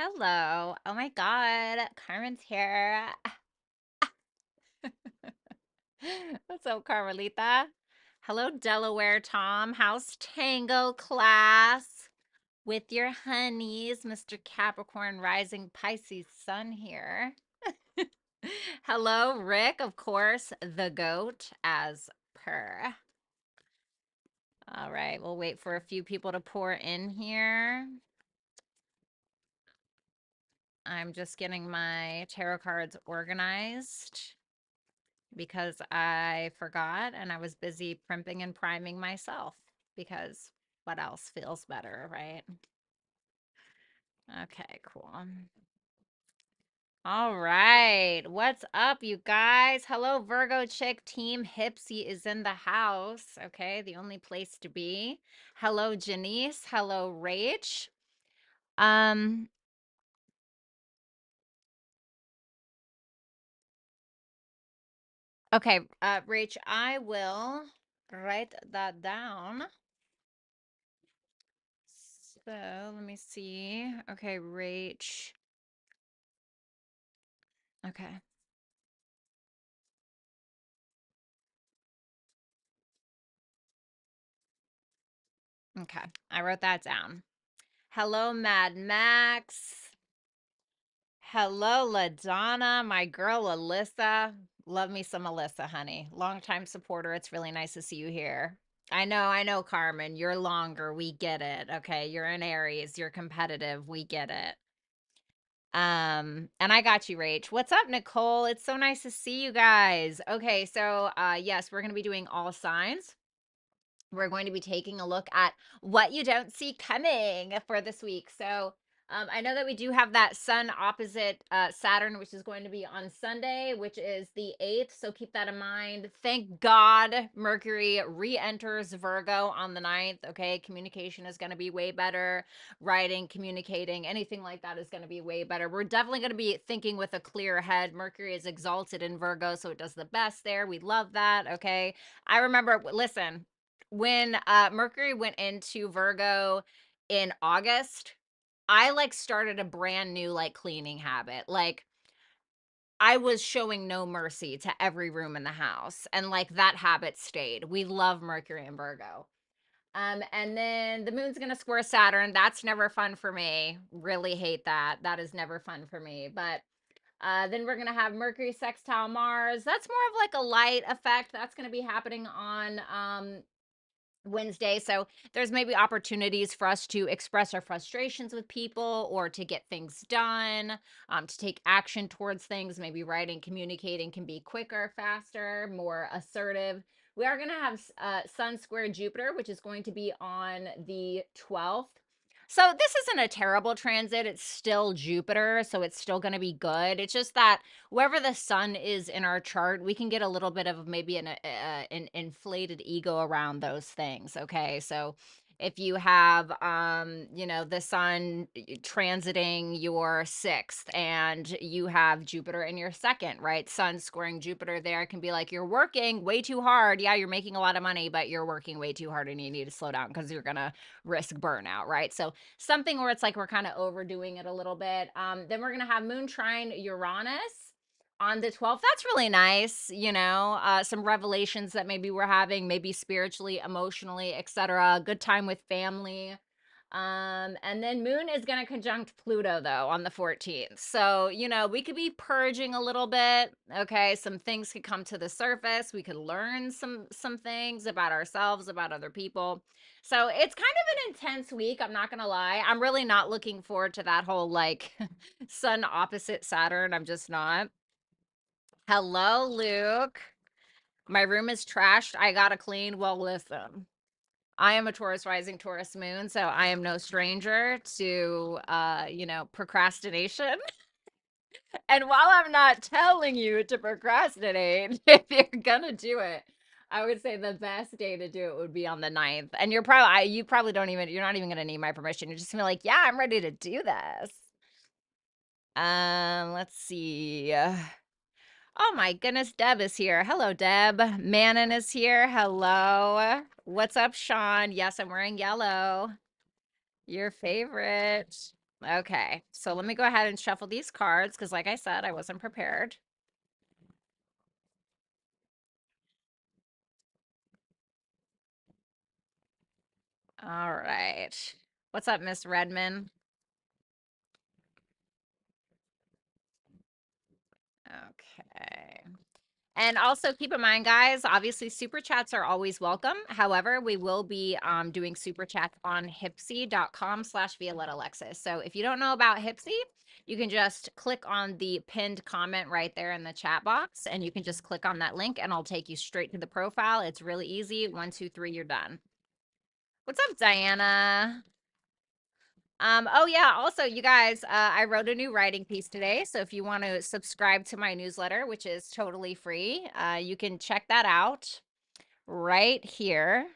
Hello. Oh my God. Carmen's here. What's up, Carmelita? Hello, Delaware Tom. How's Tango class with your honeys, Mr. Capricorn rising Pisces sun here. Hello, Rick, of course, the goat as per. All right, we'll wait for a few people to pour in here. I'm just getting my tarot cards organized because I forgot and I was busy primping and priming myself because what else feels better, right? Okay, cool. All right. What's up, you guys? Hello, Virgo chick team. Hypsee is in the house. Okay, the only place to be. Hello, Janice. Hello, Rach. Um, okay, Rach, I will write that down. So let me see. Okay, Rach. Okay. Okay, I wrote that down. Hello, Mad Max. Hello, LaDonna, my girl, Alyssa. Love me some Alyssa, honey. Longtime supporter. It's really nice to see you here. I know, Carmen. You're longer. We get it. Okay, you're an Aries. You're competitive. We get it. And I got you, Rach. What's up, Nicole? It's so nice to see you guys. Okay, so yes, we're gonna be doing all signs. We're going to be taking a look at what you don't see coming for this week. So I know that we do have that sun opposite Saturn, which is going to be on Sunday, which is the 8th. So keep that in mind. Thank God Mercury re-enters Virgo on the 9th. Okay, communication is going to be way better. Writing, communicating, anything like that is going to be way better. We're definitely going to be thinking with a clear head. Mercury is exalted in Virgo, so it does the best there. We love that. Okay, I remember, listen, when Mercury went into Virgo in August, I like started a brand new like cleaning habit. Like I was showing no mercy to every room in the house, and like that habit stayed. We love Mercury and Virgo. And then the moon's gonna square Saturn. That's never fun for me. Really hate that. That is never fun for me. But then we're gonna have Mercury sextile Mars. That's more of like a light effect. That's gonna be happening on Wednesday. So there's maybe opportunities for us to express our frustrations with people or to get things done, to take action towards things. Maybe writing, communicating can be quicker, faster, more assertive. We are going to have Sun square Jupiter, which is going to be on the 12th. So this isn't a terrible transit. It's still Jupiter, so it's still going to be good. It's just that wherever the sun is in our chart, we can get a little bit of maybe an inflated ego around those things. Okay, so if you have the sun transiting your 6th and you have Jupiter in your 2nd, right? Sun squaring Jupiter there can be like, you're working way too hard. Yeah, you're making a lot of money, but you're working way too hard and you need to slow down because you're gonna risk burnout, right? So something where it's like we're kind of overdoing it a little bit. Then we're gonna have Moon trine Uranus on the 12th. That's really nice. Some revelations that maybe we're having, maybe spiritually, emotionally, etc. Good time with family. And then Moon is going to conjunct Pluto though on the 14th. So, we could be purging a little bit. Okay, some things could come to the surface. We could learn some things about ourselves, about other people. So, it's kind of an intense week, I'm not going to lie. I'm really not looking forward to that whole like sun opposite Saturn. I'm just not. Hello, Luke. My room is trashed. I gotta clean. Well, listen. I am a Taurus rising, Taurus moon, so I am no stranger to procrastination. And while I'm not telling you to procrastinate, if you're gonna do it, I would say the best day to do it would be on the 9th. And you probably you're not even gonna need my permission. You're just gonna be like, yeah, I'm ready to do this. Let's see. Oh my goodness, Deb is here. Hello, Deb. Manon is here. Hello. What's up, Sean? Yes, I'm wearing yellow. Your favorite. Okay, so let me go ahead and shuffle these cards because, like I said, I wasn't prepared. All right. What's up, Miss Redmond? Okay. And also keep in mind, guys, obviously super chats are always welcome. However, we will be doing super chats on hypsee.com/Violetta Alexis. So if you don't know about Hypsee, you can just click on the pinned comment right there in the chat box, and you can just click on that link and I'll take you straight to the profile. It's really easy. 1, 2, 3, you're done. What's up, Diana? Oh yeah, also you guys, I wrote a new writing piece today. So if you want to subscribe to my newsletter, which is totally free, you can check that out right here.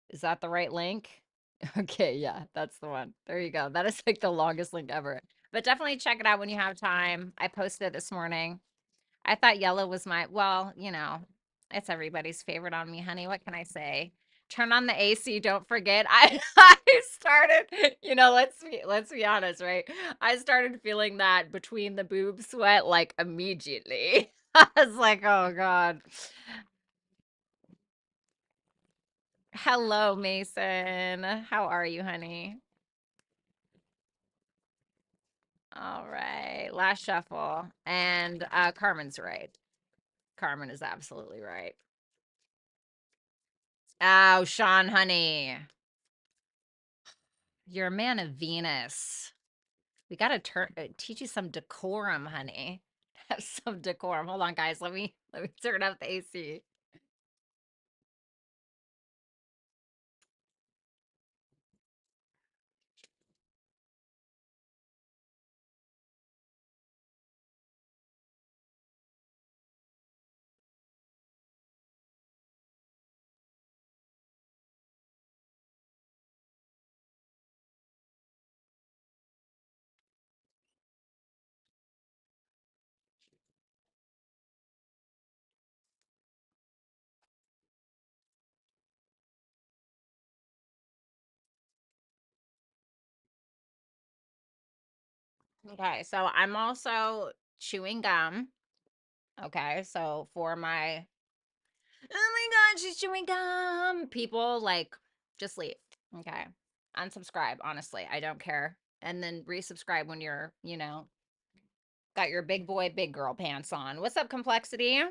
Is that the right link? Okay, yeah, that's the one. There you go. That is like the longest link ever. But definitely check it out when you have time. I posted it this morning. I thought yellow was my, well, you know, it's everybody's favorite on me, honey. What can I say? Turn on the AC. Don't forget. I started, let's be honest, right? I started feeling that between the boob sweat like immediately. I was like, oh God. Hello, Mason. How are you, honey? All right. Last shuffle. And Carmen's right. Carmen is absolutely right. Oh, Sean, honey. You're a man of Venus. We gotta teach you some decorum, honey. Have some decorum. Hold on, guys. Let me turn up the AC. Okay, so I'm also chewing gum. Okay, so for my oh my god, she's chewing gum. People like just leave. Okay. Unsubscribe, honestly. I don't care. And then resubscribe when you're, got your big boy, big girl pants on. What's up, Complexity?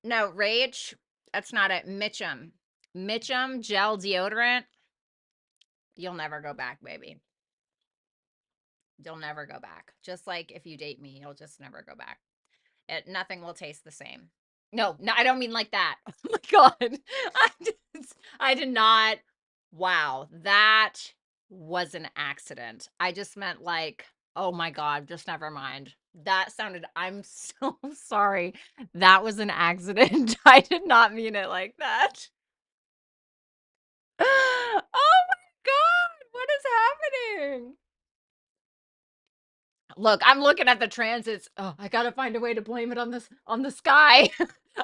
No, Rage. That's not it. Mitchum. Mitchum gel deodorant. You'll never go back, baby. You'll never go back. Just like if you date me, you'll just never go back. Nothing will taste the same. No, no, I don't mean like that. Oh my God. I did not. Wow. That was an accident. I just meant like, oh my God, just never mind. That sounded, I'm so sorry. That was an accident. I did not mean it like that. Oh my God, what is happening? Look, I'm looking at the transits. Oh, I gotta find a way to blame it on the sky.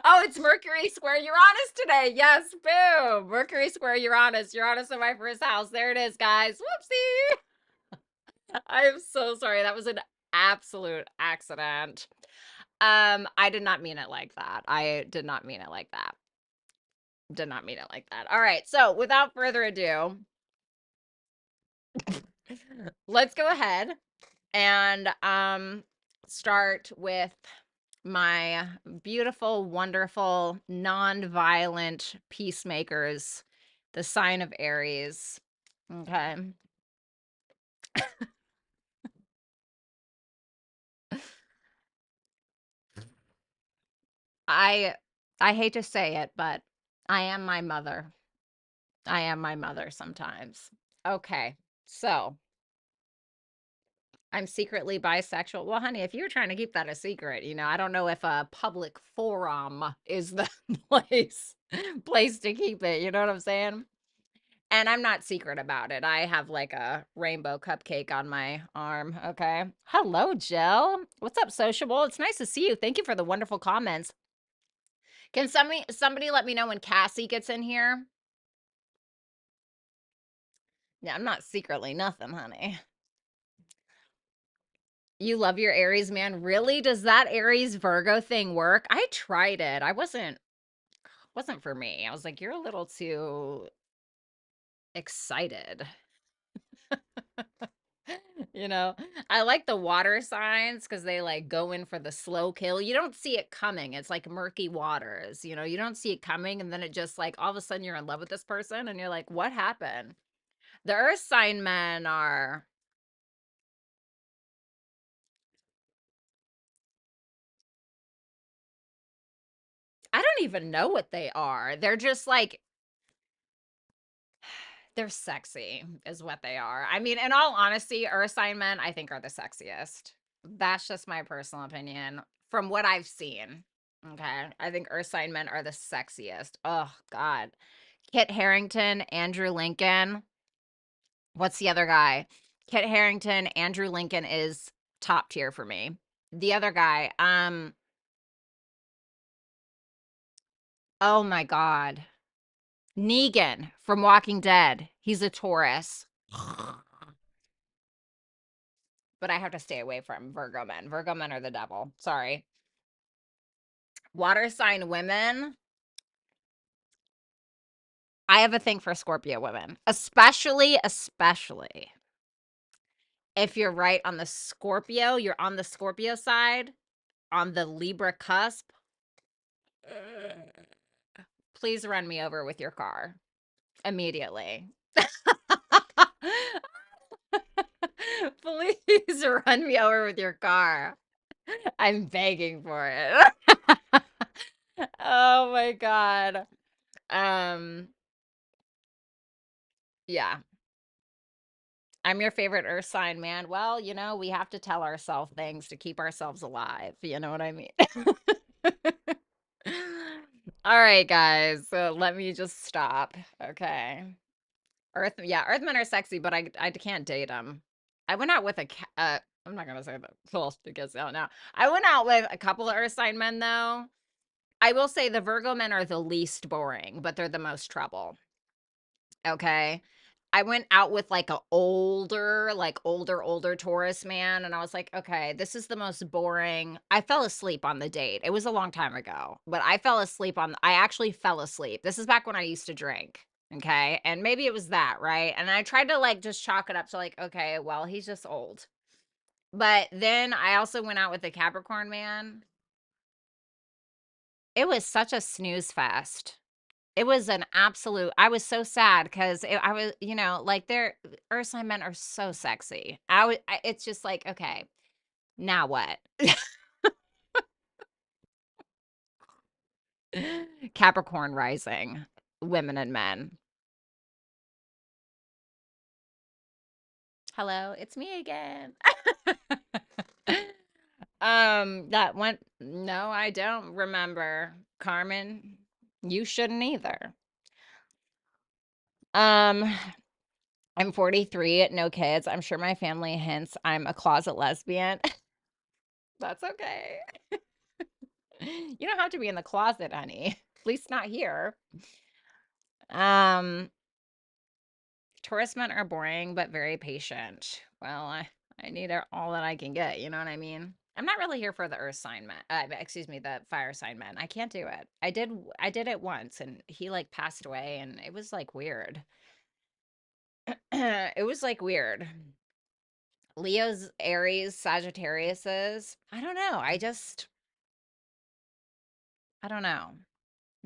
Oh, it's Mercury square Uranus today. Yes, boom. Mercury square Uranus. Uranus in my first house. There it is, guys. Whoopsie. I am so sorry. That was an absolute accident. I did not mean it like that. I did not mean it like that. Did not mean it like that. All right. So without further ado, let's go ahead and start with my beautiful, wonderful, non-violent peacemakers, the sign of Aries. Okay. I I hate to say it, but I am my mother. I am my mother sometimes. Okay. So, I'm secretly bisexual. Well, honey, if you're trying to keep that a secret, I don't know if a public forum is the place to keep it. You know what I'm saying? And I'm not secret about it. I have like a rainbow cupcake on my arm. Okay. Hello, Jill. What's up, sociable? It's nice to see you. Thank you for the wonderful comments. Can somebody let me know when Cassie gets in here? Yeah, I'm not secretly nothing, honey. You love your Aries man. Really? Does that Aries Virgo thing work? I tried it. I wasn't for me. I was like, you're a little too excited. You know, I like the water signs because they like go in for the slow kill. You don't see it coming. It's like murky waters. You know, you don't see it coming. And then it just like all of a sudden you're in love with this person and you're like, what happened? The earth sign men are, I don't even know what they are. They're just like, they're sexy, is what they are. I mean, in all honesty, earth sign men, I think, are the sexiest. That's just my personal opinion from what I've seen. Okay. I think earth sign men are the sexiest. Oh, God. Kit Harrington, Andrew Lincoln. What's the other guy? Kit Harrington, Andrew Lincoln is top tier for me. The other guy, oh my God. Negan from Walking Dead. He's a Taurus. But I have to stay away from Virgo men. Virgo men are the devil. Sorry. Water sign women. I have a thing for Scorpio women, especially if you're right on the Scorpio, you're on the Scorpio side, on the Libra cusp. Please run me over with your car immediately. Please run me over with your car. I'm begging for it. Oh my God. Um, yeah. I'm your favorite earth sign, man. Well, you know, we have to tell ourselves things to keep ourselves alive. You know what I mean? All right, guys. So let me just stop. Okay. Earthmen are sexy, but I can't date them. I went out with I'm not gonna say that close because out now. I went out with a couple of earth sign men though. I will say the Virgo men are the least boring, but they're the most trouble. Okay. I went out with like a older Taurus man, and I was like, okay, this is the most boring. I fell asleep on the date. It was a long time ago, but I actually fell asleep. This is back when I used to drink. Okay. And maybe it was that, right? And I tried to like just chalk it up to like, okay, well, he's just old. But then I also went out with a Capricorn man. It was such a snooze fest. It was an absolute, I was so sad because I was, you know, like their earth sign men are so sexy. It's just like, okay, now what? Capricorn rising, women and men. Hello, it's me again. That went, no, I don't remember. Carmen, you shouldn't either. Um, I'm 43, no kids. I'm sure my family hints I'm a closet lesbian. That's okay. You don't have to be in the closet, honey. At least not here. Um, Taurus men are boring but very patient. Well, I need all that I can get. You know what I mean? I'm not really here for the earth sign men. Excuse me, the fire sign men. I can't do it. I did it once, and he like passed away, and it was like weird. It was like weird. Leo's, Aries, Sagittarius's. I don't know. I don't know.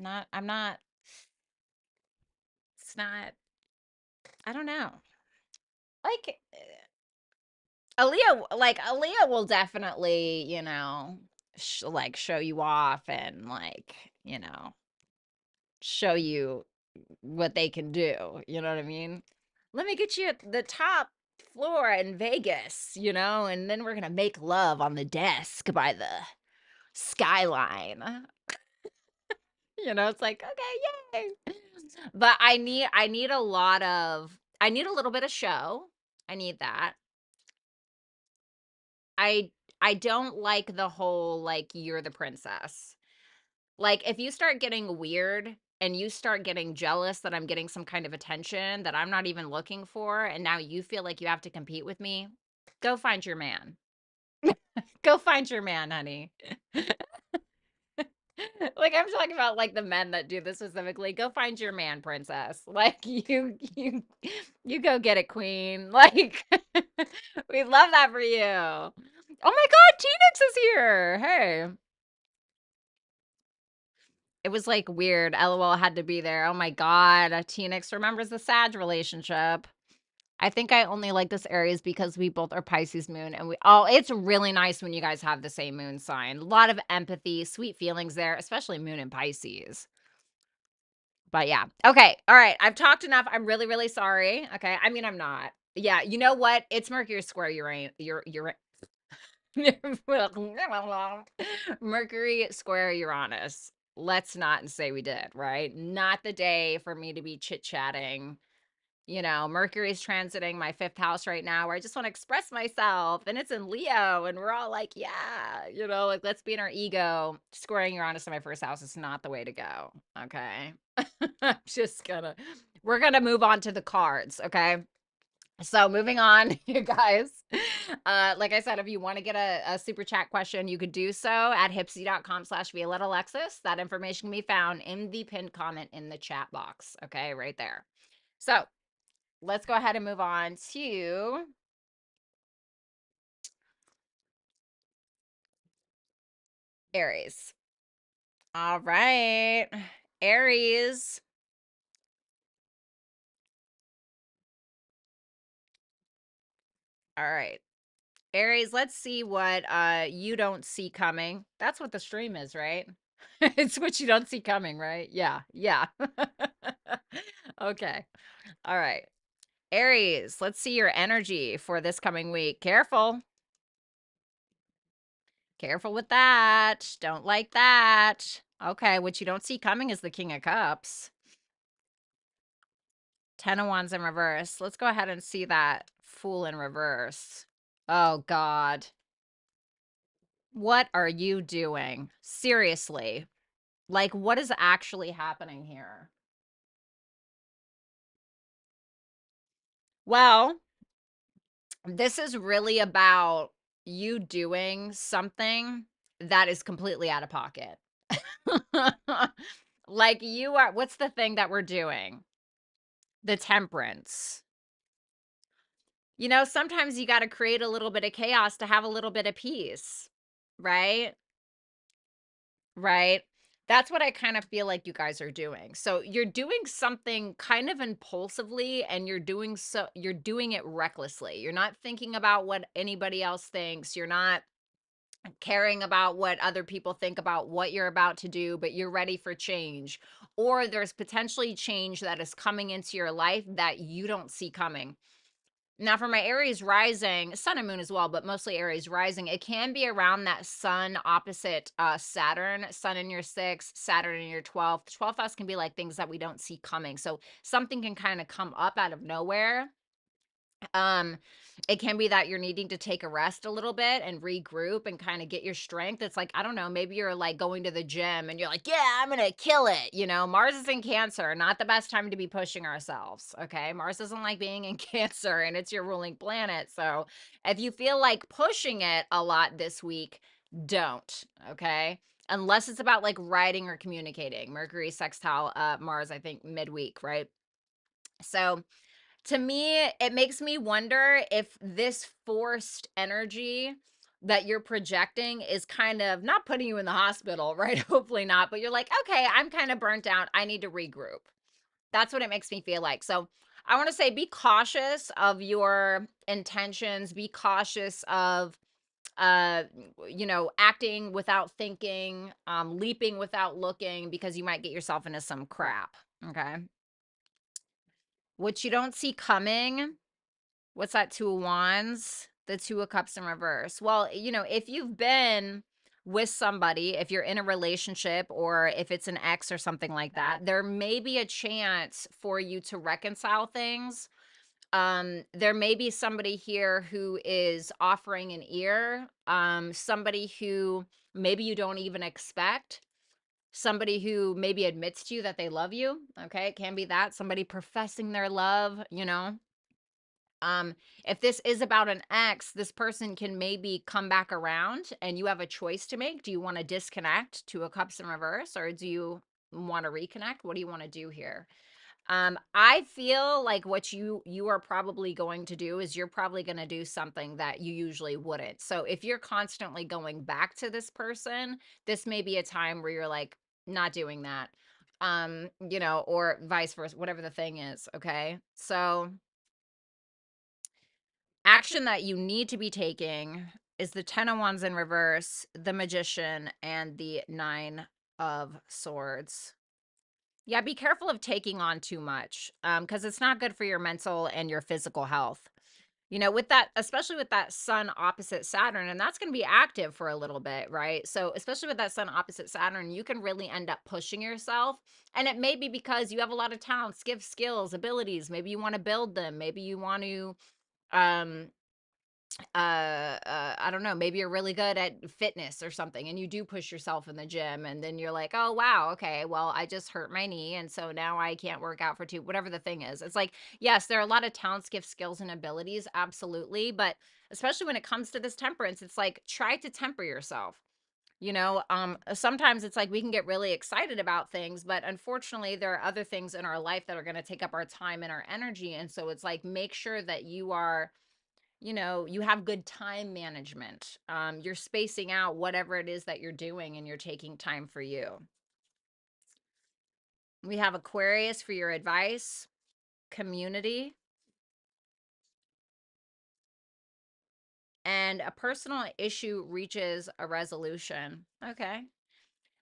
Not. I'm not. It's not. I don't know. Like Aaliyah will definitely, you know, like show you off and like, you know, show you what they can do. You know what I mean? Let me get you at the top floor in Vegas, you know, and then we're gonna make love on the desk by the skyline. You know, it's like, okay, yay. But I need a little bit of show. I need that. I I don't like the whole like you're the princess. Like if you start getting weird and you start getting jealous that I'm getting some kind of attention that I'm not even looking for, and now you feel like you have to compete with me, go find your man. Go find your man, honey. Like, I'm talking about, like, the men that do this specifically. Go find your man, princess. Like, you go get it, queen. Like, we love that for you. Oh my god, T-Nix is here. Hey. It was, like, weird. LOL had to be there. Oh my god. T-Nix remembers the Sag relationship. I think I only like this Aries because we both are Pisces moon, and it's really nice when you guys have the same moon sign. A lot of empathy, sweet feelings there, especially moon in Pisces. But yeah. Okay. All right. I've talked enough. I'm really, really sorry. Okay. I mean, I'm not. Yeah. You know what? It's Mercury square Mercury square Uranus. Let's not say we did, right? Not the day for me to be chit-chatting. You know, Mercury's transiting my 5th house right now where I just want to express myself, and it's in Leo, and we're all like, yeah, you know, like, let's be in our ego. Squaring Uranus in my 1st house is not the way to go. Okay. We're gonna move on to the cards. Okay. So moving on, you guys. Like I said, if you want to get a super chat question, you could do so at hypsee.com/Violetta Alexis. That information can be found in the pinned comment in the chat box. Okay, right there. So let's go ahead and move on to Aries. All right. Aries. All right. Aries, let's see what you don't see coming. That's what the stream is, right? It's what you don't see coming, right? Yeah. Yeah. Okay. All right. Aries, let's see your energy for this coming week. Careful. Careful with that. Don't like that. Okay, what you don't see coming is the King of Cups. 10 of Wands in reverse. Let's go ahead and see that Fool in reverse. Oh, God. What are you doing? Seriously. Like, what is actually happening here? Well, this is really about you doing something that is completely out of pocket. Like, what's the thing that we're doing? The Temperance. You know, sometimes you got to create a little bit of chaos to have a little bit of peace, right? Right? That's what I kind of feel like you guys are doing. So you're doing something kind of impulsively, and you're doing it recklessly. You're not thinking about what anybody else thinks. You're not caring about what other people think about what you're about to do, but you're ready for change. Or there's potentially change that is coming into your life that you don't see coming. Now, for my Aries rising, sun and moon as well, but mostly Aries rising, it can be around that sun opposite Saturn, sun in your 6th, Saturn in your 12th. 12th house can be like things that we don't see coming. So something can kind of come up out of nowhere. It can be that you're needing to take a rest a little bit and regroup and kind of get your strength. It's like, I don't know, maybe you're like going to the gym and you're like, yeah, I'm gonna kill it. You know, Mars is in Cancer, not the best time to be pushing ourselves. Okay, Mars doesn't like being in Cancer, and it's your ruling planet. So if you feel like pushing it a lot this week, don't. Okay, unless it's about like writing or communicating. Mercury sextile Mars, I think midweek, right? So to me, it makes me wonder if this forced energy that you're projecting is kind of not putting you in the hospital, right? Hopefully not, but you're like, okay, I'm kind of burnt out. I need to regroup. That's what it makes me feel like. So I want to say be cautious of your intentions, be cautious of acting without thinking, leaping without looking, because you might get yourself into some crap. Okay. What you don't see coming. What's that? 2 of Wands, the 2 of Cups in reverse. Well, you know, if you've been with somebody, if you're in a relationship, or if it's an ex or something like that, there may be a chance for you to reconcile things. There may be somebody here who is offering an ear, somebody who maybe you don't even expect. somebody who maybe admits to you that they love you. Okay. It can be that somebody professing their love, you know. If this is about an ex, this person can maybe come back around and you have a choice to make. Do you want to disconnect to a cups in reverse, or do you want to reconnect? What do you want to do here? I feel like what you are probably going to do is you're probably going to do something that you usually wouldn't. So if you're constantly going back to this person, this may be a time where you're like not doing that. You know, or vice versa, whatever the thing is, okay? So action that you need to be taking is the 10 of Wands in reverse, the Magician, and the 9 of Swords. Yeah, be careful of taking on too much, because it's not good for your mental and your physical health. You know, with that, especially with that Sun opposite Saturn, and that's going to be active for a little bit, right? So, especially with that Sun opposite Saturn, you can really end up pushing yourself. And it may be because you have a lot of talents, gifts, skills, abilities. Maybe you want to build them. Maybe you want to, um, I don't know, maybe you're really good at fitness or something and you do push yourself in the gym and then you're like, oh wow, okay, well I just hurt my knee and so now I can't work out for whatever the thing is. It's like, yes, there are a lot of talents, gifts, skills, and abilities, absolutely, but especially when it comes to this temperance, it's like try to temper yourself. You know, sometimes it's like we can get really excited about things, but unfortunately there are other things in our life that are going to take up our time and our energy, and so it's like make sure that you are, you know, you have good time management. You're spacing out whatever it is that you're doing and you're taking time for you. We have Aquarius for your advice, community, and a personal issue reaches a resolution. Okay.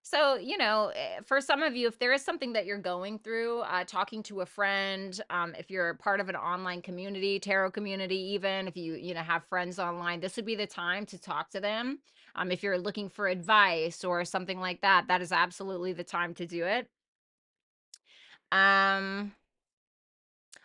So, you know, for some of you, if there is something that you're going through, talking to a friend, if you're part of an online community, tarot community, even if you know, have friends online, this would be the time to talk to them. If you're looking for advice or something like that, that is absolutely the time to do it. Um,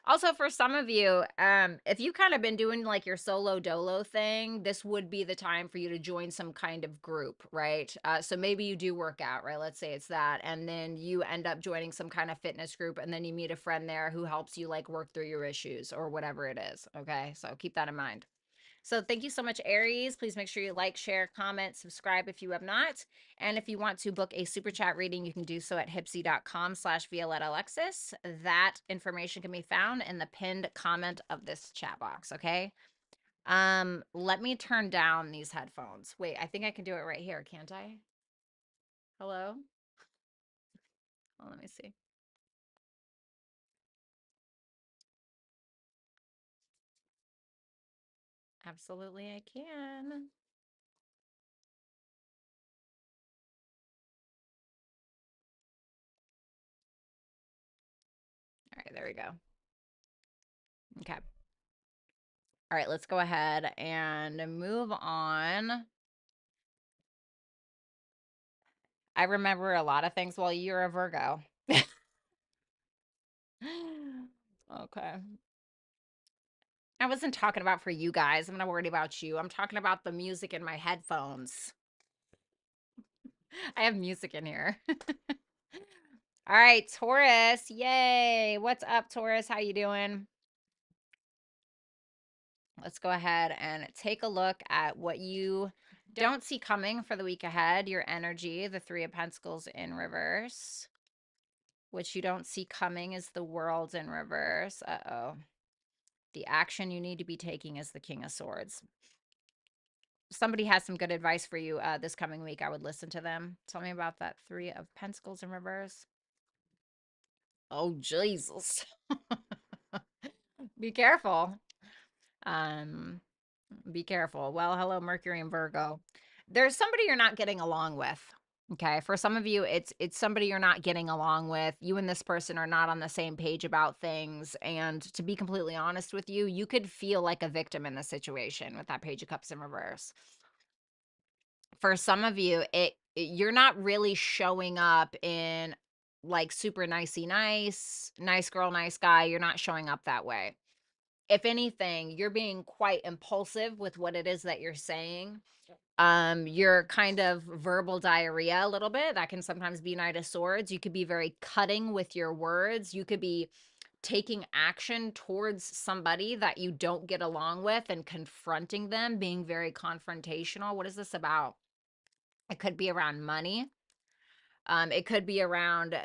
Also, for some of you, if you kind of been doing like your solo dolo thing, this would be the time for you to join some kind of group, right? So maybe you do work out, right? Let's say it's that. And then you end up joining some kind of fitness group and then you meet a friend there who helps you like work through your issues or whatever it is. Okay. So keep that in mind. So thank you so much, Aries. Please make sure you like, share, comment, subscribe if you have not. And if you want to book a super chat reading, you can do so at hypsee.com/Violetta Alexis. That information can be found in the pinned comment of this chat box. Okay. Let me turn down these headphones. Wait, I think I can do it right here, can't I? Hello? Oh, let me see. Absolutely, I can. All right, there we go. Okay. All right, let's go ahead and move on. I remember a lot of things. Well, you're a Virgo. Okay. I wasn't talking about for you guys. I'm not worried about you. I'm talking about the music in my headphones. I have music in here. All right, Taurus. Yay. What's up, Taurus? How you doing? Let's go ahead and take a look at what you don't see coming for the week ahead. Your energy, the 3 of Pentacles in reverse. What you don't see coming is the World in reverse. Uh-oh. The action you need to be taking is the King of Swords. Somebody has some good advice for you this coming week. I would listen to them. Tell me about that 3 of Pentacles in reverse. Oh, Jesus. Be careful. Um, be careful. Well, hello, Mercury and Virgo. There's somebody you're not getting along with. Okay. For some of you, it's somebody you're not getting along with. You and this person are not on the same page about things. And to be completely honest with you, you could feel like a victim in this situation with that Page of Cups in reverse. For some of you, you're not really showing up in like super nicey nice girl, nice guy. You're not showing up that way. If anything, you're being quite impulsive with what it is that you're saying. You're kind of verbal diarrhea a little bit. That can sometimes be Knight of Swords. You could be very cutting with your words. You could be taking action towards somebody that you don't get along with and confronting them, being very confrontational. What is this about? It could be around money. It could be around,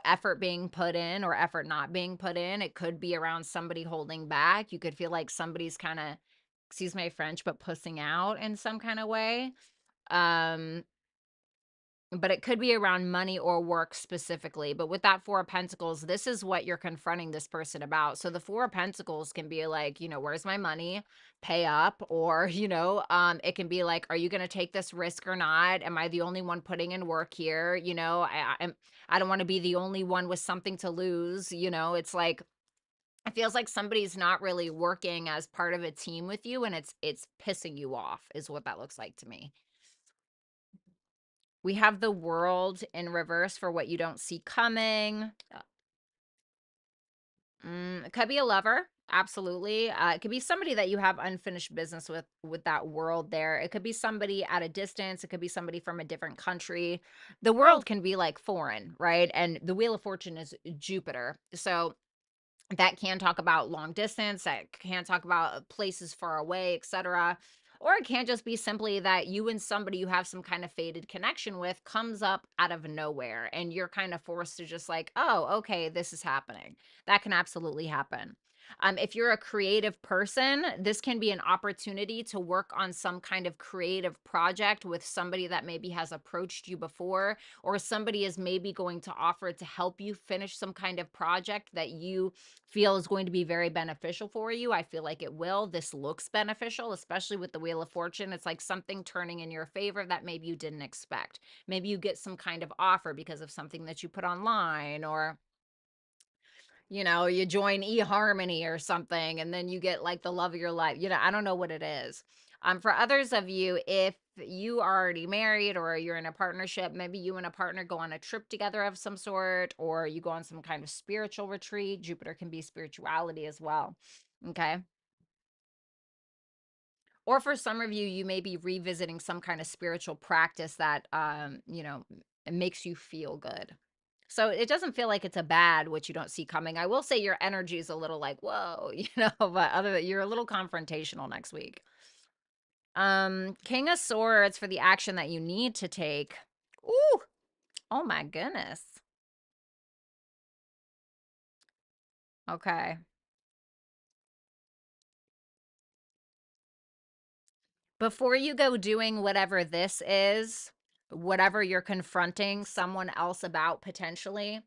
effort being put in or effort not being put in. It could be around somebody holding back. You could feel like somebody's kind of, excuse my French, but pussing out in some kind of way. Um, but it could be around money or work specifically. But with that Four of Pentacles, this is what you're confronting this person about. So the Four of Pentacles can be like, where's my money? Pay up. Or, it can be like, are you going to take this risk or not? Am I the only one putting in work here? I don't want to be the only one with something to lose. It's like, it feels like somebody's not really working as part of a team with you, and it's pissing you off is what that looks like to me. We have the World in reverse for what you don't see coming. It could be a lover. Absolutely. It could be somebody that you have unfinished business with that World there. It could be somebody at a distance. It could be somebody from a different country. The World can be like foreign, right? And the Wheel of Fortune is Jupiter. So that can talk about long distance, that can talk about places far away, etc. Or it can just be simply that you and somebody you have some kind of faded connection with comes up out of nowhere and you're kind of forced to just like, oh, okay, this is happening. That can absolutely happen. If you're a creative person, this can be an opportunity to work on some kind of creative project with somebody that maybe has approached you before, or somebody is maybe going to offer to help you finish some kind of project that you feel is going to be very beneficial for you. I feel like it will. This looks beneficial, especially with the Wheel of Fortune. It's like something turning in your favor that maybe you didn't expect. Maybe you get some kind of offer because of something that you put online, or you join eHarmony or something, and then you get like the love of your life. I don't know what it is. For others of you, if you are already married or you're in a partnership, maybe you and a partner go on a trip together of some sort, or you go on some kind of spiritual retreat. Jupiter can be spirituality as well. Okay. Or for some of you, you may be revisiting some kind of spiritual practice that, it makes you feel good. So it doesn't feel like it's a bad, what you don't see coming. I will say your energy is a little like, whoa, but other than you're a little confrontational next week. King of Swords for the action that you need to take. Ooh, oh my goodness. Okay. Before you go doing whatever this is, whatever you're confronting someone else about potentially,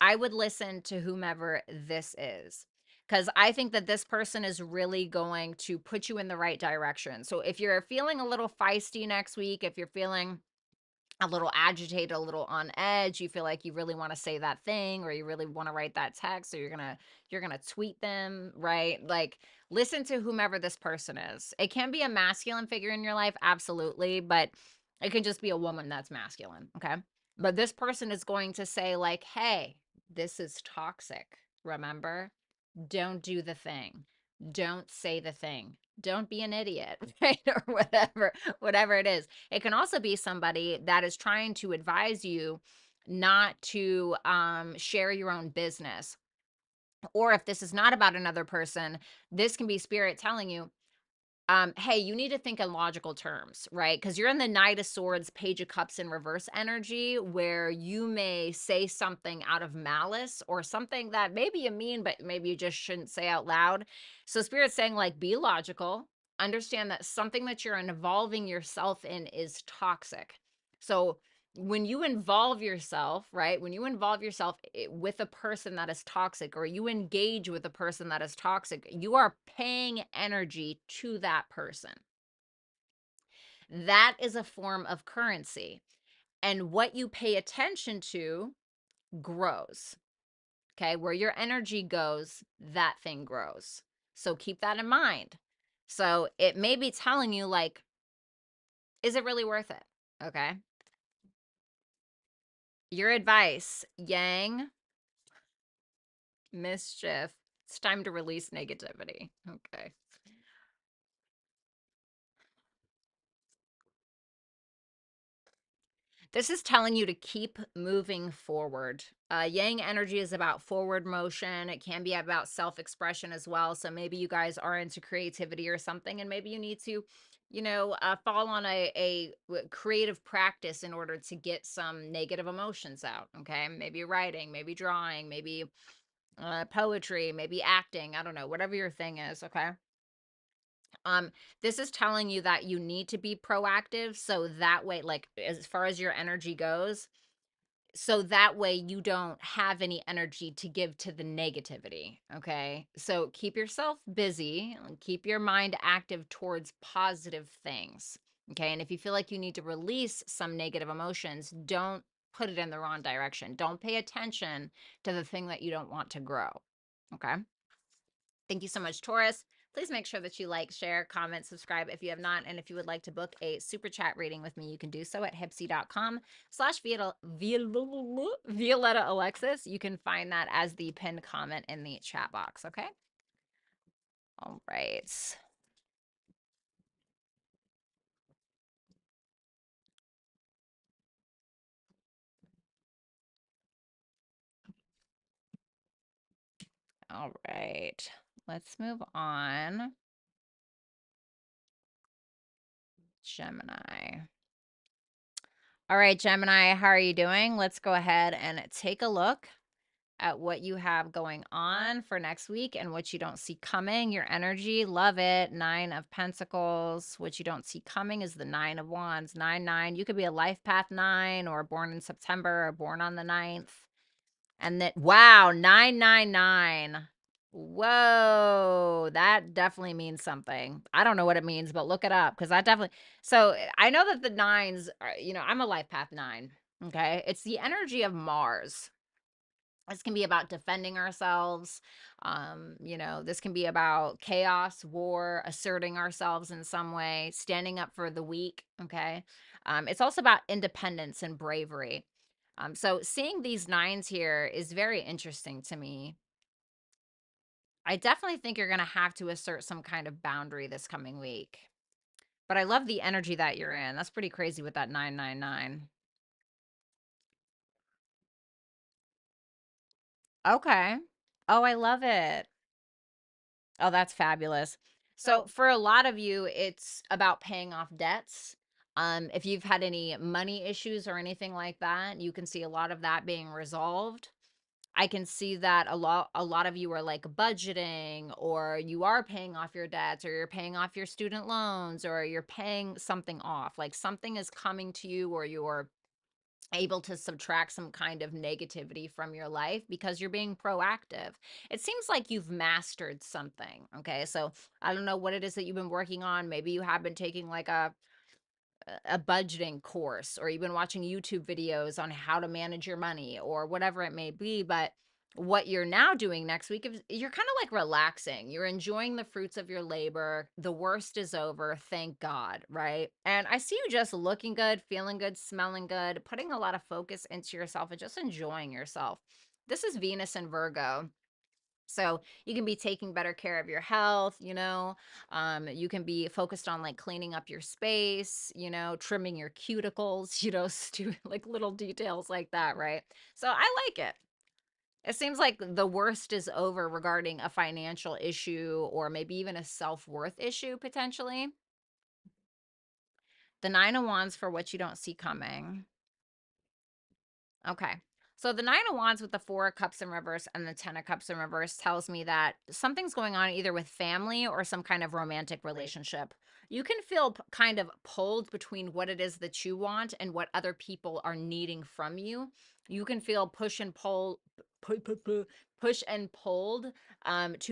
I would listen to whomever this is, because I think that this person is really going to put you in the right direction. So if you're feeling a little feisty next week, if you're feeling a little agitated, a little on edge, you feel like you really want to say that thing, or you really want to write that text, or you're going to tweet them, right? Like, listen to whomever this person is. It can be a masculine figure in your life, absolutely, but it can just be a woman that's masculine, okay? But this person is going to say like, "Hey, this is toxic. Remember? Don't do the thing. Don't say the thing. Don't be an idiot," right? Or whatever it is. It can also be somebody that is trying to advise you not to share your own business. Or if this is not about another person, this can be spirit telling you, hey, you need to think in logical terms, right? Because you're in the Knight of Swords, Page of Cups in reverse energy, where you may say something out of malice or something that maybe you mean, but maybe you just shouldn't say out loud. So Spirit's saying, like, be logical, understand that something that you're involving yourself in is toxic. So when you involve yourself, right, when you involve yourself with a person that is toxic, or you engage with a person that is toxic, you are paying energy to that person. That is a form of currency. And what you pay attention to grows. Okay. Where your energy goes, that thing grows. So keep that in mind. So it may be telling you, like, is it really worth it? Okay. Your advice, Yang, mischief. It's time to release negativity. Okay. This is telling you to keep moving forward. Yang energy is about forward motion. It can be about self-expression as well. So maybe you guys are into creativity or something, and maybe you need to, fall on a creative practice in order to get some negative emotions out. Okay. Maybe writing, maybe drawing, maybe poetry, maybe acting. I don't know, whatever your thing is. Okay. Um, this is telling you that you need to be proactive. So that way, like as far as your energy goes, so that way you don't have any energy to give to the negativity. Okay. So keep yourself busy and keep your mind active towards positive things. Okay. And if you feel like you need to release some negative emotions, don't put it in the wrong direction. Don't pay attention to the thing that you don't want to grow. Okay. Thank you so much, Taurus. Please make sure that you like, share, comment, subscribe if you have not. And if you would like to book a super chat reading with me, you can do so at hypsee.com/Violetta Alexis. You can find that as the pinned comment in the chat box. Okay. All right. All right. Let's move on. Gemini. All right, Gemini, how are you doing? Let's go ahead and take a look at what you have going on for next week and what you don't see coming. Your energy, love it. 9 of Pentacles. What you don't see coming is the 9 of Wands. 9. You could be a life path 9 or born in September or born on the 9th. And then, wow, 999. Whoa, that definitely means something. I don't know what it means, but look it up because I definitely. So I know that the nines are, I'm a life path 9. Okay. It's the energy of Mars. This can be about defending ourselves. This can be about chaos, war, asserting ourselves in some way, standing up for the weak. Okay. It's also about independence and bravery. So seeing these 9s here is very interesting to me. I definitely think you're going to have to assert some kind of boundary this coming week. But I love the energy that you're in. That's pretty crazy with that 999. Okay. Oh, I love it. Oh, that's fabulous. So for a lot of you, it's about paying off debts. If you've had any money issues or anything like that, you can see a lot of that being resolved. I can see that a lot of you are like budgeting, or you are paying off your debts, or you're paying off your student loans, or you're paying something off. Like something is coming to you, or you're able to subtract some kind of negativity from your life because you're being proactive. It seems like you've mastered something. Okay. So I don't know what it is that you've been working on. Maybe you have been taking like a budgeting course, or you've been watching YouTube videos on how to manage your money or whatever it may be. But what you're now doing next week is you're kind of like relaxing. You're enjoying the fruits of your labor. The worst is over. Thank God. Right. And I see you just looking good, feeling good, smelling good, putting a lot of focus into yourself and just enjoying yourself. This is Venus and Virgo. So you can be taking better care of your health, you can be focused on like cleaning up your space, trimming your cuticles, like little details like that, right? So I like it. It seems like the worst is over regarding a financial issue or maybe even a self-worth issue potentially. The 9 of Wands for what you don't see coming. Okay. So the 9 of Wands with the 4 of Cups in reverse and the 10 of Cups in reverse tells me that something's going on either with family or some kind of romantic relationship. You can feel kind of pulled between what it is that you want and what other people are needing from you. You can feel push and pulled to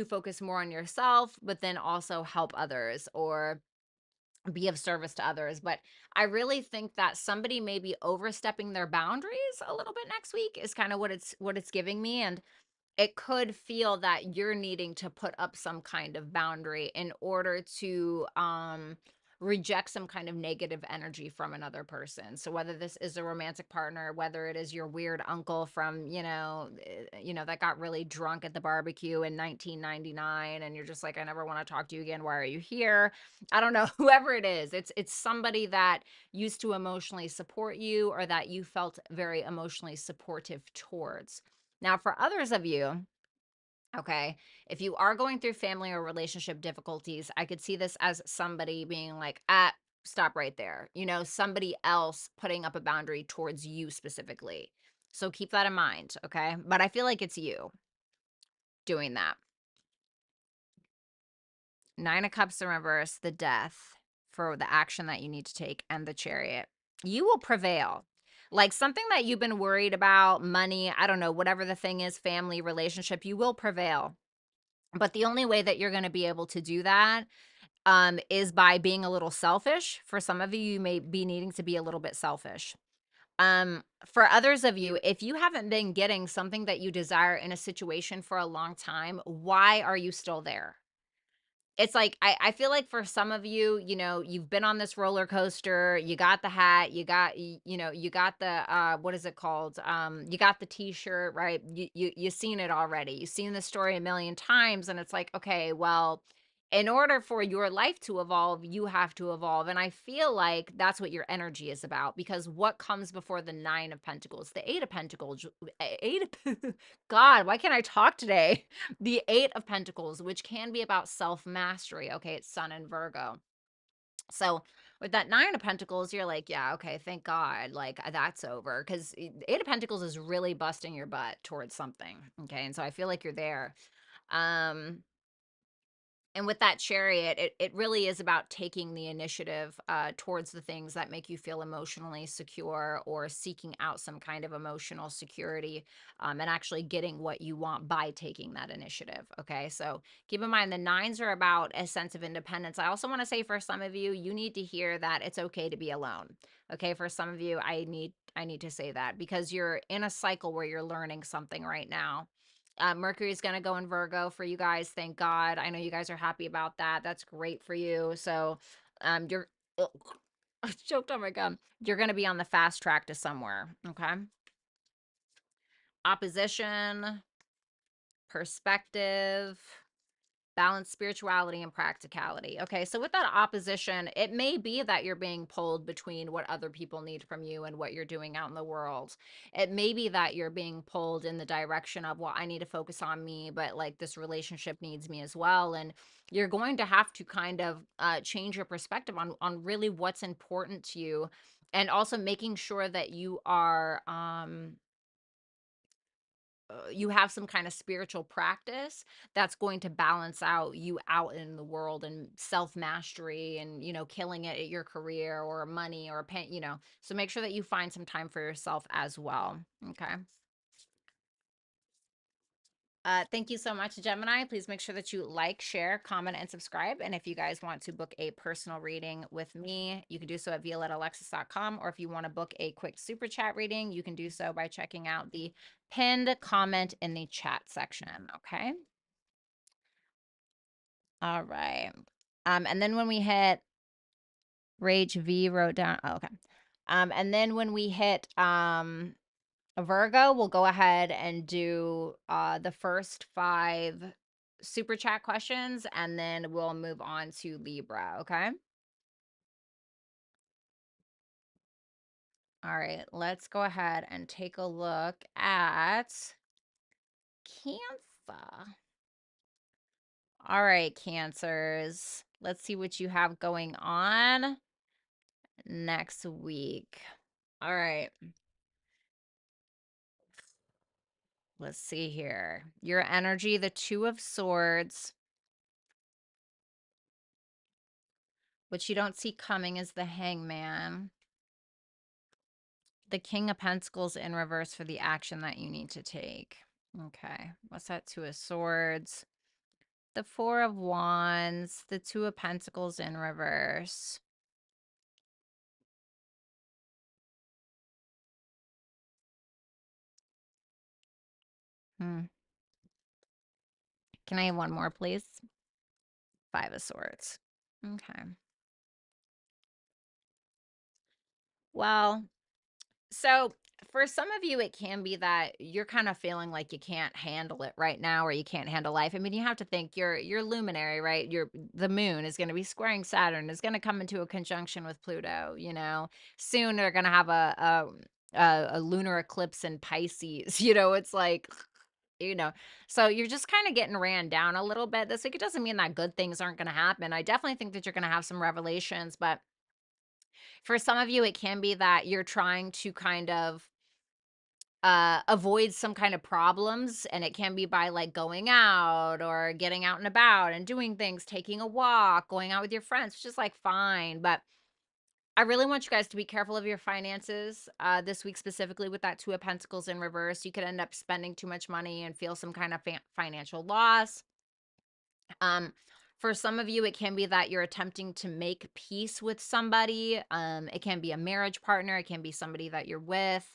focus more on yourself, but then also help others or be of service to others. But I really think that somebody may be overstepping their boundaries a little bit next week is kind of what it's giving me. And it could feel that you're needing to put up some kind of boundary in order to reject some kind of negative energy from another person. So whether this is a romantic partner, whether it is your weird uncle from, that got really drunk at the barbecue in 1999 and you're just like, I never want to talk to you again. Why are you here? I don't know, whoever it is. It's somebody that used to emotionally support you or that you felt very emotionally supportive towards. Now, for others of you, okay, if you are going through family or relationship difficulties, I could see this as somebody being like, stop right there. Somebody else putting up a boundary towards you specifically. So keep that in mind, okay? But I feel like it's you doing that. Nine of Cups in reverse, the Death for the action that you need to take, and the Chariot. You will prevail. Like something that you've been worried about, money, I don't know, whatever the thing is, family, relationship, you will prevail. But the only way that you're going to be able to do that is by being a little selfish. For some of you, you may be needing to be a little bit selfish. For others of you, if you haven't been getting something that you desire in a situation for a long time, why are you still there? It's like, I feel like for some of you, you've been on this roller coaster, you got the hat, you got the, what is it called? You got the t-shirt, right? You've seen it already. You've seen the story a million times and it's like, okay, well, in order for your life to evolve, you have to evolve. And I feel like that's what your energy is about because what comes before the Nine of Pentacles? The Eight of Pentacles, God, why can't I talk today? The Eight of Pentacles, which can be about self-mastery. Okay, it's Sun and Virgo. So with that Nine of Pentacles, you're like, yeah, okay, thank God, like that's over. Because Eight of Pentacles is really busting your butt towards something. Okay, and so I feel like you're there. Um, and with that Chariot, it really is about taking the initiative towards the things that make you feel emotionally secure or seeking out some kind of emotional security and actually getting what you want by taking that initiative. Okay, so keep in mind the nines are about a sense of independence. I also want to say for some of you, you need to hear that it's okay to be alone. Okay, for some of you, I need to say that because you're in a cycle where you're learning something right now. Mercury is going to go in Virgo for you guys. Thank God. I know you guys are happy about that. That's great for you. So, you're ugh, I choked on my gum. You're going to be on the fast track to somewhere. Okay. Opposition, perspective, balance spirituality and practicality. Okay, so with that opposition, it may be that you're being pulled between what other people need from you and what you're doing out in the world. It may be that you're being pulled in the direction of, well, I need to focus on me, but like this relationship needs me as well. And you're going to have to kind of change your perspective on really what's important to you, and also making sure that you have some kind of spiritual practice that's going to balance out you out in the world and self mastery and killing it at your career or money or pay, so make sure that you find some time for yourself as well. Okay. Thank you so much, Gemini. Please make sure that you like, share, comment, and subscribe. And if you guys want to book a personal reading with me, you can do so at violettaalexis.com. Or if you want to book a quick super chat reading, you can do so by checking out the pinned comment in the chat section. Okay. All right. And then when we hit Rage V wrote down, oh, okay. And then when we hit Virgo, we'll go ahead and do the first 5 super chat questions, and then we'll move on to Libra, okay? All right, let's go ahead and take a look at Cancer. All right, Cancers. Let's see what you have going on next week. All right. Let's see here. Your energy, the Two of Swords. What you don't see coming is the Hangman. The King of Pentacles in reverse for the action that you need to take. Okay. What's that? Two of Swords. The Four of Wands. The Two of Pentacles in reverse. Can I have one more, please? Five of Swords. Okay. Well, so for some of you, it can be that you're kind of feeling like you can't handle it right now, or you can't handle life. I mean, you have to think your luminary, right? The moon is going to be squaring Saturn, is going to come into a conjunction with Pluto. Soon they're going to have a lunar eclipse in Pisces. It's like. You know, so you're just kind of getting ran down a little bit this week. It doesn't mean that good things aren't going to happen. I definitely think that you're going to have some revelations, but for some of you, it can be that you're trying to kind of avoid some kind of problems, and it can be by like going out or getting out and about and doing things, taking a walk, going out with your friends, which is like fine. But I really want you guys to be careful of your finances this week, specifically with that Two of Pentacles in reverse. You could end up spending too much money and feel some kind of financial loss. Um, for some of you, it can be that you're attempting to make peace with somebody. It can be a marriage partner, it can be somebody that you're with.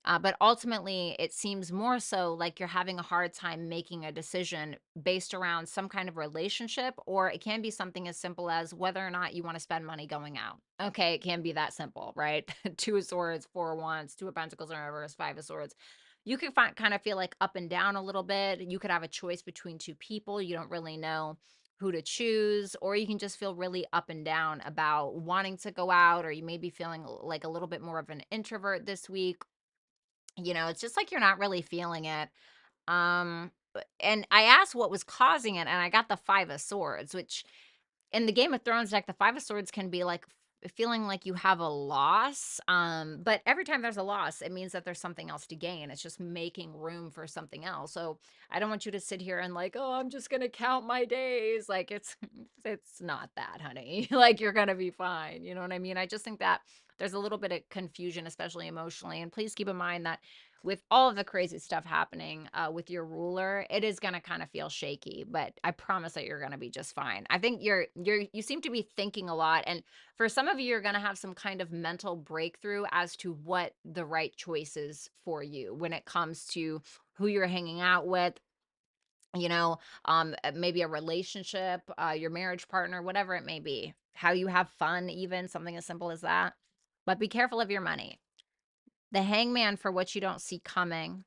But ultimately, it seems more so like you're having a hard time making a decision based around some kind of relationship, or it can be something as simple as whether or not you want to spend money going out. Okay, it can be that simple, right? Two of Swords, Four of Wands, Two of Pentacles in reverse, Five of Swords. You could kind of feel like up and down a little bit. You could have a choice between two people. You don't really know who to choose, or you can just feel really up and down about wanting to go out, or you may be feeling like a little bit more of an introvert this week. It's just like you're not really feeling it. And I asked what was causing it, and I got the Five of Swords, which in the Game of Thrones deck, the Five of Swords can be like feeling like you have a loss. But every time there's a loss, it means that there's something else to gain. It's just making room for something else. So I don't want you to sit here and like, oh, I'm just gonna count my days. Like it's not that, honey. Like you're gonna be fine. You know what I mean? I just think that there's a little bit of confusion, especially emotionally. And please keep in mind that with all of the crazy stuff happening with your ruler, it is going to kind of feel shaky, but I promise that you're going to be just fine. I think you seem to be thinking a lot, and for some of you, you're going to have some kind of mental breakthrough as to what the right choice is for you when it comes to who you're hanging out with. Maybe a relationship, your marriage partner, whatever it may be, how you have fun, even something as simple as that. But be careful of your money. The Hangman for what you don't see coming.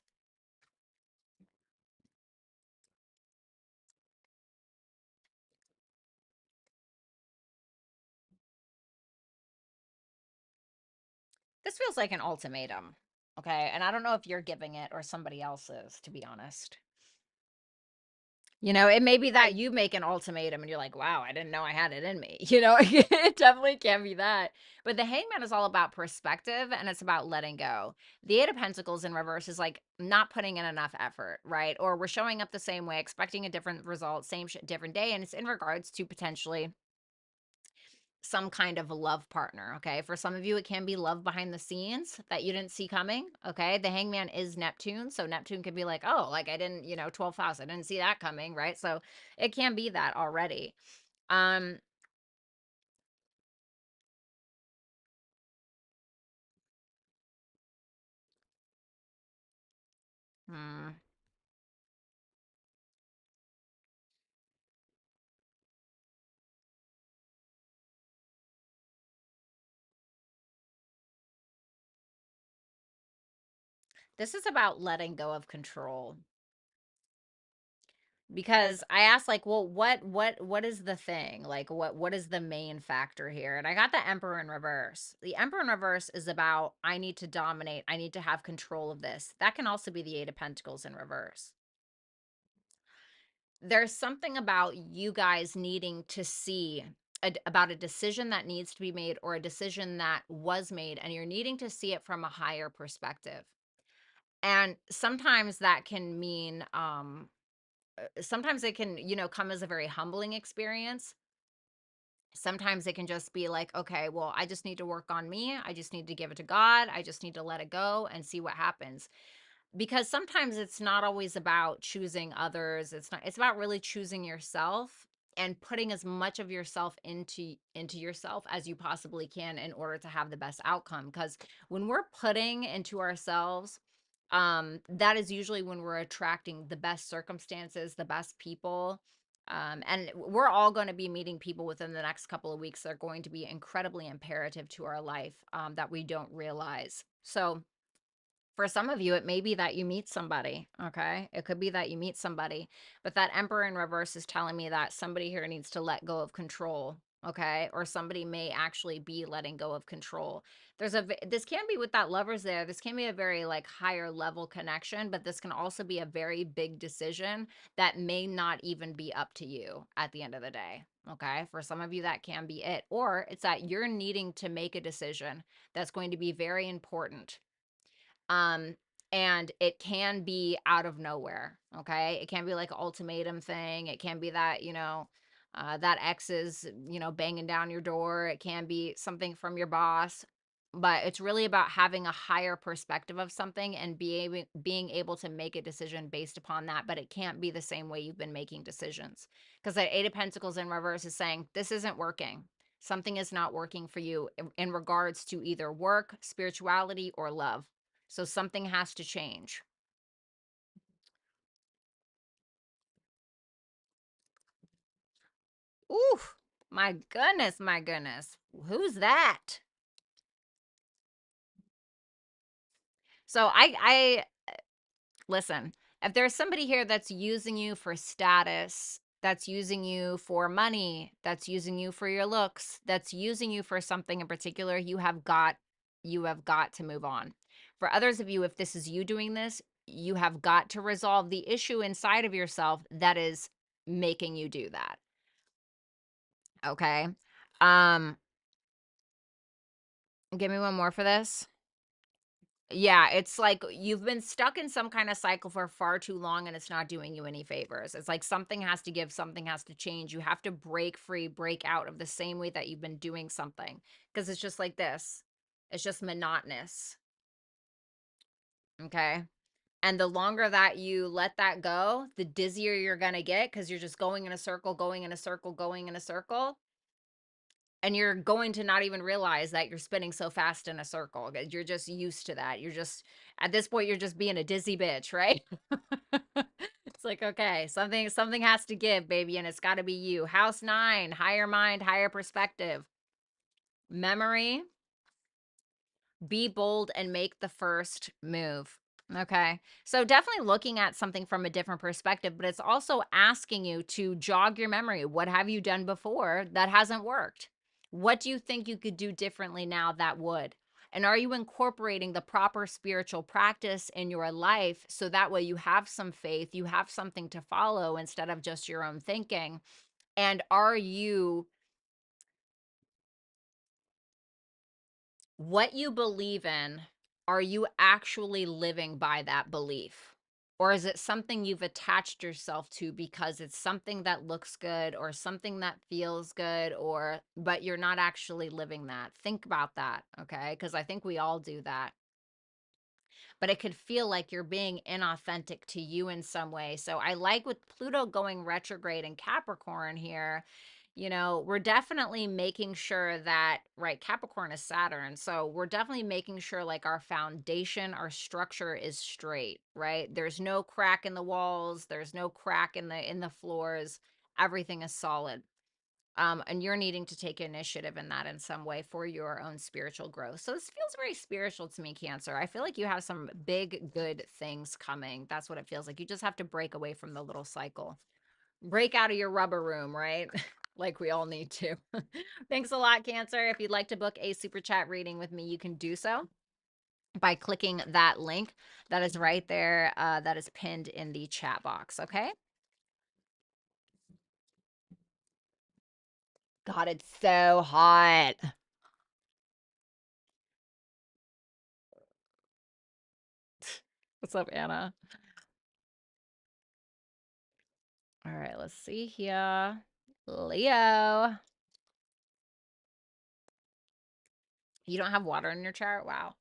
This feels like an ultimatum, okay? And I don't know if you're giving it or somebody else is, to be honest. It may be that you make an ultimatum and you're like, wow, I didn't know I had it in me. It definitely can be that. But the Hangman is all about perspective, and it's about letting go. The Eight of Pentacles in reverse is like not putting in enough effort, right? Or we're showing up the same way, expecting a different result, same different day. And it's in regards to potentially some kind of a love partner, okay? For some of you, it can be love behind the scenes that you didn't see coming, okay? The Hangman is Neptune, so Neptune could be like, oh, like I didn't, 12th house, I didn't see that coming, right? So it can be that already. Um, hmm, this is about letting go of control. Because I asked like, well, what is the thing? Like what is the main factor here? And I got the Emperor in reverse. The Emperor in reverse is about I need to dominate, I need to have control of this. That can also be the Eight of Pentacles in reverse. There's something about you guys needing to see about a decision that needs to be made, or a decision that was made, and you're needing to see it from a higher perspective. And sometimes that can mean sometimes it can, come as a very humbling experience. Sometimes it can just be like, okay, well, I just need to work on me. I just need to give it to God. I just need to let it go and see what happens. Because sometimes it's not always about choosing others. It's about really choosing yourself and putting as much of yourself into yourself as you possibly can in order to have the best outcome. Because when we're putting into ourselves, that is usually when we're attracting the best circumstances, the best people, And we're all going to be meeting people within the next couple of weeks that are going to be incredibly imperative to our life, that we don't realize. So for some of you, it may be that you meet somebody, okay? It could be that you meet somebody, but that Emperor in reverse is telling me that somebody here needs to let go of control, okay? Or somebody may actually be letting go of control. This can be with that Lovers there. This can be a very like higher level connection, but this can also be a very big decision that may not even be up to you at the end of the day, okay? For some of you, that can be it. Or it's that you're needing to make a decision that's going to be very important, um, and it can be out of nowhere, okay? It can be like an ultimatum thing. It can be that, that ex is, banging down your door. It can be something from your boss. But it's really about having a higher perspective of something and being able to make a decision based upon that. But it can't be the same way you've been making decisions. Because that Eight of Pentacles in reverse is saying, this isn't working. Something is not working for you in regards to either work, spirituality, or love. So something has to change. Ooh, my goodness, my goodness. Who's that? So I listen, if there's somebody here that's using you for status, that's using you for money, that's using you for your looks, that's using you for something in particular, you have got to move on. For others of you, if this is you doing this, you have got to resolve the issue inside of yourself that is making you do that. Okay? Um Give me one more for this. Yeah, it's like you've been stuck in some kind of cycle for far too long and it's not doing you any favors. It's like something has to give, something has to change. You have to break free, break out of the same way that you've been doing something, because it's just like this. It's just monotonous. Okay? And the longer that you let that go, the dizzier you're going to get, because you're just going in a circle, going in a circle, going in a circle. And you're going to not even realize that you're spinning so fast in a circle. You're just used to that. You're just, at this point, you're just being a dizzy bitch, right? It's like, okay, something has to give, baby, and it's got to be you. House 9, higher mind, higher perspective. Memory, be bold and make the first move. Okay. So definitely looking at something from a different perspective, but it's also asking you to jog your memory. What have you done before that hasn't worked? What do you think you could do differently now that would? And are you incorporating the proper spiritual practice in your life so that way you have some faith, you have something to follow instead of just your own thinking? And are you what you believe in, are you actually living by that belief? Or is it something you've attached yourself to because it's something that looks good or something that feels good, or but you're not actually living that? Think about that, okay? Because I think we all do that. But it could feel like you're being inauthentic to you in some way. So I like with Pluto going retrograde in Capricorn here, we're definitely making sure that, right, Capricorn is Saturn. So we're definitely making sure like our foundation, our structure is straight, right? There's no crack in the walls, there's no crack in the floors. Everything is solid. And you're needing to take initiative in that in some way for your own spiritual growth. So this feels very spiritual to me, Cancer. I feel like you have some big, good things coming. That's what it feels like. You just have to break away from the little cycle. Break out of your rubber room, right? Like we all need to. Thanks a lot, Cancer. If you'd like to book a super chat reading with me, you can do so by clicking that link that is right there, that is pinned in the chat box, okay? God, it's so hot. What's up, Anna? All right, let's see here. Leo. You don't have water in your chart? Wow.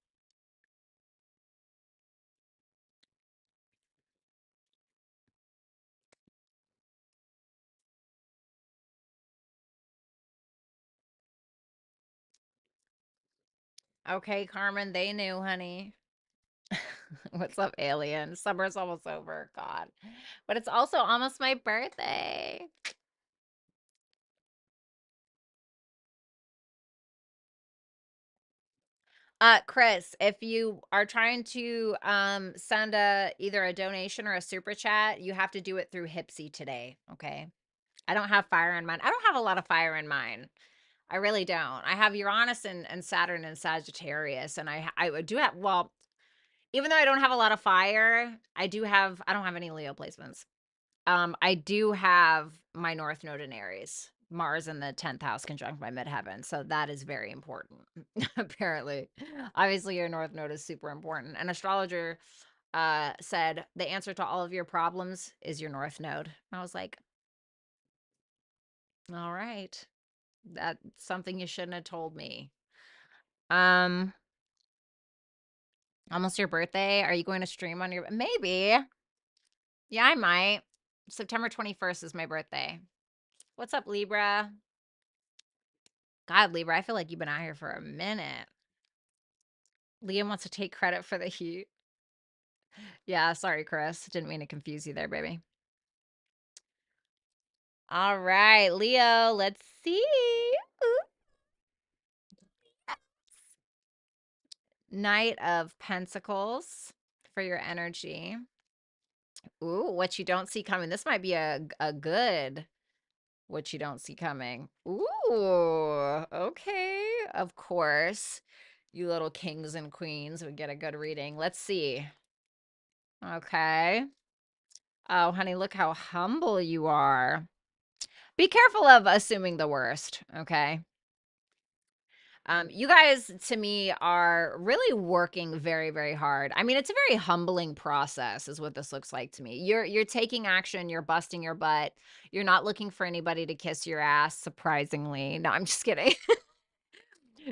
Okay, Carmen, they knew, honey. What's up, alien? Summer's almost over. God. But it's also almost my birthday. Chris, if you are trying to send either a donation or a super chat, you have to do it through Hypsee today, okay? I don't have fire in mine. I don't have a lot of fire in mine. I really don't. I have Uranus and Saturn and Sagittarius, and I do have, well, even though I don't have a lot of fire, I don't have any Leo placements. I do have my North Node in Aries, Mars in the 10th house conjunct my midheaven. So that is very important, apparently. Obviously, your North Node is super important. An astrologer said the answer to all of your problems is your North Node. And I was like, all right, that's something you shouldn't have told me. Um, Almost your birthday. Are you going to stream on your, maybe. Yeah, I might. September 21st is my birthday. What's up, Libra? God, Libra, I feel like you've been out here for a minute. Liam wants to take credit for the heat. Yeah, sorry, Chris. Didn't mean to confuse you there, baby. All right, Leo, let's see. Ooh. Knight of Pentacles for your energy. Ooh, what you don't see coming. This might be a good what you don't see coming. Ooh, okay. Of course. You little kings and queens would get a good reading. Let's see. Okay. Oh, honey, look how humble you are. Be careful of assuming the worst, okay? You guys, to me, are really working very, very hard. I mean, it's a very humbling process, is what this looks like to me. You're taking action. You're busting your butt. You're not looking for anybody to kiss your ass. Surprisingly, no, I'm just kidding.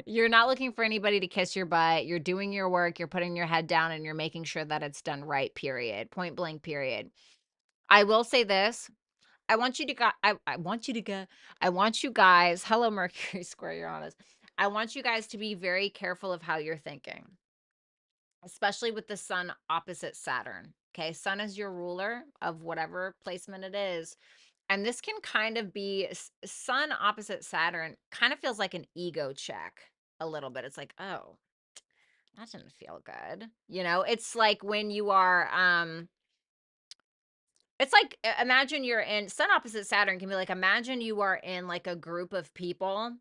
You're not looking for anybody to kiss your butt. You're doing your work. You're putting your head down, and you're making sure that it's done right. Period. Point blank. Period. I will say this. I want you to go. I want you to go. I want you guys. Hello, Mercury square Uranus. I want you guys to be very careful of how you're thinking, especially with the sun opposite Saturn. Okay, sun is your ruler of whatever placement it is, and this can kind of be sun opposite Saturn. Kind of feels like an ego check a little bit. It's like, oh, that didn't feel good. You know, it's like when you are it's like, imagine you're in sun opposite Saturn can be like, imagine you are in like a group of people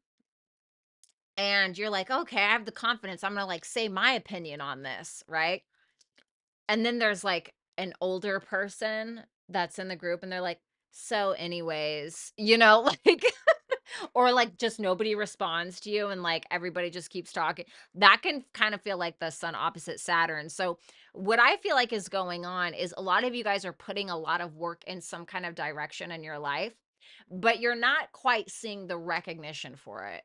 and you're like, okay, I have the confidence. I'm gonna like say my opinion on this, right? And then there's like an older person that's in the group and they're like, so anyways, you know, like or like just nobody responds to you and like everybody just keeps talking. That can kind of feel like the sun opposite Saturn. So what I feel like is going on is a lot of you guys are putting a lot of work in some kind of direction in your life, but you're not quite seeing the recognition for it.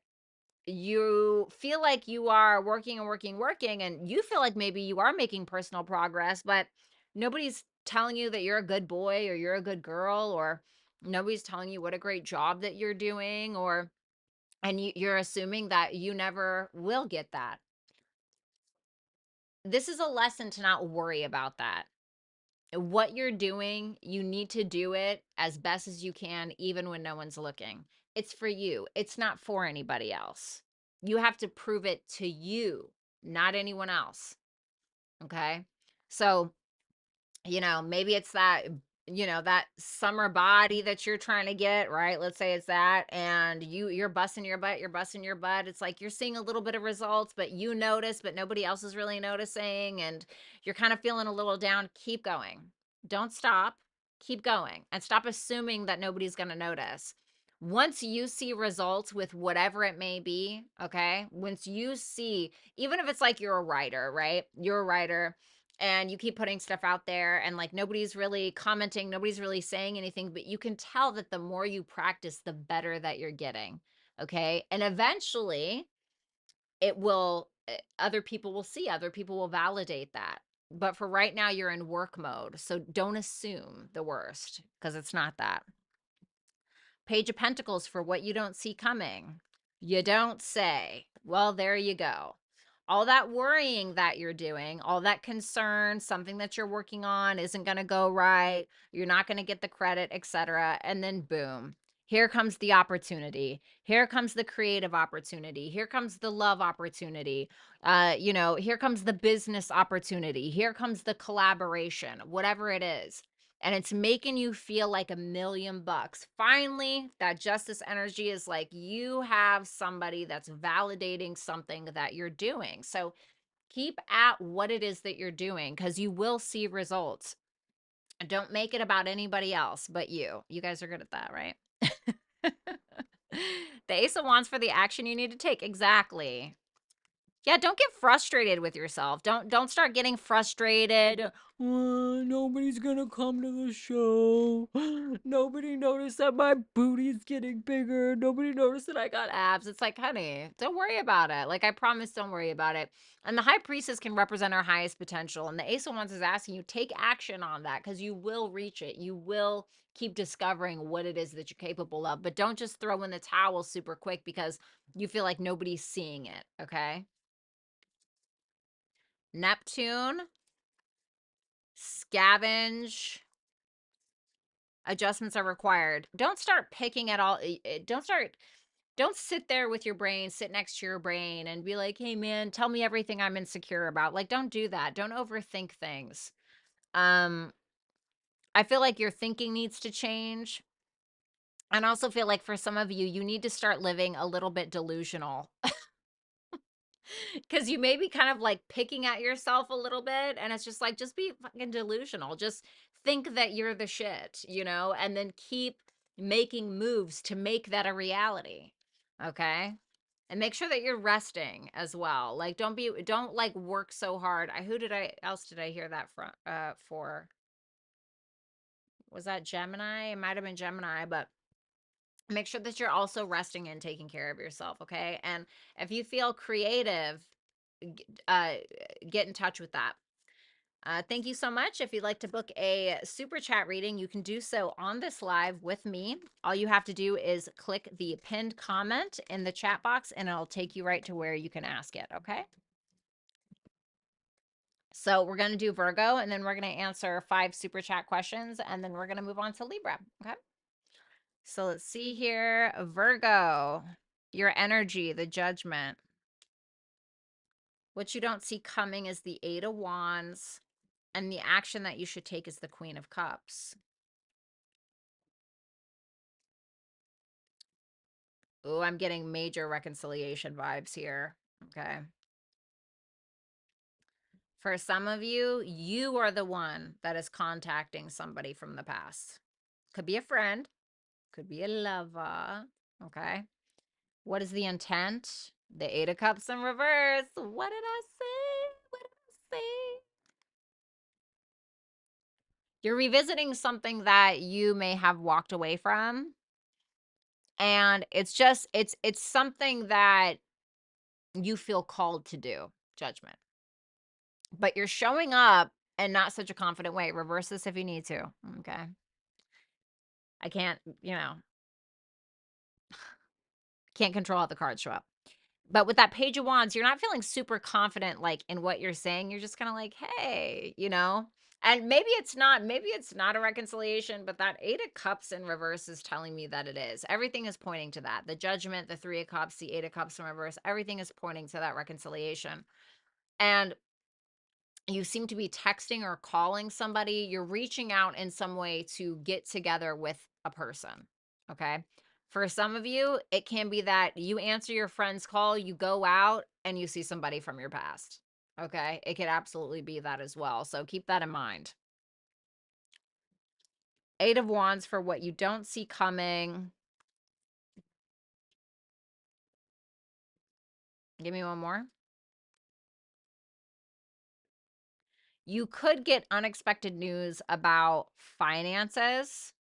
You feel like you are working and working, working, and you feel like maybe you are making personal progress, but nobody's telling you that you're a good boy or you're a good girl, or nobody's telling you what a great job that you're doing, or and you're assuming that you never will get that. This is a lesson to not worry about that. What you're doing, you need to do it as best as you can, even when no one's looking. It's for you, it's not for anybody else. You have to prove it to you, not anyone else. Okay. So, you know, maybe it's that, you know, that summer body that you're trying to get, right? Let's say it's that, and you're busting your butt, you're busting your butt. It's like you're seeing a little bit of results, but you notice, but nobody else is really noticing, and you're kind of feeling a little down. Keep going. Don't stop. Keep going and stop assuming that nobody's going to notice. Once you see results with whatever it may be, okay? Once you see, even if it's like you're a writer, right? You're a writer and you keep putting stuff out there and like nobody's really commenting, nobody's really saying anything, but you can tell that the more you practice, the better that you're getting. Okay. And eventually it will, other people will see, other people will validate that. But for right now, you're in work mode. So don't assume the worst because it's not that. Page of Pentacles for what you don't see coming. You don't say. Well, there you go. All that worrying that you're doing, all that concern, something that you're working on isn't going to go right, you're not going to get the credit, etc. And then boom, Here comes the opportunity. Here comes the creative opportunity. Here comes the love opportunity. You know, here comes the business opportunity. Here comes the collaboration, whatever it is. And it's making you feel like $1,000,000. Finally, that justice energy is like you have somebody that's validating something that you're doing. So keep at what it is that you're doing because you will see results. Don't make it about anybody else but you. You guys are good at that, right? The Ace of Wands for the action you need to take. Exactly. Yeah, don't get frustrated with yourself. Don't start getting frustrated. Nobody's gonna come to the show. Nobody noticed that my booty's getting bigger. Nobody noticed that I got abs. It's like, honey, don't worry about it. Like, I promise, don't worry about it. And the High Priestess can represent our highest potential. And the Ace of Wands is asking you, take action on that because you will reach it. You will keep discovering what it is that you're capable of. But don't just throw in the towel super quick because you feel like nobody's seeing it, okay? Neptune, scavenge, adjustments are required. Don't start picking at all. Don't sit there with your brain, sit next to your brain and be like, hey man, tell me everything I'm insecure about. Like, don't do that. Don't overthink things. I feel like your thinking needs to change. And I also feel like for some of you, you need to start living a little bit delusional. Because you may be kind of like picking at yourself a little bit, and it's just like, just be fucking delusional. Just think that you're the shit, you know, and then keep making moves to make that a reality. Okay. And make sure that you're resting as well. Like, don't like work so hard. Else did I hear that from, for? Was that Gemini? It might have been Gemini, but make sure that you're also resting and taking care of yourself. Okay. And if you feel creative, uh, get in touch with that. Thank you so much. If you'd like to book a super chat reading, you can do so on this live with me. All you have to do is click the pinned comment in the chat box and it'll take you right to where you can ask it. Okay. So we're going to do Virgo and then we're going to answer 5 super chat questions and then we're going to move on to Libra. Okay. So let's see here. Virgo, your energy, the judgment. What you don't see coming is the 8 of Wands. And the action that you should take is the Queen of Cups. Oh, I'm getting major reconciliation vibes here. Okay. For some of you, you are the one that is contacting somebody from the past. Could be a friend, could be a lover. Okay. What is the intent? The 8 of Cups in reverse. What did I say? What did I say? You're revisiting something that you may have walked away from. And it's just, it's something that you feel called to do. Judgment. But you're showing up in not such a confident way. Reverse this if you need to. Okay. I can't, can't control how the cards show up. But with that Page of Wands, you're not feeling super confident like in what you're saying. You're just kind of like, hey, and maybe it's not a reconciliation, but that 8 of Cups in reverse is telling me that it is. Everything is pointing to that. The Judgment, the 3 of Cups, the 8 of Cups in reverse, everything is pointing to that reconciliation. And you seem to be texting or calling somebody. You're reaching out in some way to get together with a person. Okay. For some of you, it can be that you answer your friend's call, you go out and you see somebody from your past. Okay. It could absolutely be that as well. So keep that in mind. 8 of Wands for what you don't see coming. Give me one more. You could get unexpected news about finances.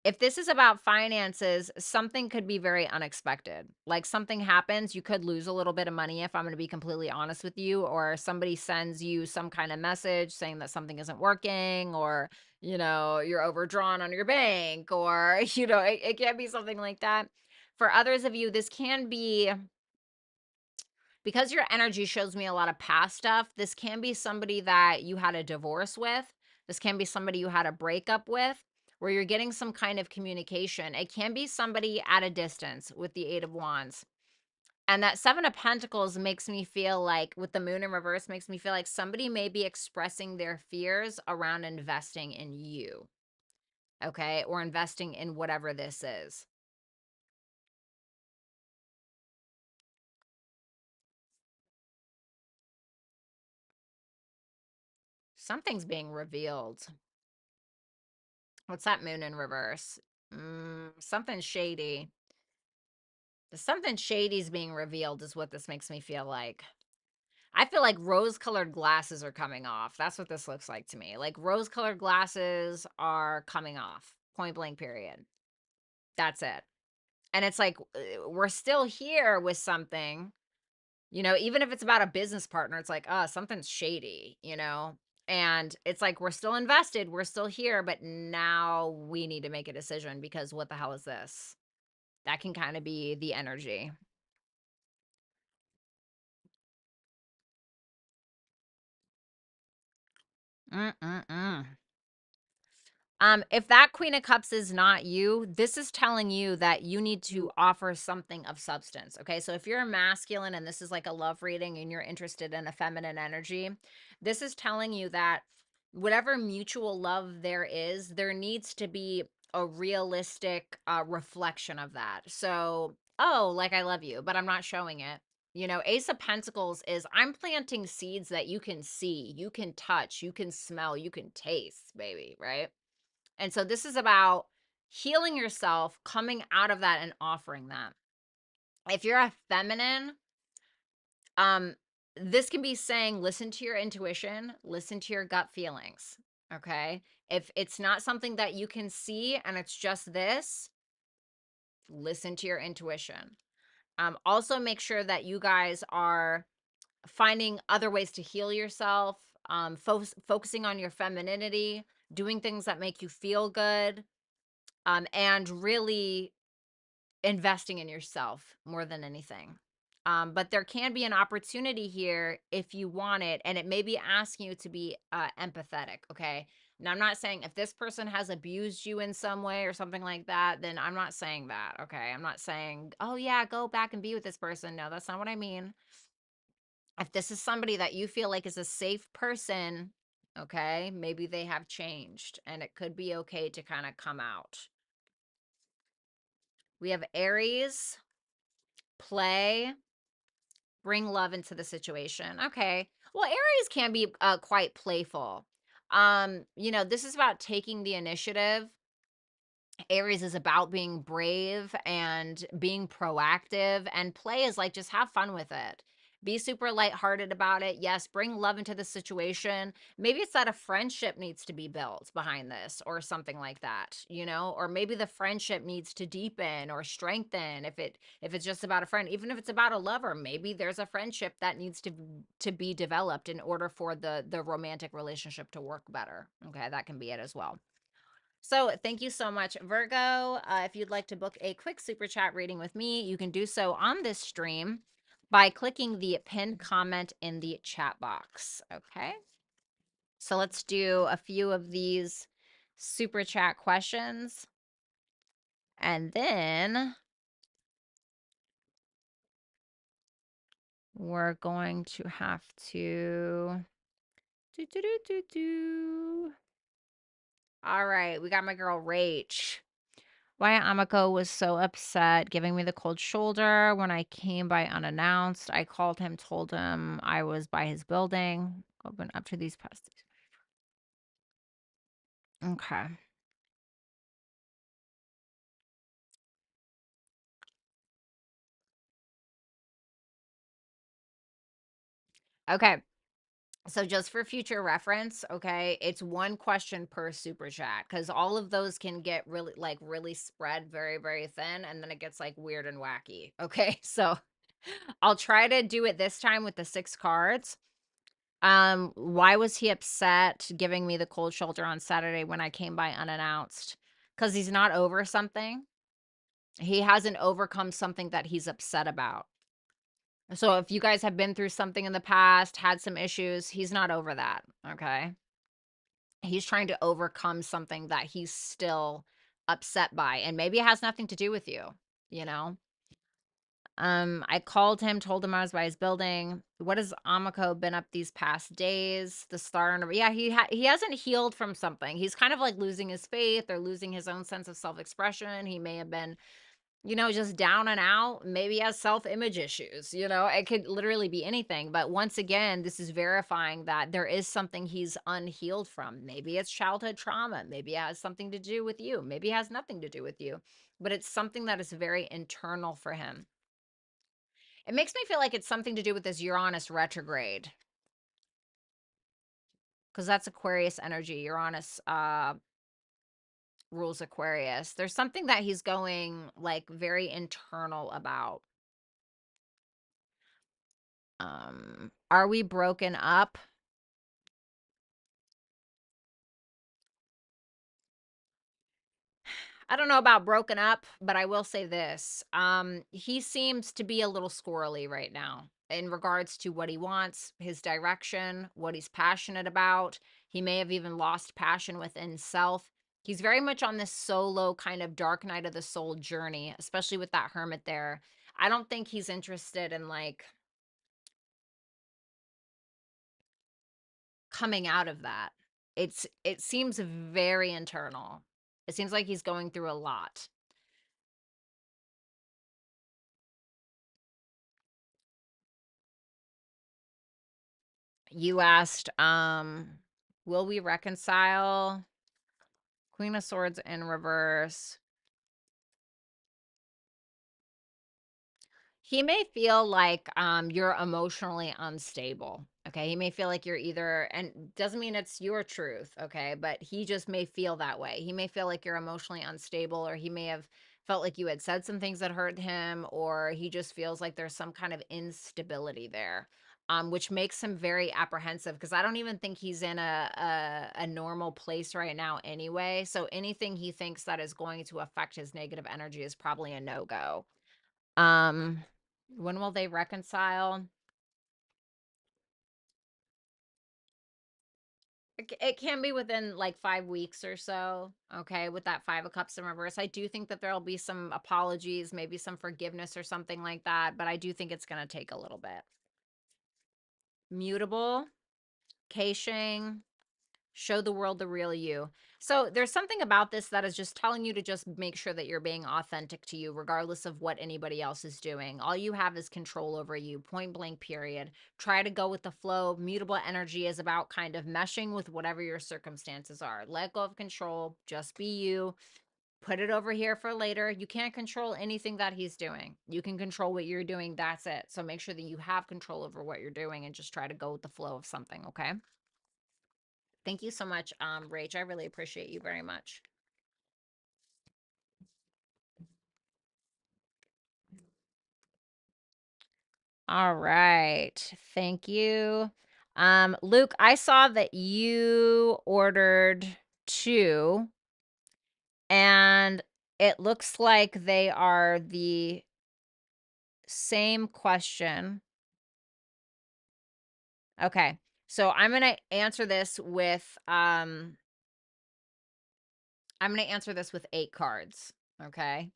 If this is about finances, something could be very unexpected. Like something happens, you could lose a little bit of money if I'm going to be completely honest with you, or somebody sends you some kind of message saying that something isn't working, or, you're overdrawn on your bank, or, it can be something like that. For others of you, this can be, because your energy shows me a lot of past stuff, this can be somebody that you had a divorce with. This can be somebody you had a breakup with. where you're getting some kind of communication. It can be somebody at a distance with the Eight of Wands. And that Seven of Pentacles makes me feel like, with the moon in reverse, makes me feel like somebody may be expressing their fears around investing in you, okay? Or investing in whatever this is. Something's being revealed. What's that moon in reverse? Something shady. Something shady is being revealed is what this makes me feel like. I feel like rose-colored glasses are coming off. That's what this looks like to me. Like rose-colored glasses are coming off. Point blank period. That's it. And it's like, we're still here with something, you know, even if it's about a business partner, it's like, something's shady, you know? And it's like, we're still invested, we're still here, but now we need to make a decision because what the hell is this? That can kind of be the energy. If that Queen of Cups is not you, this is telling you that you need to offer something of substance, okay? So if you're a masculine and this is like a love reading and you're interested in a feminine energy, this is telling you that whatever mutual love there is, there needs to be a realistic reflection of that. So, oh, like I love you, but I'm not showing it. You know, Ace of Pentacles is I'm planting seeds that you can see, you can touch, you can smell, you can taste, baby, right? And so this is about healing yourself, coming out of that and offering that. If you're a feminine, this can be saying, listen to your intuition, listen to your gut feelings. Okay. If it's not something that you can see and it's just this, listen to your intuition. Also make sure that you guys are finding other ways to heal yourself, focusing on your femininity, doing things that make you feel good, and really investing in yourself more than anything. But there can be an opportunity here if you want it, and it may be asking you to be empathetic, okay? Now, I'm not saying if this person has abused you in some way or something like that, then I'm not saying that, okay? I'm not saying, oh, yeah, go back and be with this person. No, that's not what I mean. If this is somebody that you feel like is a safe person, okay, maybe they have changed, and it could be okay to kind of come out. We have Aries, play, bring love into the situation. Okay. Well, Aries can be quite playful. You know, this is about taking the initiative. Aries is about being brave and being proactive, and play is like just have fun with it. Be super lighthearted about it. Yes, bring love into the situation. Maybe it's that a friendship needs to be built behind this or something like that, you know, or maybe the friendship needs to deepen or strengthen. If it's just about a friend, even if it's about a lover, maybe there's a friendship that needs to be developed in order for the romantic relationship to work better. Okay, that can be it as well. So thank you so much, Virgo. If you'd like to book a quick super chat reading with me, you can do so on this stream by clicking the pinned comment in the chat box. Okay. So let's do a few of these super chat questions. And then we're going to have to All right, we got my girl Rach. Why Amako was so upset, giving me the cold shoulder when I came by unannounced. I called him, told him I was by his building. Open up to these past. Okay. Okay. So just for future reference, okay, it's one question per super chat because all of those can get really spread very, very thin, and then it gets like weird and wacky. Okay. So I'll try to do it this time with the 6 cards. Why was he upset giving me the cold shoulder on Saturday when I came by unannounced? Because he's not over something. He hasn't overcome something that he's upset about. So if you guys have been through something in the past, had some issues, he's not over that, okay? He's trying to overcome something that he's still upset by, and maybe it has nothing to do with you, you know? I called him, told him I was by his building. What has Amako been up these past days? The star and yeah, he hasn't healed from something. He's kind of like losing his faith or losing his own sense of self-expression. He may have been, just down and out. Maybe he has self-image issues. It could literally be anything. But once again, this is verifying that there is something he's unhealed from. Maybe it's childhood trauma. Maybe it has something to do with you. Maybe it has nothing to do with you. But it's something that is very internal for him. It makes me feel like it's something to do with this Uranus retrograde, because that's Aquarius energy. Uranus rules Aquarius. There's something that he's going like very internal about. Are we broken up? I don't know about broken up, but I will say this. He seems to be a little squirrely right now in regards to what he wants, his direction, what he's passionate about. He may have even lost passion within self. He's very much on this solo kind of dark night of the soul journey, especially with that hermit there. I don't think he's interested in like coming out of that. It seems very internal. It seems like he's going through a lot. You asked, will we reconcile? Queen of Swords in reverse. He may feel like you're emotionally unstable. Okay. He may feel like you're either, and doesn't mean it's your truth. Okay. But he just may feel that way. He may feel like you're emotionally unstable, or he may have felt like you had said some things that hurt him, or he just feels like there's some kind of instability there. Which makes him very apprehensive, because I don't even think he's in a normal place right now anyway. So anything he thinks that is going to affect his negative energy is probably a no-go. Um, when will they reconcile? It can be within like 5 weeks or so. Okay, with that 5 of Cups in reverse, I do think that there'll be some apologies, maybe some forgiveness or something like that. But I do think it's going to take a little bit. Mutable, Keishing, show the world the real you. So there's something about this that is just telling you to just make sure that you're being authentic to you, regardless of what anybody else is doing. All you have is control over you, point blank, period. Try to go with the flow. Mutable energy is about kind of meshing with whatever your circumstances are. Let go of control. Just be you. Put it over here for later. You can't control anything that he's doing. You can control what you're doing. That's it. So make sure that you have control over what you're doing and just try to go with the flow of something, okay? Thank you so much, Rach. I really appreciate you very much. All right. Thank you. Luke, I saw that you ordered 2, and it looks like they are the same question. Okay. So I'm going to answer this with 8 cards, okay?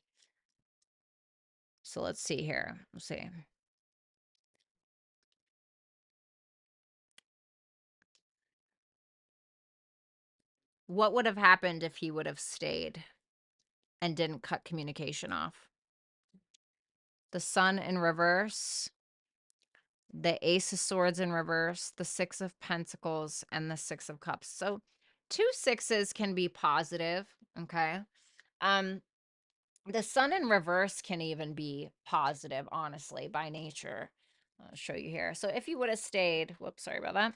So let's see here. Let's see. What would have happened if he would have stayed and didn't cut communication off? The Sun in reverse, the Ace of Swords in reverse, the 6 of Pentacles, and the 6 of Cups. So 2 6s can be positive, okay? The Sun in reverse can even be positive, honestly, by nature. I'll show you here. So if you would have stayed, whoops, sorry about that.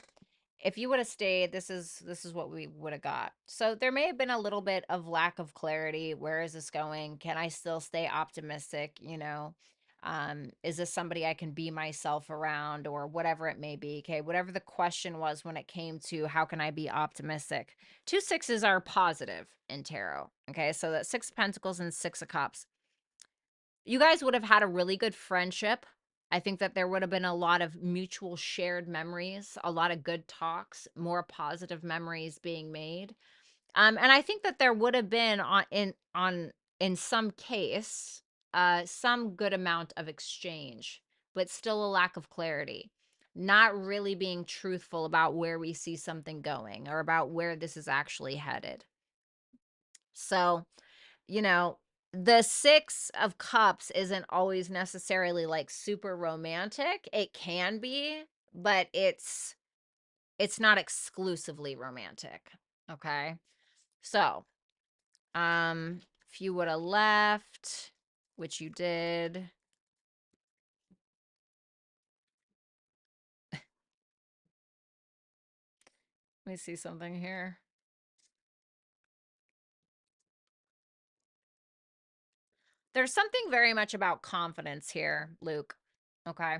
If you would have stayed, this is what we would have got. So there may have been a little bit of lack of clarity. Where is this going? Can I still stay optimistic? Is this somebody I can be myself around, or whatever it may be? Okay, whatever the question was when it came to how can I be optimistic. 2 6s are positive in tarot. Okay, so that 6 of Pentacles and 6 of Cups. You guys would have had a really good friendship. I think that there would have been a lot of mutual shared memories, a lot of good talks, more positive memories being made. And I think that there would have been in some case, some good amount of exchange, but still a lack of clarity. Not really being truthful about where we see something going or about where this is actually headed. So, you know, the 6 of Cups isn't always necessarily like super romantic. It can be, but it's not exclusively romantic. Okay. So, if you would have left, which you did. Let me see something here. There's something very much about confidence here, Luke. Okay.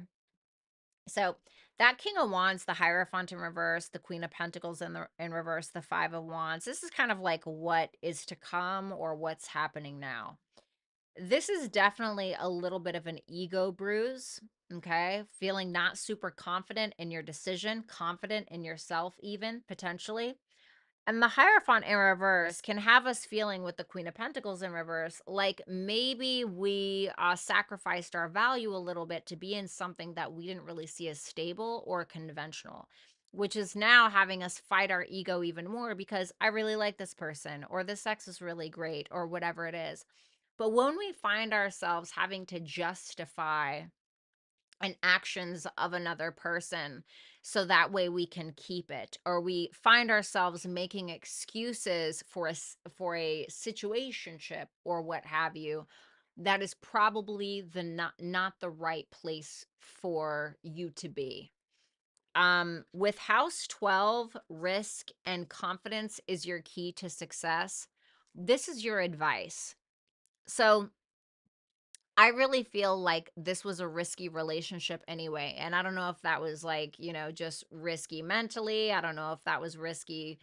So that King of Wands, the Hierophant in reverse, the Queen of Pentacles in reverse, the Five of Wands. This is kind of like what is to come or what's happening now. This is definitely a little bit of an ego bruise. Okay. Feeling not super confident in your decision, confident in yourself, even potentially. And the Hierophant in reverse can have us feeling with the Queen of Pentacles in reverse, like maybe we sacrificed our value a little bit to be in something that we didn't really see as stable or conventional, which is now having us fight our ego even more because I really like this person or this sex is really great or whatever it is. But when we find ourselves having to justify and actions of another person so that way we can keep it, or we find ourselves making excuses for for a situationship or what have you, that is probably the not the right place for you to be. With house 12, risk and confidence is your key to success. This is your advice. So I really feel like this was a risky relationship anyway. And I don't know if that was like, just risky mentally. I don't know if that was risky,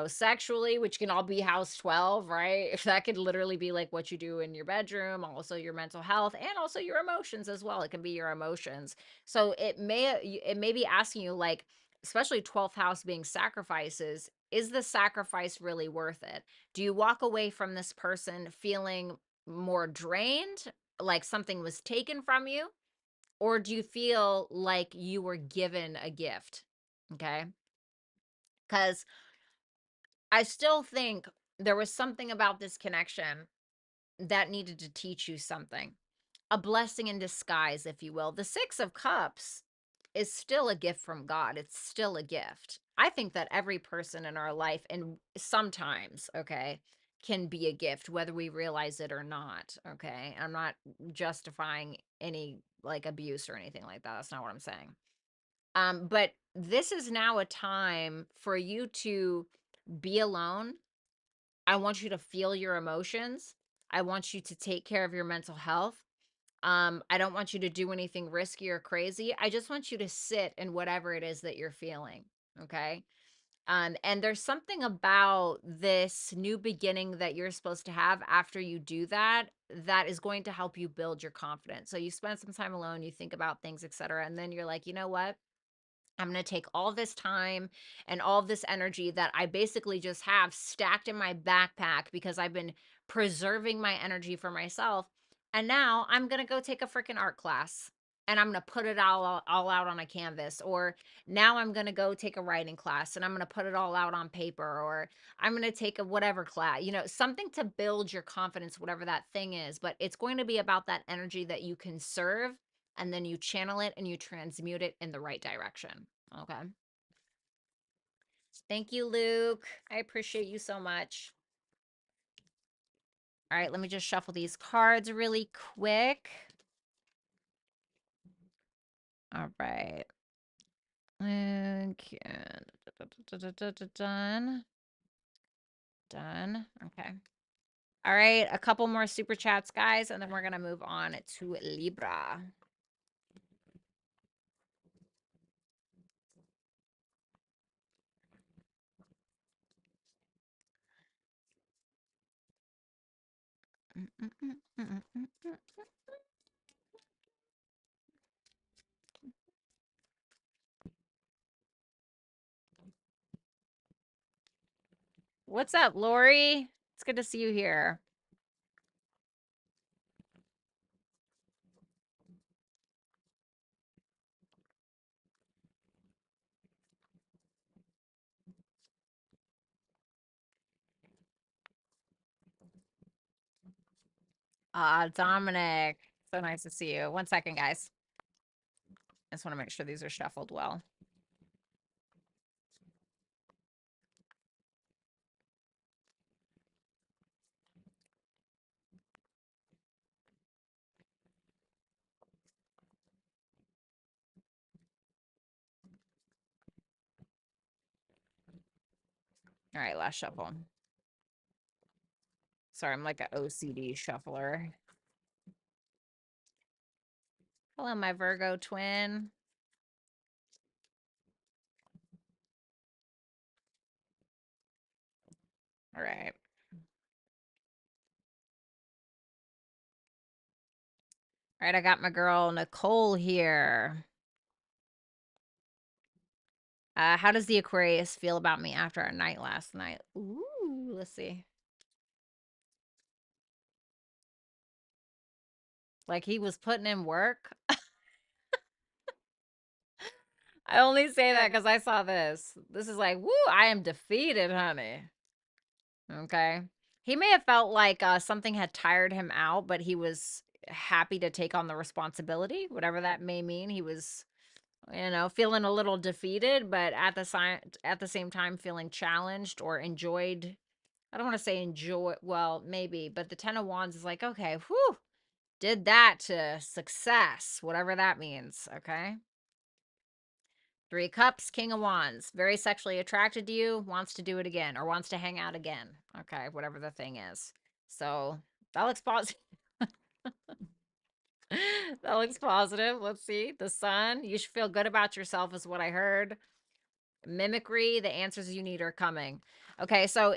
sexually, which can all be house 12, right? If that could literally be like what you do in your bedroom, also your mental health and also your emotions as well. It can be your emotions. So it may be asking you like, especially 12th house being sacrifices, is the sacrifice really worth it? Do you walk away from this person feeling more drained, like something was taken from you, or do you feel like you were given a gift? Okay? Cuz I still think there was something about this connection that needed to teach you something. A blessing in disguise, if you will. The 6 of Cups is still a gift from God. It's still a gift. I think that every person in our life, and sometimes, okay, can be a gift, whether we realize it or not. Okay. I'm not justifying any like abuse or anything like that. That's not what I'm saying. But this is now a time for you to be alone. I want you to feel your emotions. I want you to take care of your mental health. I don't want you to do anything risky or crazy. I just want you to sit in whatever it is that you're feeling. Okay. And there's something about this new beginning that you're supposed to have after you do that that is going to help you build your confidence. So you spend some time alone, you think about things, etc. And then you're like, you know what? I'm going to take all this time and all this energy that I basically just have stacked in my backpack because I've been preserving my energy for myself. And now I'm going to go take a freaking art class and I'm going to put it all out on a canvas. Or now I'm going to go take a writing class and I'm going to put it all out on paper. Or I'm going to take a whatever class, something to build your confidence, whatever that thing is. But it's going to be about that energy that you can serve and then you channel it and you transmute it in the right direction. Okay. Thank you, Luke. I appreciate you so much. All right, let me just shuffle these cards really quick. All right. Okay. Done. Done. Okay. All right, a couple more super chats, guys, and then we're going to move on to Libra. What's up, Lori? It's good to see you here. Dominic. So nice to see you. 1 second, guys. I just want to make sure these are shuffled well. All right, last shuffle. Sorry, I'm like an OCD shuffler. Hello, my Virgo twin. All right. All right, I got my girl Nicole here. How does the Aquarius feel about me after our night last night? Ooh, let's see. Like he was putting in work. I only say that because I saw this. This is like, woo, I am defeated, honey. Okay. He may have felt like something had tired him out, but he was happy to take on the responsibility, whatever that may mean. He was, feeling a little defeated, but at the same time feeling challenged or enjoyed. I don't want to say enjoy, well, maybe, but the 10 of Wands is like, okay, whew, did that to success, whatever that means, okay? 3 Cups, King of Wands, very sexually attracted to you, wants to do it again or wants to hang out again. Okay, whatever the thing is. So that looks positive. That looks positive. Let's see. The Sun, you should feel good about yourself, is what I heard. Mimicry, the answers you need are coming. Okay, so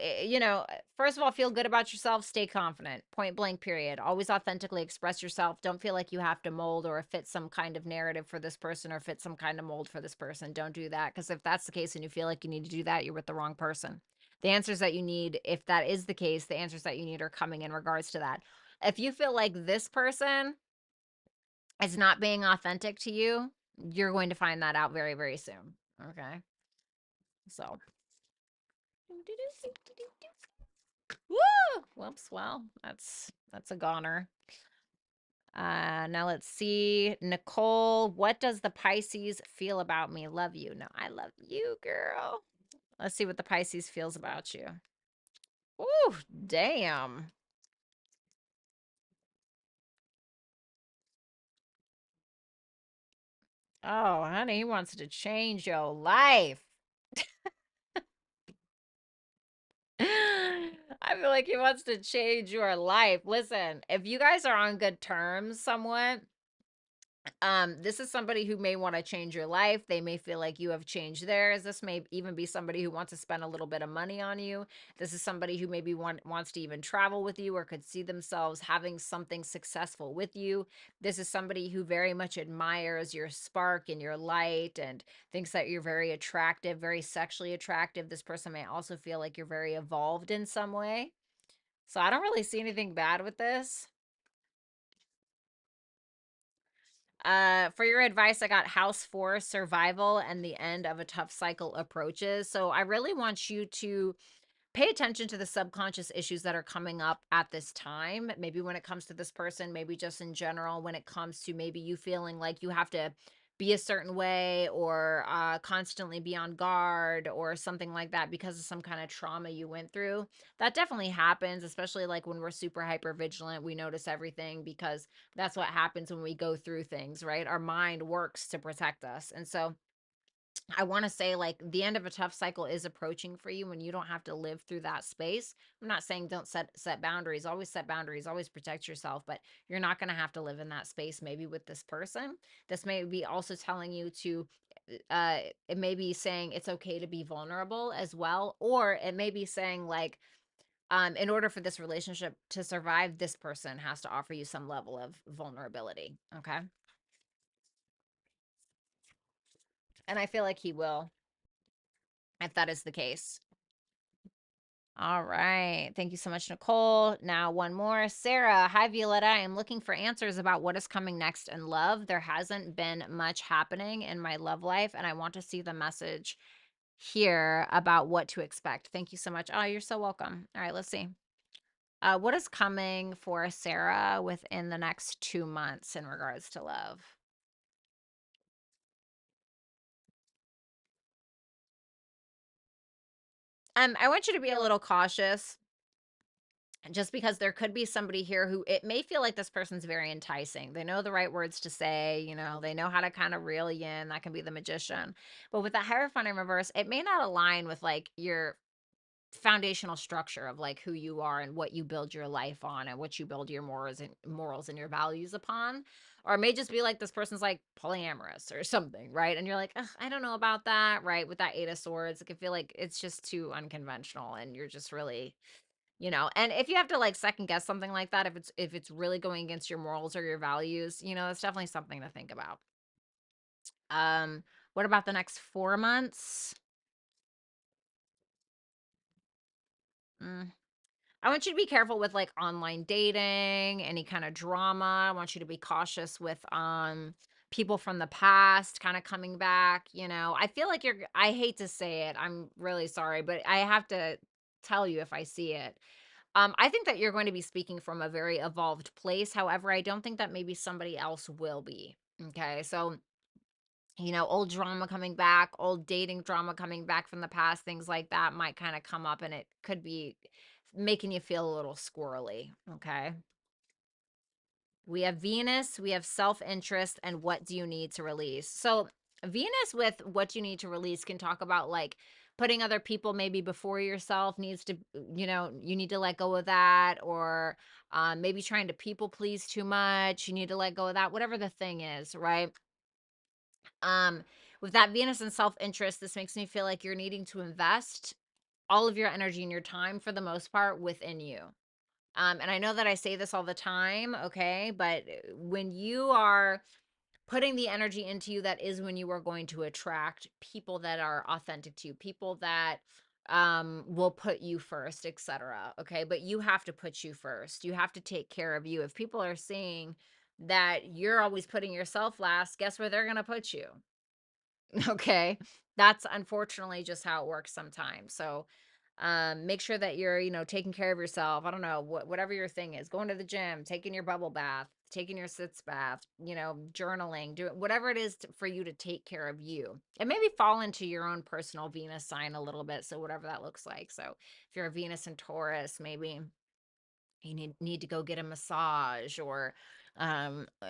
first of all, feel good about yourself, stay confident, point blank, period. Always authentically express yourself. Don't feel like you have to mold or fit some kind of narrative for this person or fit some kind of mold for this person. Don't do that, because if that's the case and you feel like you need to do that, you're with the wrong person. The answers that you need, if that is the case, the answers that you need are coming in regards to that. If you feel like this person is not being authentic to you, you're going to find that out very, very soon. Okay. So woo! Whoops. Well, that's a goner. Now let's see. Nicole, what does the Pisces feel about me? Love you. No, I love you, girl. Let's see what the Pisces feels about you. Ooh, damn. Oh, honey, he wants to change your life. I feel like he wants to change your life. Listen, if you guys are on good terms somewhat, this is somebody who may want to change your life. They may feel like you have changed theirs. This may even be somebody who wants to spend a little bit of money on you. This is somebody who maybe wants to even travel with you or could see themselves having something successful with you. This is somebody who very much admires your spark and your light and thinks that you're very attractive, very sexually attractive. This person may also feel like you're very evolved in some way. So I don't really see anything bad with this. For your advice, I got house 4, survival, and the end of a tough cycle approaches. So I really want you to pay attention to the subconscious issues that are coming up at this time. Maybe when it comes to this person, maybe just in general, when it comes to maybe you feeling like you have to be a certain way or constantly be on guard or something like that because of some kind of trauma you went through. That definitely happens, especially like when we're super hyper vigilant. We notice everything because that's what happens when we go through things, right? Our mind works to protect us. And so I want to say like the end of a tough cycle is approaching for you when you don't have to live through that space. I'm not saying don't set boundaries, always set boundaries, always protect yourself, but you're not going to have to live in that space maybe with this person. This may be also telling you to it may be saying it's okay to be vulnerable as well, or it may be saying like in order for this relationship to survive, this person has to offer you some level of vulnerability, okay? And I feel like he will if that is the case. All right. Thank you so much, Nicole. Now, one more. Sarah. Hi, Violetta. I am looking for answers about what is coming next in love. There hasn't been much happening in my love life, and I want to see the message here about what to expect. Thank you so much. Oh, you're so welcome. All right, let's see. What is coming for Sarah within the next 2 months in regards to love? I want you to be a little cautious just because there could be somebody here who it may feel like this person's very enticing. They know the right words to say, they know how to kind of reel you in. That can be the magician. But with that Hierophant in reverse, it may not align with like your foundational structure of like who you are and what you build your life on and what you build your morals and your values upon. Or it may just be like this person's like polyamorous or something, right? And you're like, "Ugh, I don't know about that," right? With that Eight of Swords, it can feel like it's just too unconventional and you're just really, and if you have to like second guess something like that, if it's really going against your morals or your values, that's definitely something to think about. What about the next 4 months? Mm, I want you to be careful with like online dating, any kind of drama. I want you to be cautious with people from the past kind of coming back, I feel like I hate to say it. I'm really sorry, but I have to tell you if I see it. I think that you're going to be speaking from a very evolved place. However, I don't think that maybe somebody else will be. Okay. So, old drama coming back, old dating drama coming back from the past, things like that might kind of come up and it could be making you feel a little squirrely. Okay. We have Venus, we have self interest, and what do you need to release? So, Venus with what you need to release can talk about like putting other people maybe before yourself needs to, you need to let go of that, or maybe trying to people please too much. You need to let go of that, whatever the thing is, right? Um, with that Venus and self interest, this makes me feel like you're needing to invest all of your energy and your time for the most part within you. And I know that I say this all the time, okay? But when you are putting the energy into you, that is when you are going to attract people that are authentic to you, people that will put you first, etc. Okay? But you have to put you first. You have to take care of you. If people are seeing that you're always putting yourself last, guess where they're going to put you? Okay. That's unfortunately just how it works sometimes. So make sure that you're, taking care of yourself. I don't know, whatever your thing is, going to the gym, taking your bubble bath, taking your sitz bath, journaling, do whatever it is for you to take care of you. And maybe fall into your own personal Venus sign a little bit. So whatever that looks like. So if you're a Venus and Taurus, maybe you need to go get a massage, or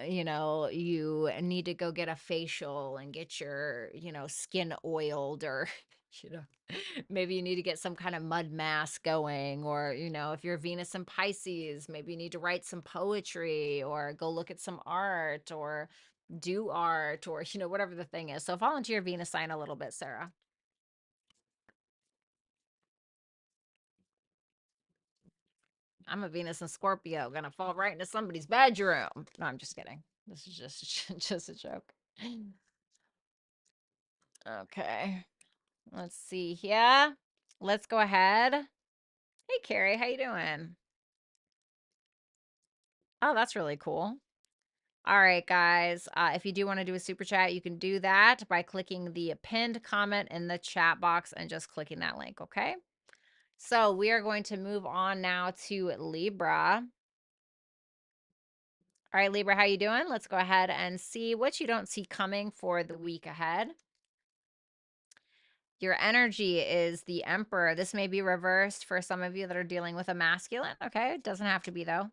you need to go get a facial and get your skin oiled, or you know maybe you need to get some kind of mud mask going, or if you're Venus and Pisces, maybe you need to write some poetry or go look at some art or do art, or whatever the thing is. So fall into your Venus sign a little bit, Sarah. I'm a Venus and Scorpio, gonna fall right into somebody's bedroom. No, I'm just kidding. This is just just a joke. Okay, let's see here. Let's go ahead. Hey, Carrie, how you doing? Oh, that's really cool. All right, guys. If you do want to do a super chat, you can do that by clicking the pinned comment in the chat box and just clicking that link. Okay. So we are going to move on now to Libra. All right, Libra, how you doing? Let's go ahead and see what you don't see coming for the week ahead. Your energy is the Emperor. This may be reversed for some of you that are dealing with a masculine. Okay, it doesn't have to be though.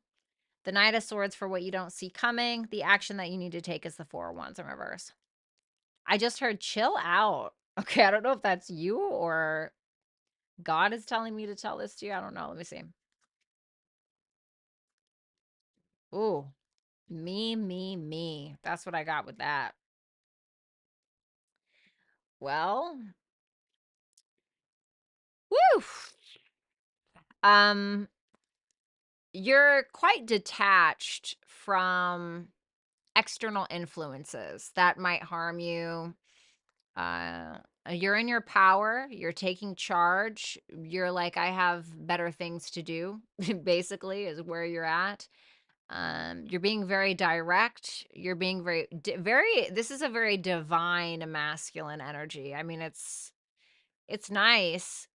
The Knight of Swords for what you don't see coming. The action that you need to take is the Four of Wands in reverse. I just heard chill out. Okay, I don't know if that's you or God is telling me to tell this to you. I don't know. Let me see. Ooh, me. That's what I got with that. Well, woo. Um, you're quite detached from external influences that might harm you. You're in your power, you're taking charge. You're like, I have better things to do, basically, is where you're at. You're being very direct. You're being very, this is a very divine masculine energy. I mean, it's nice,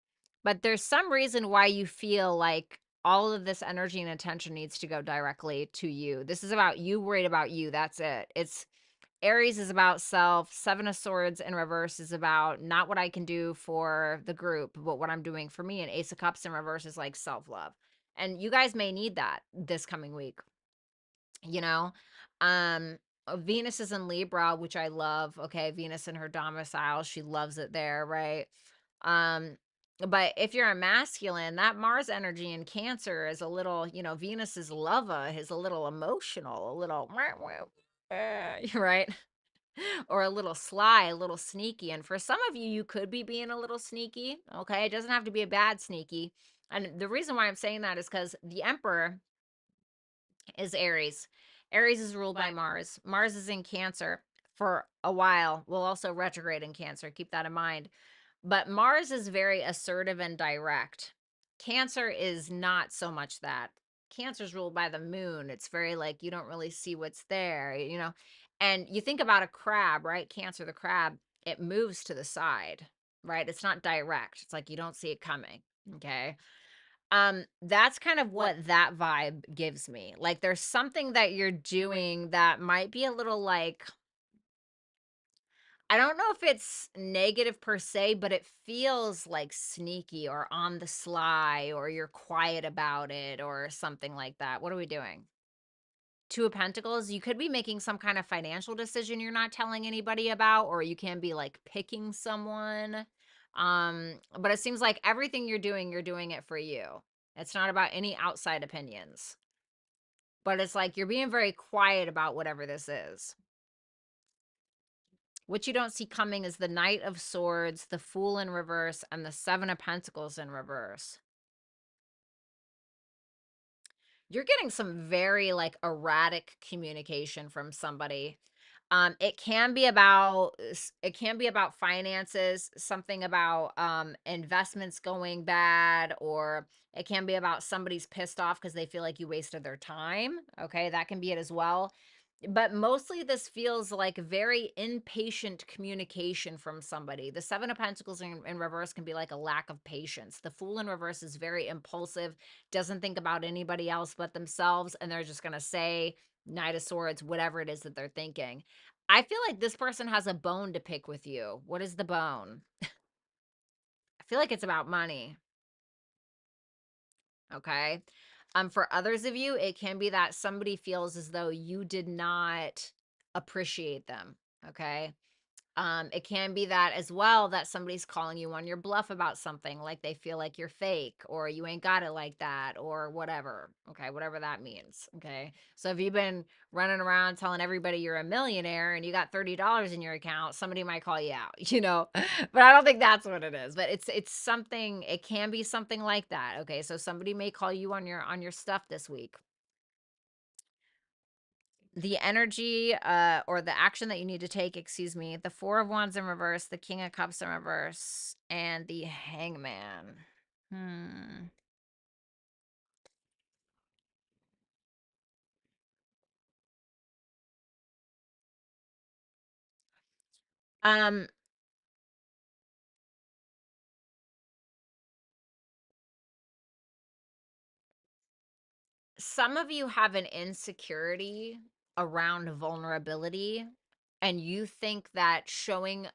but there's some reason why you feel like all of this energy and attention needs to go directly to you. This is about you, worried about you. That's it. It's Aries is about self. Seven of Swords in reverse is about not what I can do for the group, but what I'm doing for me. And Ace of Cups in reverse is like self-love. And you guys may need that this coming week, you know? Um, Venus is in Libra, which I love. Okay, Venus in her domicile, she loves it there, right? Um, but if you're a masculine, that Mars energy in Cancer is a little, Venus's lava is a little emotional, a little, right? Or a little sly, a little sneaky. And for some of you, you could be being a little sneaky. Okay, it doesn't have to be a bad sneaky. And the reason why I'm saying that is because the Emperor is Aries. Aries is ruled by Mars. Mars is in Cancer for a while. Will also retrograde in Cancer. Keep that in mind. But Mars is very assertive and direct. Cancer is not so much that. Cancer is ruled by the moon. It's very like you don't really see what's there. And you think about a crab, right? Cancer, the crab, it moves to the side, right? It's not direct. It's like you don't see it coming. Okay. That's kind of what that vibe gives me. Like there's something that you're doing that might be a little like, I don't know if it's negative per se, but it feels like sneaky or on the sly, or you're quiet about it or something like that. What are we doing? Two of Pentacles, you could be making some kind of financial decision you're not telling anybody about, or you can be like picking someone. But it seems like everything you're doing it for you. It's not about any outside opinions. But it's like you're being very quiet about whatever this is. What you don't see coming is the Knight of Swords, the Fool in reverse, and the Seven of Pentacles in reverse. You're getting some very like erratic communication from somebody. It can be about finances, something about investments going bad, or it can be about somebody's pissed off because they feel like you wasted their time. Okay, that can be it as well. But mostly this feels like very impatient communication from somebody. The Seven of Pentacles in reverse can be like a lack of patience. The Fool in reverse is very impulsive, doesn't think about anybody else but themselves, and they're just going to say Knight of Swords, whatever it is that they're thinking. I feel like this person has a bone to pick with you. What is the bone? I feel like it's about money. Okay. For others of you, it can be that somebody feels as though you did not appreciate them. Okay. It can be that as well, that somebody's calling you on your bluff about something, like they feel like you're fake or you ain't got it like that or whatever. Okay, whatever that means. Okay. So if you've been running around telling everybody you're a millionaire and you got $30 in your account, somebody might call you out, But I don't think that's what it is. But it's something, it can be something like that. Okay. So somebody may call you on your stuff this week. The energy or the action that you need to take, excuse me, the Four of Wands in reverse, the King of Cups in reverse, and the Hangman. um some of you have an insecurity around vulnerability, and you think that showing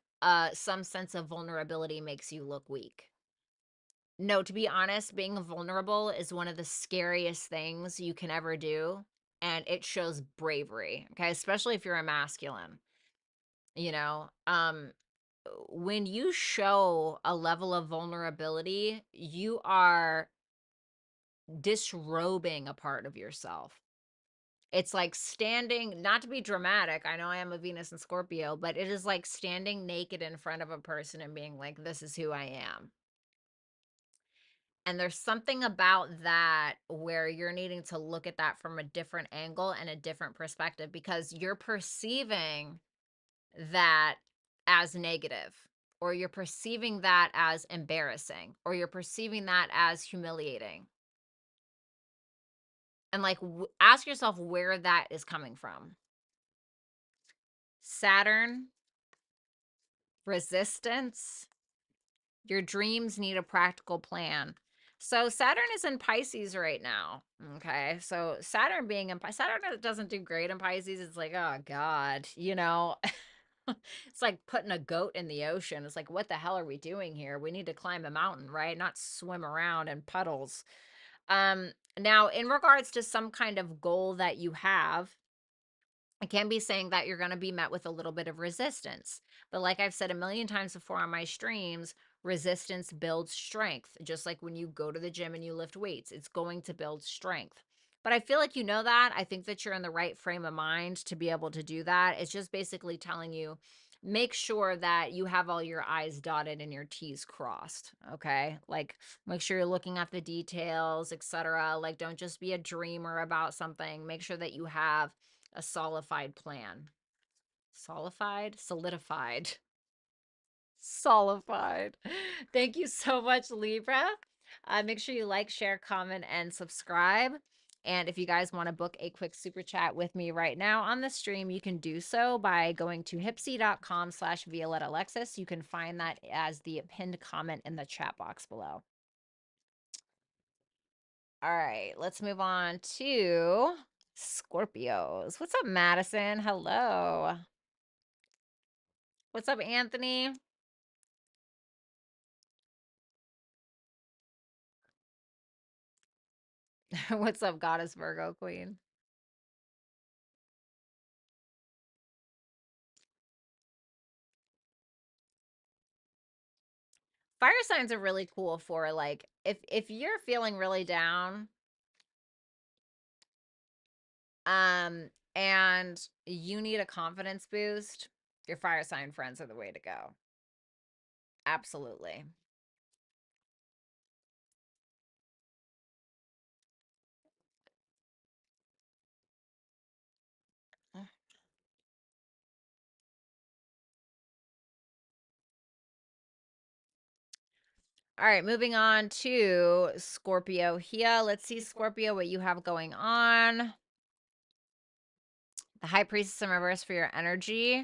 some sense of vulnerability makes you look weak. No, to be honest, being vulnerable is one of the scariest things you can ever do, and it shows bravery, okay? Especially if you're a masculine, you know? When you show a level of vulnerability, you are disrobing a part of yourself. It's like standing, not to be dramatic, I know I am a Venus and Scorpio, but it is like standing naked in front of a person and being like, this is who I am. And there's something about that where you're needing to look at that from a different angle and a different perspective, because you're perceiving that as negative, or you're perceiving that as embarrassing, or you're perceiving that as humiliating. And like ask yourself where that is coming from. Saturn, resistance, your dreams need a practical plan. So Saturn is in Pisces right now. Okay. So Saturn being in Saturn doesn't do great in Pisces. It's like, oh God, you know, it's like putting a goat in the ocean. It's like, what the hell are we doing here? We need to climb a mountain, right? Not swim around in puddles. Now in regards to some kind of goal that you have, I can be saying that you're going to be met with a little bit of resistance. But like I've said a million times before on my streams, resistance builds strength. Just like when you go to the gym and you lift weights, it's going to build strength. But I feel like you know that. I think that you're in the right frame of mind to be able to do that. It's just basically telling you, make sure that you have all your I's dotted and your T's crossed. Okay. Like make sure you're looking at the details, etc. Like don't just be a dreamer about something. Make sure that you have a solidified plan. Solidified. Solidified. Thank you so much, Libra. Make sure you like, share, comment, and subscribe. And if you guys want to book a quick super chat with me right now on the stream, you can do so by going to hypsee.com/Violetta Alexis. You can find that as the pinned comment in the chat box below. All right, let's move on to Scorpios. What's up, Madison? Hello. What's up, Anthony? What's up, Goddess Virgo Queen? Fire signs are really cool for like if you're feeling really down, and you need a confidence boost, your fire sign friends are the way to go. Absolutely. All right, moving on to Scorpio here. Let's see, Scorpio, what you have going on. The High Priestess in reverse for your energy.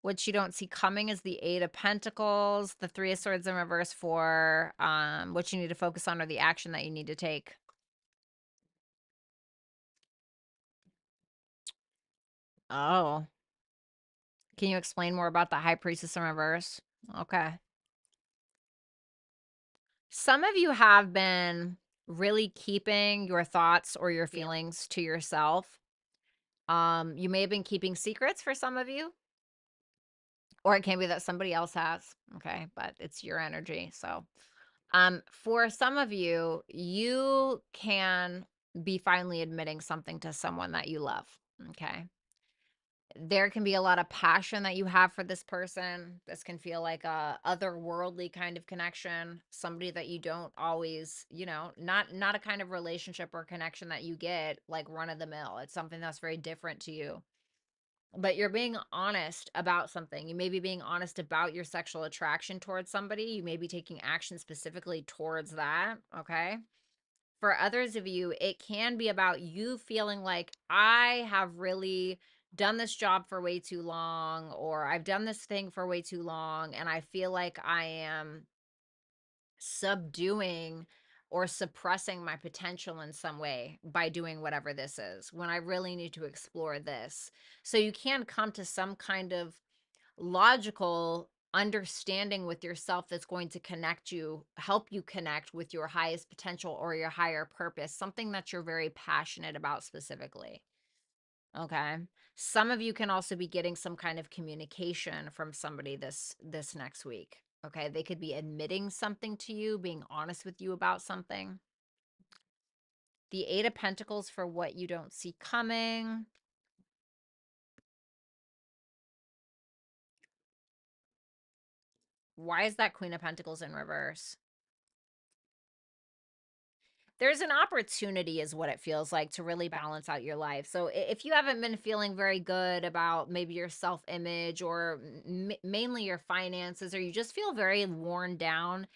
What you don't see coming is the Eight of Pentacles. The Three of Swords in reverse for what you need to focus on or the action that you need to take. Oh. Can you explain more about the High Priestess in reverse? Okay. Some of you have been really keeping your thoughts or your feelings to yourself. You may have been keeping secrets for some of you, or it can be that somebody else has. Okay, but it's your energy. So, for some of you, you can be finally admitting something to someone that you love. Okay. There can be a lot of passion that you have for this person. This can feel like a otherworldly kind of connection, somebody that you don't always, you know, not a kind of relationship or connection that you get like run of the mill. It's something that's very different to you. But you're being honest about something. You may be being honest about your sexual attraction towards somebody. You may be taking action specifically towards that, okay? For others of you, it can be about you feeling like I have really done this job for way too long, or I've done this thing for way too long, and I feel like I am subduing or suppressing my potential in some way by doing whatever this is when I really need to explore this. So you can come to some kind of logical understanding with yourself that's going to connect you, help you connect with your highest potential or your higher purpose, something that you're very passionate about specifically. Okay. Some of you can also be getting some kind of communication from somebody this next week. Okay. They could be admitting something to you, being honest with you about something. The Eight of Pentacles for what you don't see coming. Why is that Queen of Pentacles in reverse? there's an opportunity is what it feels like to really balance out your life. So if you haven't been feeling very good about maybe your self-image or mainly your finances, or you just feel very worn down,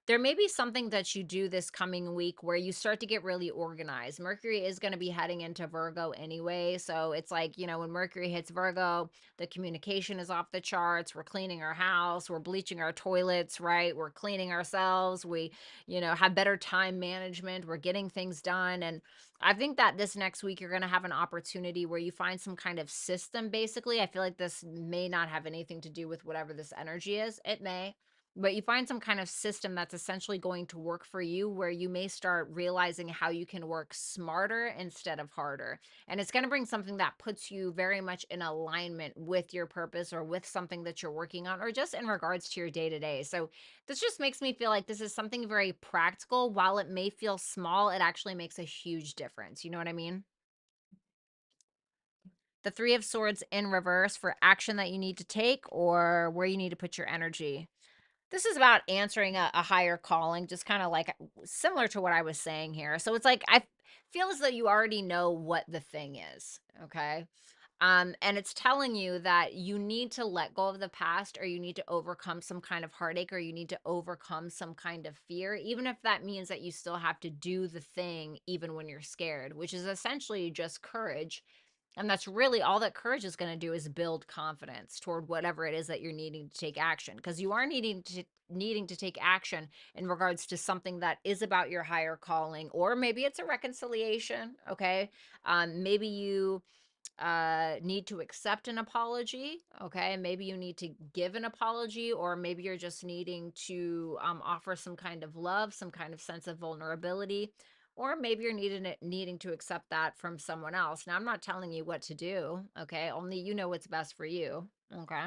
there may be something that you do this coming week where you start to get really organized. Mercury is going to be heading into Virgo anyway. So it's like, you know, when Mercury hits Virgo, the communication is off the charts. We're cleaning our house, we're bleaching our toilets, right? We're cleaning ourselves. We, you know, have better time management. We're getting things done. And I think that this next week, you're going to have an opportunity where you find some kind of system, basically. I feel like this may not have anything to do with whatever this energy is. It may, but you find some kind of system that's essentially going to work for you, where you may start realizing how you can work smarter instead of harder. And it's going to bring something that puts you very much in alignment with your purpose or with something that you're working on, or just in regards to your day to day. So this just makes me feel like this is something very practical. While it may feel small, it actually makes a huge difference. You know what I mean? The Three of Swords in reverse for action that you need to take or where you need to put your energy. This is about answering a higher calling, just kind of like similar to what I was saying here. So it's like I feel as though you already know what the thing is, okay? And it's telling you that you need to let go of the past, or you need to overcome some kind of heartache, or you need to overcome some kind of fear, even if that means that you still have to do the thing even when you're scared, which is essentially just courage. And that's really all that courage is going to do, is build confidence toward whatever it is that you're needing to take action, because you are needing to take action in regards to something that is about your higher calling, or maybe it's a reconciliation, okay? Maybe you need to accept an apology, okay? Maybe you need to give an apology, or maybe you're just needing to offer some kind of love, some kind of sense of vulnerability, or maybe you're needing to accept that from someone else. Now, I'm not telling you what to do, okay? Only you know what's best for you, okay?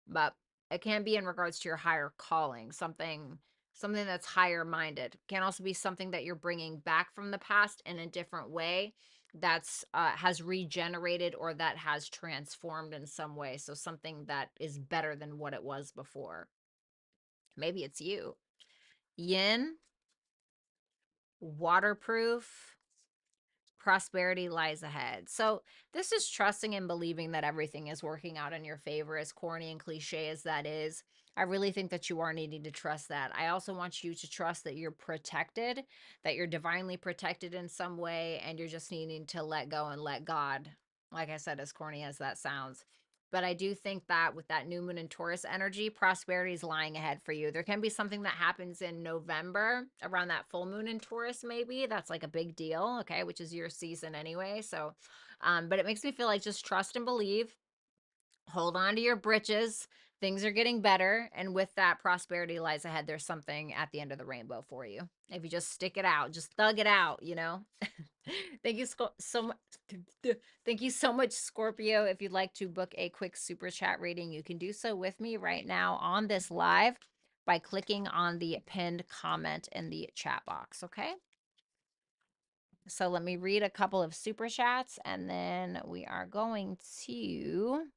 But it can be in regards to your higher calling, something that's higher minded. It can also be something that you're bringing back from the past in a different way, that's has regenerated, or that has transformed in some way. So something that is better than what it was before. Maybe it's you. Yin, waterproof, prosperity lies ahead. So this is trusting and believing that everything is working out in your favor, as corny and cliche as that is. I really think that you are needing to trust that. I also want you to trust that you're protected, that you're divinely protected in some way, and you're just needing to let go and let God. Like I said, as corny as that sounds. But I do think that with that new moon in Taurus energy, prosperity is lying ahead for you. There can be something that happens in November around that full moon in Taurus, maybe. That's like a big deal, okay, which is your season anyway. So, but it makes me feel like just trust and believe, hold on to your britches. Things are getting better. And with that, prosperity lies ahead. There's something at the end of the rainbow for you. If you just stick it out, just thug it out, you know? Thank you so much. Thank you so much, Scorpio. If you'd like to book a quick super chat reading, you can do so with me right now on this live by clicking on the pinned comment in the chat box, okay? So let me read a couple of super chats, and then we are going to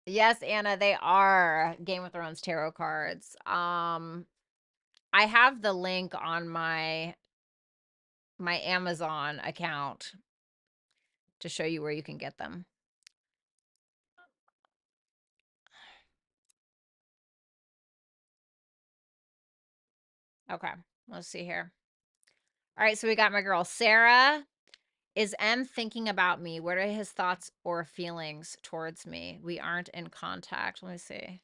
Yes, Anna, they are Game of Thrones tarot cards. I have the link on my Amazon account to show you where you can get them. Okay, let's see here. All right, so we got my girl Sarah. Is M thinking about me? What are his thoughts or feelings towards me? We aren't in contact. Let me see.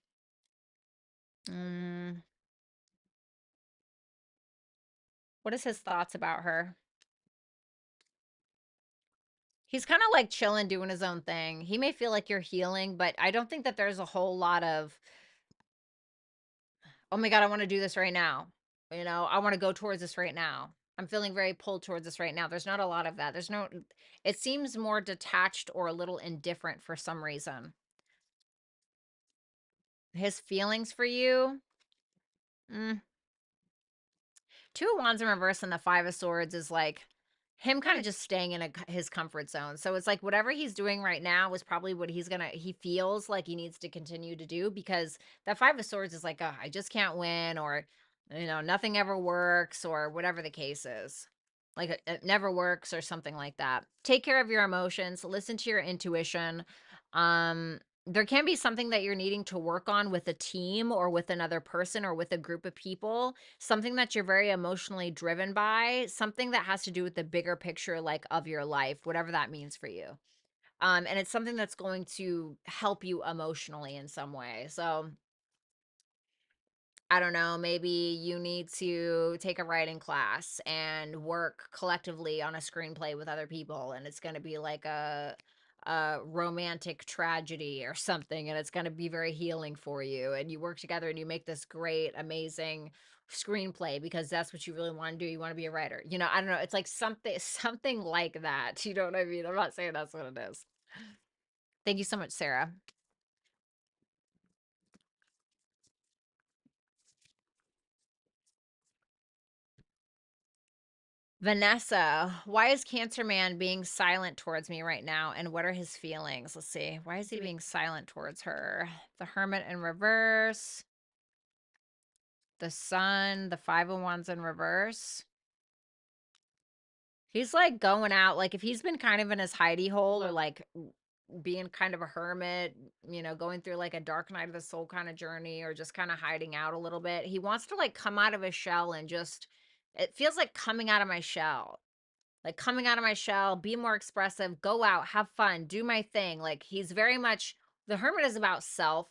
What is his thoughts about her? He's kind of like chilling, doing his own thing. He may feel like you're healing, but I don't think that there's a whole lot of, oh my God, I want to do this right now. You know, I want to go towards this right now. I'm feeling very pulled towards this right now. There's not a lot of that. It seems more detached or a little indifferent for some reason. His feelings for you, mm, Two of Wands in reverse and the Five of Swords is like him kind of just staying in his comfort zone. So it's like whatever he's doing right now is probably what he feels like he needs to continue to do, because that Five of Swords is like, oh, I just can't win, or, nothing ever works, or whatever the case is. Like it never works or something like that. Take care of your emotions, listen to your intuition. There can be something that you're needing to work on with a team or with another person or with a group of people, something that you're very emotionally driven by, something that has to do with the bigger picture, like of your life, whatever that means for you. And it's something that's going to help you emotionally in some way. So I don't know, maybe you need to take a writing class and work collectively on a screenplay with other people, and it's going to be like a romantic tragedy or something, and it's going to be very healing for you, and you work together and you make this great, amazing screenplay because that's what you really want to do. You want to be a writer. I don't know, it's like something like that. You know what I mean? I'm not saying that's what it is. Thank you so much, Sarah. Vanessa, why is Cancer Man being silent towards me right now? And what are his feelings? Let's see. Why is he being silent towards her? The Hermit in reverse. The Sun. The Five of Wands in reverse. He's like going out. Like if he's been kind of in his hidey hole or like being kind of a hermit, going through like a dark night of the soul kind of journey, or just kind of hiding out a little bit. He wants to like come out of his shell and it feels like coming out of my shell. Like coming out of my shell, be more expressive, go out, have fun, do my thing. Like he's very much, the Hermit is about self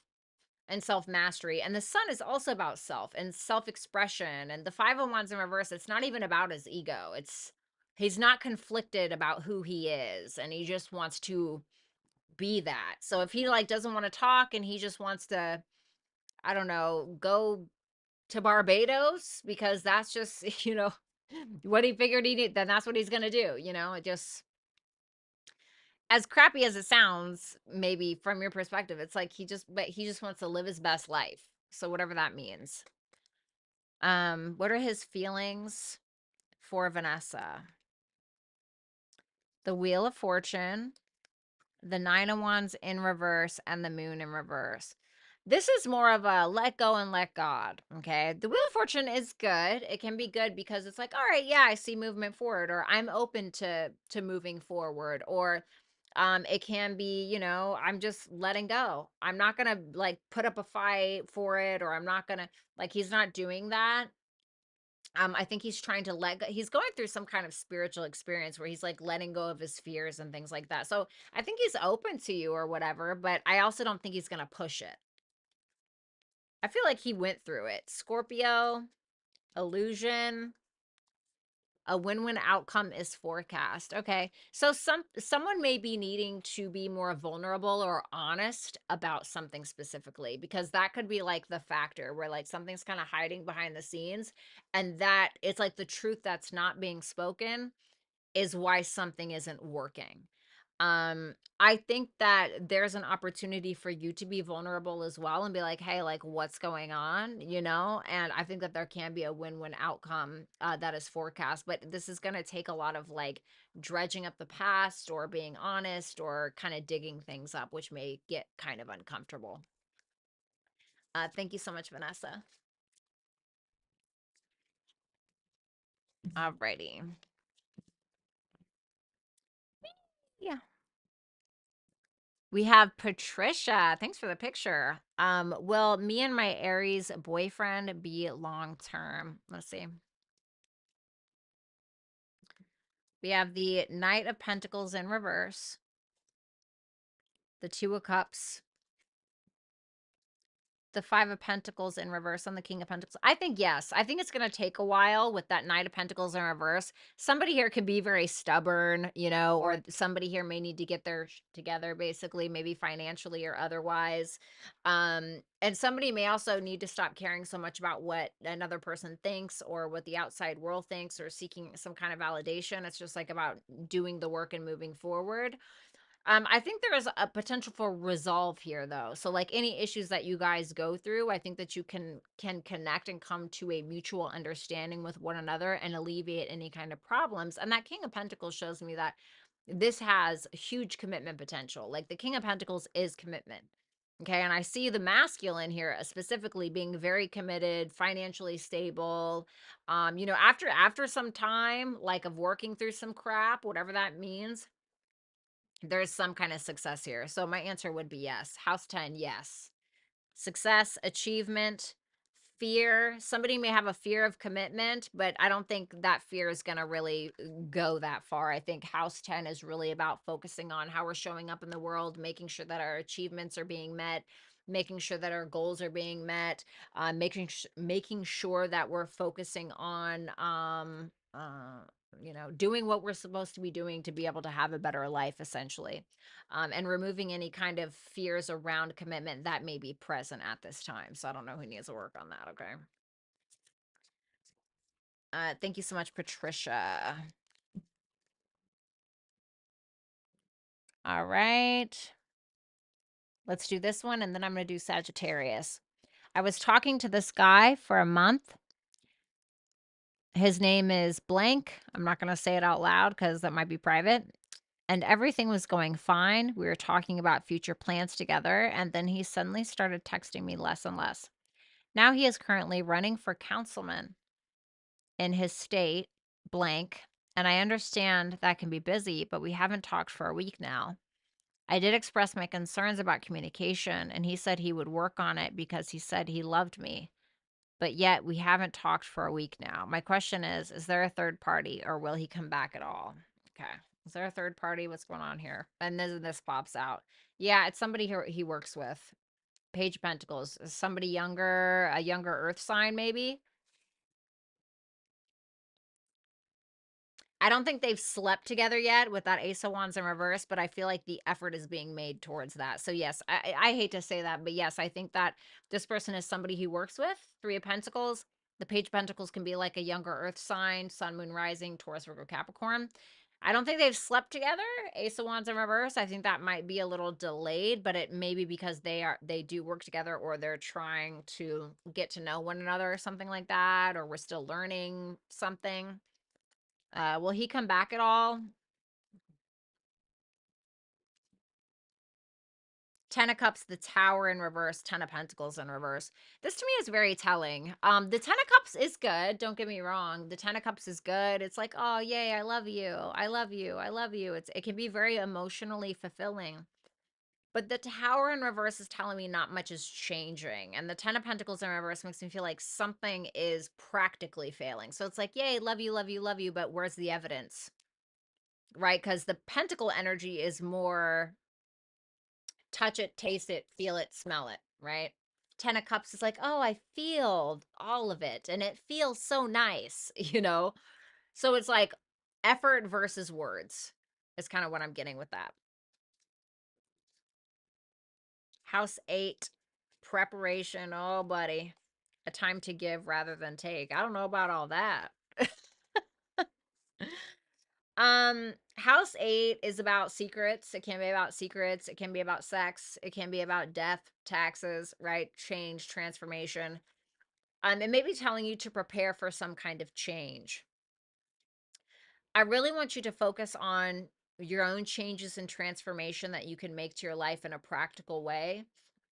and self mastery, and the Sun is also about self and self expression. And the Five of Wands in reverse, it's not even about his ego. He's not conflicted about who he is, and he just wants to be that. So if he like doesn't want to talk and he just wants to, I don't know, go to Barbados because that's just, what he figured he did, then that's what he's gonna do. It just, as crappy as it sounds, maybe from your perspective, it's like he just wants to live his best life. So whatever that means. What are his feelings for Vanessa? The Wheel of Fortune, the Nine of Wands in reverse, and the Moon in reverse. This is more of a let go and let God, okay? The Wheel of Fortune is good. It can be good because it's like, all right, yeah, I see movement forward, or I'm open to moving forward, or it can be, I'm just letting go. I'm not going to like put up a fight for it, or I'm not going to, like, he's not doing that. I think he's trying to let go. He's going through some kind of spiritual experience where he's like letting go of his fears and things like that. So I think he's open to you or whatever, but I also don't think he's going to push it. I feel like he went through it. Scorpio, illusion, a win-win outcome is forecast. Okay. So someone may be needing to be more vulnerable or honest about something specifically, because that could be like the factor where like something's kind of hiding behind the scenes, and that it's like the truth that's not being spoken is why something isn't working. I think that there's an opportunity for you to be vulnerable as well and be like, hey, like what's going on, and I think that there can be a win-win outcome that is forecast, but this is going to take a lot of like dredging up the past or being honest or kind of digging things up, which may get kind of uncomfortable. Thank you so much, Vanessa. Alrighty. Yeah. We have Patricia. Thanks for the picture. Will me and my Aries boyfriend be long term? Let's see. We have the Knight of Pentacles in reverse, the Two of Cups, the Five of Pentacles in reverse, on the King of Pentacles. I think yes. I think it's going to take a while with that Knight of Pentacles in reverse. Somebody here could be very stubborn, or somebody here may need to get their together, basically, maybe financially or otherwise. And somebody may also need to stop caring so much about what another person thinks or what the outside world thinks or seeking some kind of validation. It's just like about doing the work and moving forward. I think there is a potential for resolve here, though. So, like any issues that you guys go through, I think that you can connect and come to a mutual understanding with one another and alleviate any kind of problems. And that King of Pentacles shows me that this has huge commitment potential. Like the King of Pentacles is commitment. Okay, and I see the masculine here specifically being very committed, financially stable. After some time like of working through some crap, whatever that means, there's some kind of success here. So my answer would be yes. House 10, yes. Success, achievement, fear. Somebody may have a fear of commitment, but I don't think that fear is going to really go that far. I think House 10 is really about focusing on how we're showing up in the world, making sure that our achievements are being met, making sure that our goals are being met, making sure that we're focusing on doing what we're supposed to be doing to be able to have a better life, essentially, and removing any kind of fears around commitment that may be present at this time. So I don't know who needs to work on that. Okay. Thank you so much, Patricia. All right. Let's do this one, and then I'm going to do Sagittarius. I was talking to this guy for a month. His name is blank. I'm not going to say it out loud because that might be private. And everything was going fine. We were talking about future plans together, and then he suddenly started texting me less and less. Now he is currently running for councilman in his state, blank, and I understand that can be busy, but we haven't talked for a week now. I did express my concerns about communication, and he said he would work on it because he said he loved me. But yet we haven't talked for a week now. My question is there a third party or will he come back at all? Okay. Is there a third party? What's going on here? And this pops out. Yeah, it's somebody he works with. Page of Pentacles. Is somebody younger, a younger earth sign maybe? I don't think they've slept together yet with that Ace of Wands in reverse, but I feel like the effort is being made towards that. So yes, I hate to say that, but yes, I think that this person is somebody he works with. Three of Pentacles. The Page of Pentacles can be like a younger earth sign, Sun, Moon, Rising, Taurus, Virgo, Capricorn. I don't think they've slept together. Ace of Wands in reverse. I think that might be a little delayed, but it may be because they do work together, or they're trying to get to know one another or something like that, or we're still learning something. Will he come back at all? 10 of Cups, the Tower in reverse, 10 of Pentacles in reverse. This to me is very telling. The 10 of Cups is good. Don't get me wrong. The 10 of Cups is good. It's like, oh, yay, I love you. I love you. I love you. It can be very emotionally fulfilling. But the Tower in reverse is telling me not much is changing. And the 10 of Pentacles in reverse makes me feel like something is practically failing. So it's like, yay, love you, love you, love you. But where's the evidence? Right? Because the Pentacle energy is more touch it, taste it, feel it, smell it, right? 10 of Cups is like, oh, I feel all of it and it feels so nice, you know? So it's like effort versus words is kind of what I'm getting with that. House 8, preparation. Oh, buddy. A time to give rather than take. I don't know about all that. House 8 is about secrets. It can be about secrets. It can be about sex. It can be about death, taxes, right? Change, transformation. It may be telling you to prepare for some kind of change. I really want you to focus on your own changes and transformation that you can make to your life in a practical way.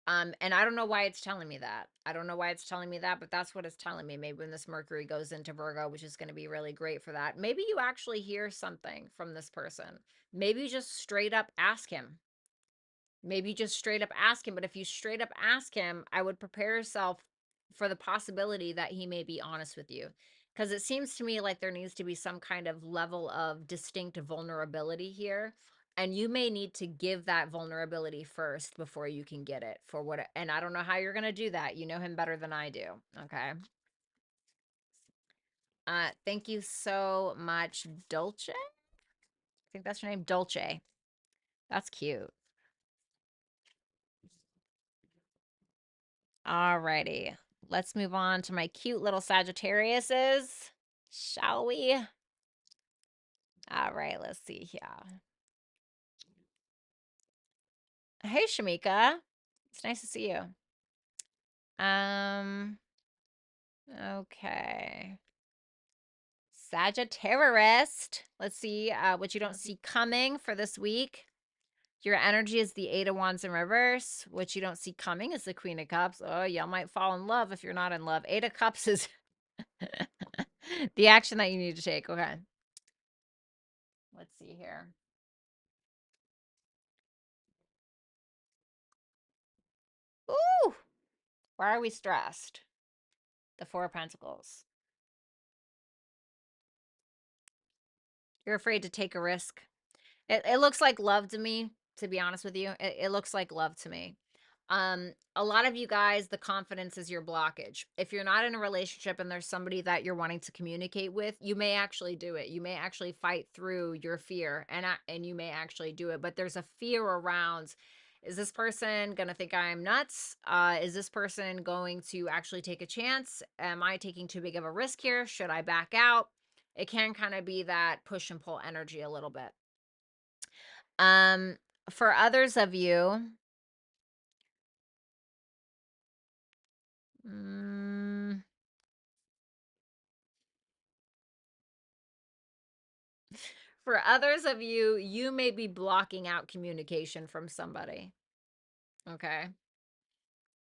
And I don't know why it's telling me that. I don't know why it's telling me that, but that's what it's telling me. Maybe when this Mercury goes into Virgo, which is going to be really great for that. Maybe you actually hear something from this person. Maybe you just straight up ask him. Maybe you just straight up ask him. But if you straight up ask him, I would prepare yourself for the possibility that he may be honest with you. Because it seems to me like there needs to be some kind of level of distinct vulnerability here. And you may need to give that vulnerability first before you can get it for what. And I don't know how you're going to do that. You know him better than I do. Okay. Thank you so much, Dolce. I think that's your name, Dolce. That's cute. Alrighty. Let's move on to my cute little Sagittariuses, shall we? All right, let's see here. Hey, Shamika. It's nice to see you. Okay. Sagittarius. Let's see what you don't see coming for this week. Your energy is the Eight of Wands in reverse. What you don't see coming is the Queen of Cups. Oh, y'all might fall in love if you're not in love. Eight of Cups is the action that you need to take. Okay. Let's see here. Ooh, why are we stressed? The Four of Pentacles. You're afraid to take a risk. It looks like love to me, to be honest with you. It looks like love to me. A lot of you guys, the confidence is your blockage. If you're not in a relationship and there's somebody that you're wanting to communicate with, you may actually do it. You may actually fight through your fear and you may actually do it, but there's a fear around, is this person going to think I'm nuts? Is this person going to actually take a chance? Am I taking too big of a risk here? Should I back out? It can kind of be that push and pull energy a little bit. Um, for others of you, for others of you, you may be blocking out communication from somebody. Okay.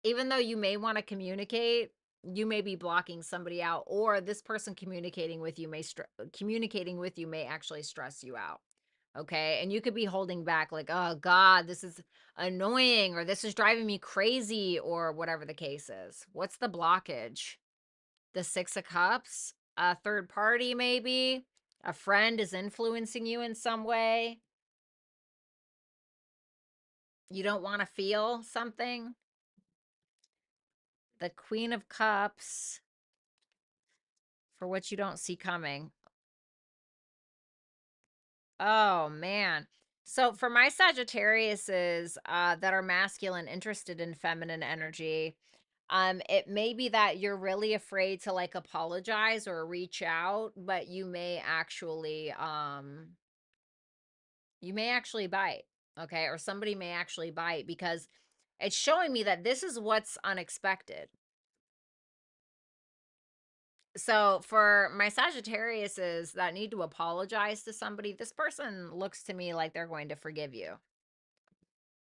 Even though you may want to communicate, you may be blocking somebody out, or this person communicating with you may actually stress you out. Okay. And you could be holding back, like, oh God, this is annoying, or this is driving me crazy, or whatever the case is. What's the blockage? The Six of Cups, a third party, maybe a friend is influencing you in some way. You don't want to feel something. The Queen of Cups, for what you don't see coming. Oh man. So for my Sagittariuses that are masculine, interested in feminine energy, it may be that you're really afraid to like apologize or reach out, but you may actually bite, okay? Or somebody may actually bite, because it's showing me that this is what's unexpected. So for my Sagittariuses that need to apologize to somebody, this person looks to me like they're going to forgive you.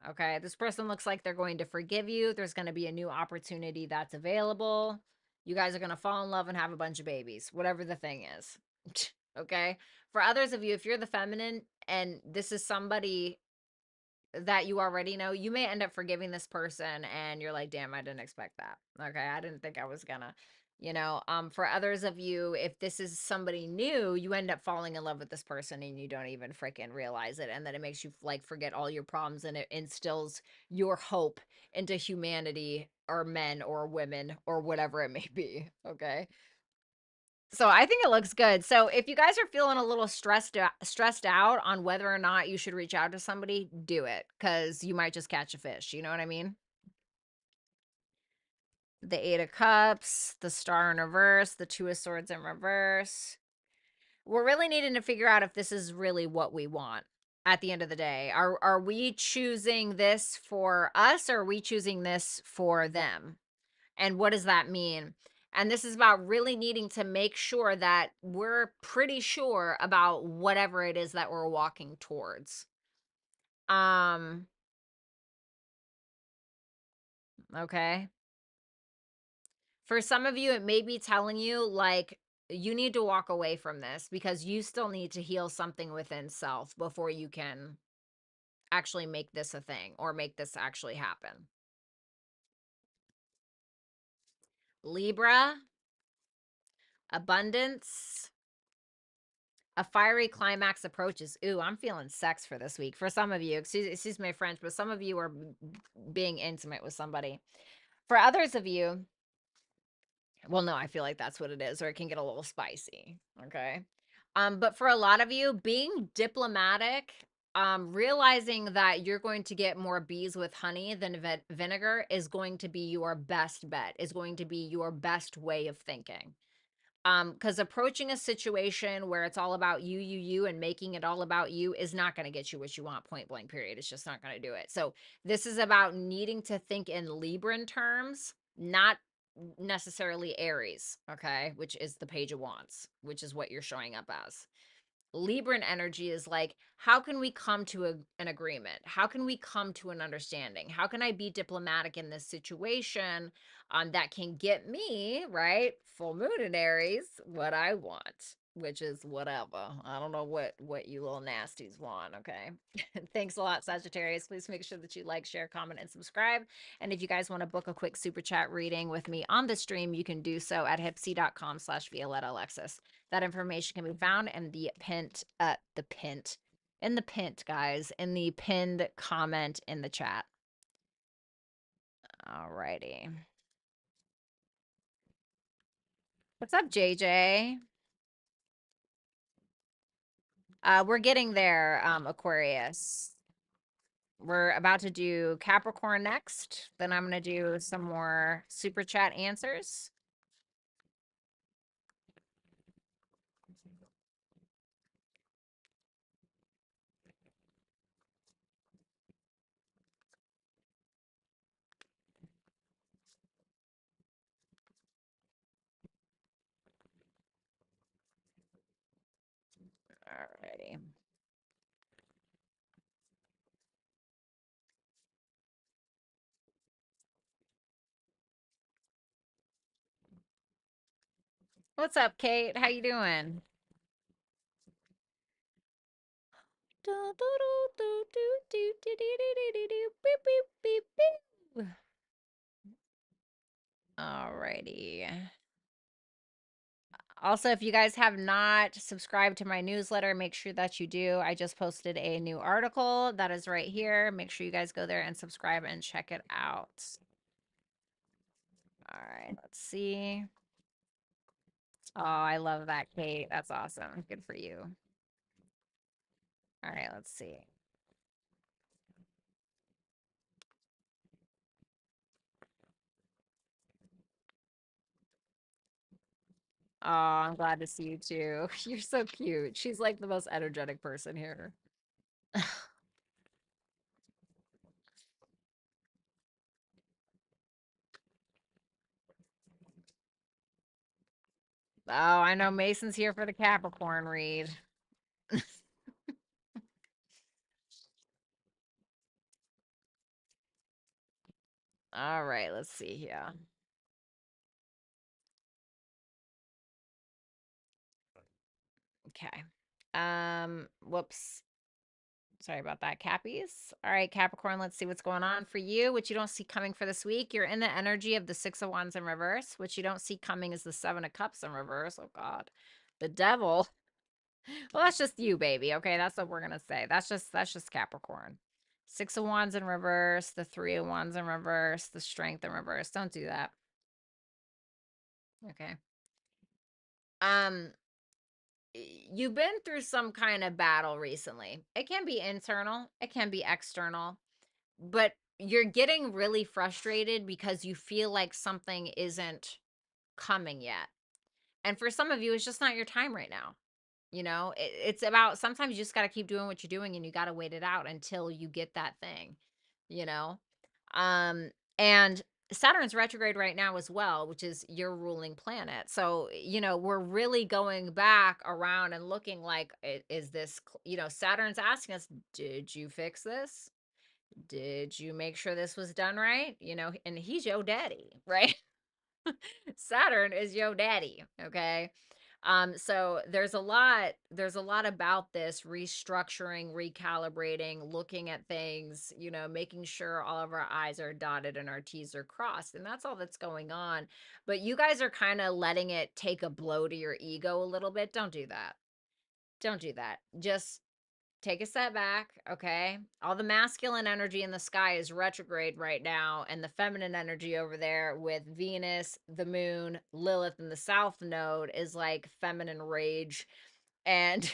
Okay, this person looks like they're going to forgive you. There's going to be a new opportunity that's available. You guys are going to fall in love and have a bunch of babies, whatever the thing is. Okay. For others of you, if you're the feminine and this is somebody that you already know, you may end up forgiving this person and you're like, damn, I didn't expect that. Okay. I didn't think I was gonna, for others of you, if this is somebody new, you end up falling in love with this person and you don't even freaking realize it. And then it makes you like forget all your problems and it instills your hope into humanity or men or women or whatever it may be. Okay. So I think it looks good. So if you guys are feeling a little stressed out on whether or not you should reach out to somebody, do it, because you might just catch a fish. You know what I mean? The Eight of Cups, the Star in reverse, the Two of Swords in reverse. We're really needing to figure out if this is really what we want at the end of the day. Are we choosing this for us, or are we choosing this for them? And what does that mean? And this is about really needing to make sure that we're pretty sure about whatever it is that we're walking towards. Okay. For some of you, it may be telling you like you need to walk away from this because you still need to heal something within self before you can actually make this a thing or make this actually happen. Libra, abundance, a fiery climax approaches. Ooh, I'm feeling sex for this week. For some of you, excuse my French, but some of you are being intimate with somebody. For others of you, well, no, I feel like that's what it is, or it can get a little spicy. Okay. But for a lot of you, being diplomatic, realizing that you're going to get more bees with honey than vinegar is going to be your best bet, is going to be your best way of thinking. Because approaching a situation where it's all about you, and making it all about you is not going to get you what you want, point blank, period. It's just not going to do it. So this is about needing to think in Libran terms, not necessarily Aries, okay, which is the Page of Wands, which is what you're showing up as. Libran energy is like, how can we come to an agreement? How can we come to an understanding? How can I be diplomatic in this situation that can get me, right? Full moon in Aries, what I want, which is whatever. I don't know what you little nasties want, okay? Thanks a lot, Sagittarius. Please make sure that you like, share, comment, and subscribe. And if you guys want to book a quick super chat reading with me on the stream, you can do so at hypsee.com/Violetta Alexis. That information can be found in the pinned, guys, in the pinned comment in the chat. Alrighty. What's up, JJ? We're getting there, Aquarius. We're about to do Capricorn next. Then I'm going to do some more super chat answers. Alrighty. What's up, Kate? How you doing? Alrighty. Also, if you guys have not subscribed to my newsletter, make sure that you do. I just posted a new article that is right here. Make sure you guys go there and subscribe and check it out. All right, let's see. Oh, I love that, Kate. That's awesome. Good for you. All right, let's see. Oh, I'm glad to see you too. You're so cute. She's like the most energetic person here. Oh, I know Mason's here for the Capricorn read. All right, let's see here. Okay. Whoops. Sorry about that, Cappies. All right, Capricorn, let's see what's going on for you, which you don't see coming for this week. You're in the energy of the Six of Wands in reverse, which you don't see coming is the Seven of Cups in reverse. Oh, God. The devil. Well, that's just you, baby. Okay, that's what we're going to say. That's just Capricorn. Six of Wands in reverse, the Three of Wands in reverse, the Strength in reverse. Don't do that. Okay. You've been through some kind of battle recently. It can be internal, it can be external, but you're getting really frustrated because you feel like something isn't coming yet. And for some of you, it's just not your time right now. It's about sometimes you just got to keep doing what you're doing and you got to wait it out until you get that thing, you know? And Saturn's retrograde right now as well, which is your ruling planet. So, we're really going back around and looking like, is this, Saturn's asking us, did you fix this? Did you make sure this was done right? And he's your daddy, right? Saturn is your daddy, okay? So there's a lot about this restructuring, recalibrating, looking at things, making sure all of our I's are dotted and our T's are crossed. And that's all that's going on. But you guys are kind of letting it take a blow to your ego a little bit. Don't do that. Don't do that. Just take a step back, okay? All the masculine energy in the sky is retrograde right now, and the feminine energy over there with Venus, the moon, Lilith, and the south node is like feminine rage. And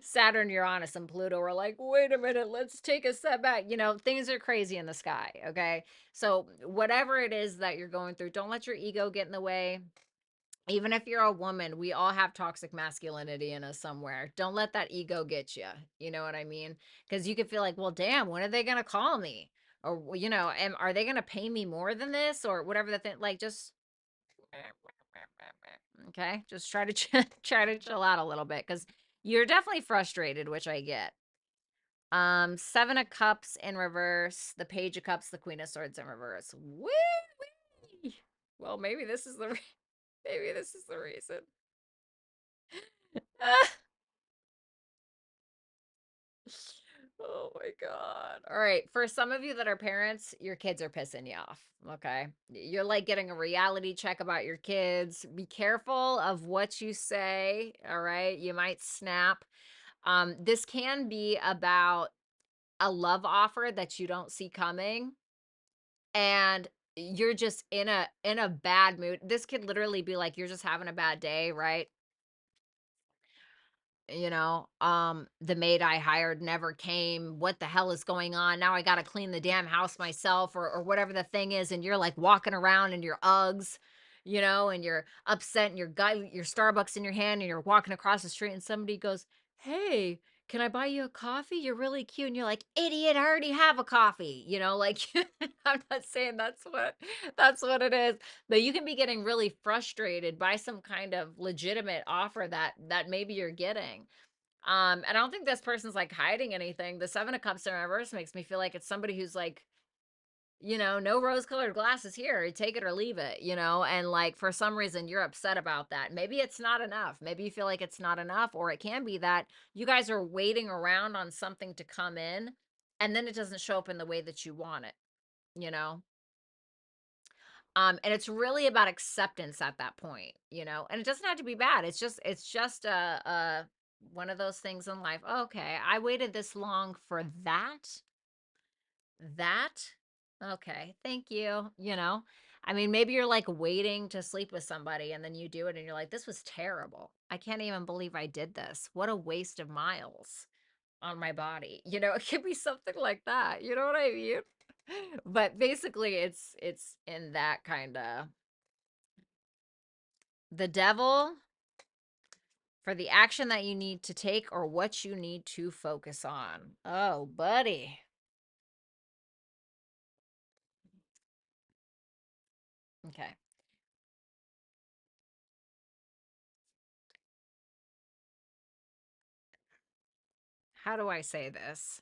Saturn, Uranus, and Pluto are like, wait a minute, let's take a step back. Things are crazy in the sky, okay? So, whatever it is that you're going through, don't let your ego get in the way. Even if you're a woman, we all have toxic masculinity in us somewhere. Don't let that ego get you. You know what I mean? Because you could feel like, well, damn, when are they going to call me? Or, are they going to pay me more than this or whatever the thing? Like, just, okay, just try to, try to chill out a little bit because you're definitely frustrated, which I get. Seven of Cups in reverse, the Page of Cups, the Queen of Swords in reverse. Woo! Well, maybe this is the maybe this is the reason. Oh my God. All right. For some of you that are parents, your kids are pissing you off. Okay. You're like getting a reality check about your kids. Be careful of what you say. All right. You might snap. This can be about a love offer that you don't see coming. And you're just in a bad mood. This could literally be like you're just having a bad day, right? The maid I hired never came. What the hell is going on? Now I got to clean the damn house myself or whatever the thing is. And you're like walking around in your Uggs, and you're upset and your Starbucks in your hand and you're walking across the street and somebody goes, "Hey, can I buy you a coffee? You're really cute." And you're like, "Idiot, I already have a coffee." Like I'm not saying that's what it is, but you can be getting really frustrated by some kind of legitimate offer that maybe you're getting. And I don't think this person's like hiding anything. The Seven of Cups in reverse makes me feel like it's somebody who's like, no rose-colored glasses here. Take it or leave it, and like for some reason you're upset about that. Maybe it's not enough. Maybe you feel like it's not enough, or it can be that you guys are waiting around on something to come in and then it doesn't show up in the way that you want it, you know? And it's really about acceptance at that point, and it doesn't have to be bad. It's just one of those things in life. Okay, I waited this long for that. That? Okay, thank you. I mean, maybe you're like waiting to sleep with somebody and then you do it and you're like, this was terrible. I can't even believe I did this. What a waste of miles on my body. It could be something like that. You know what I mean? But basically it's in that kind of the devil for the action that you need to take or what you need to focus on. Oh, buddy. Okay. How do I say this?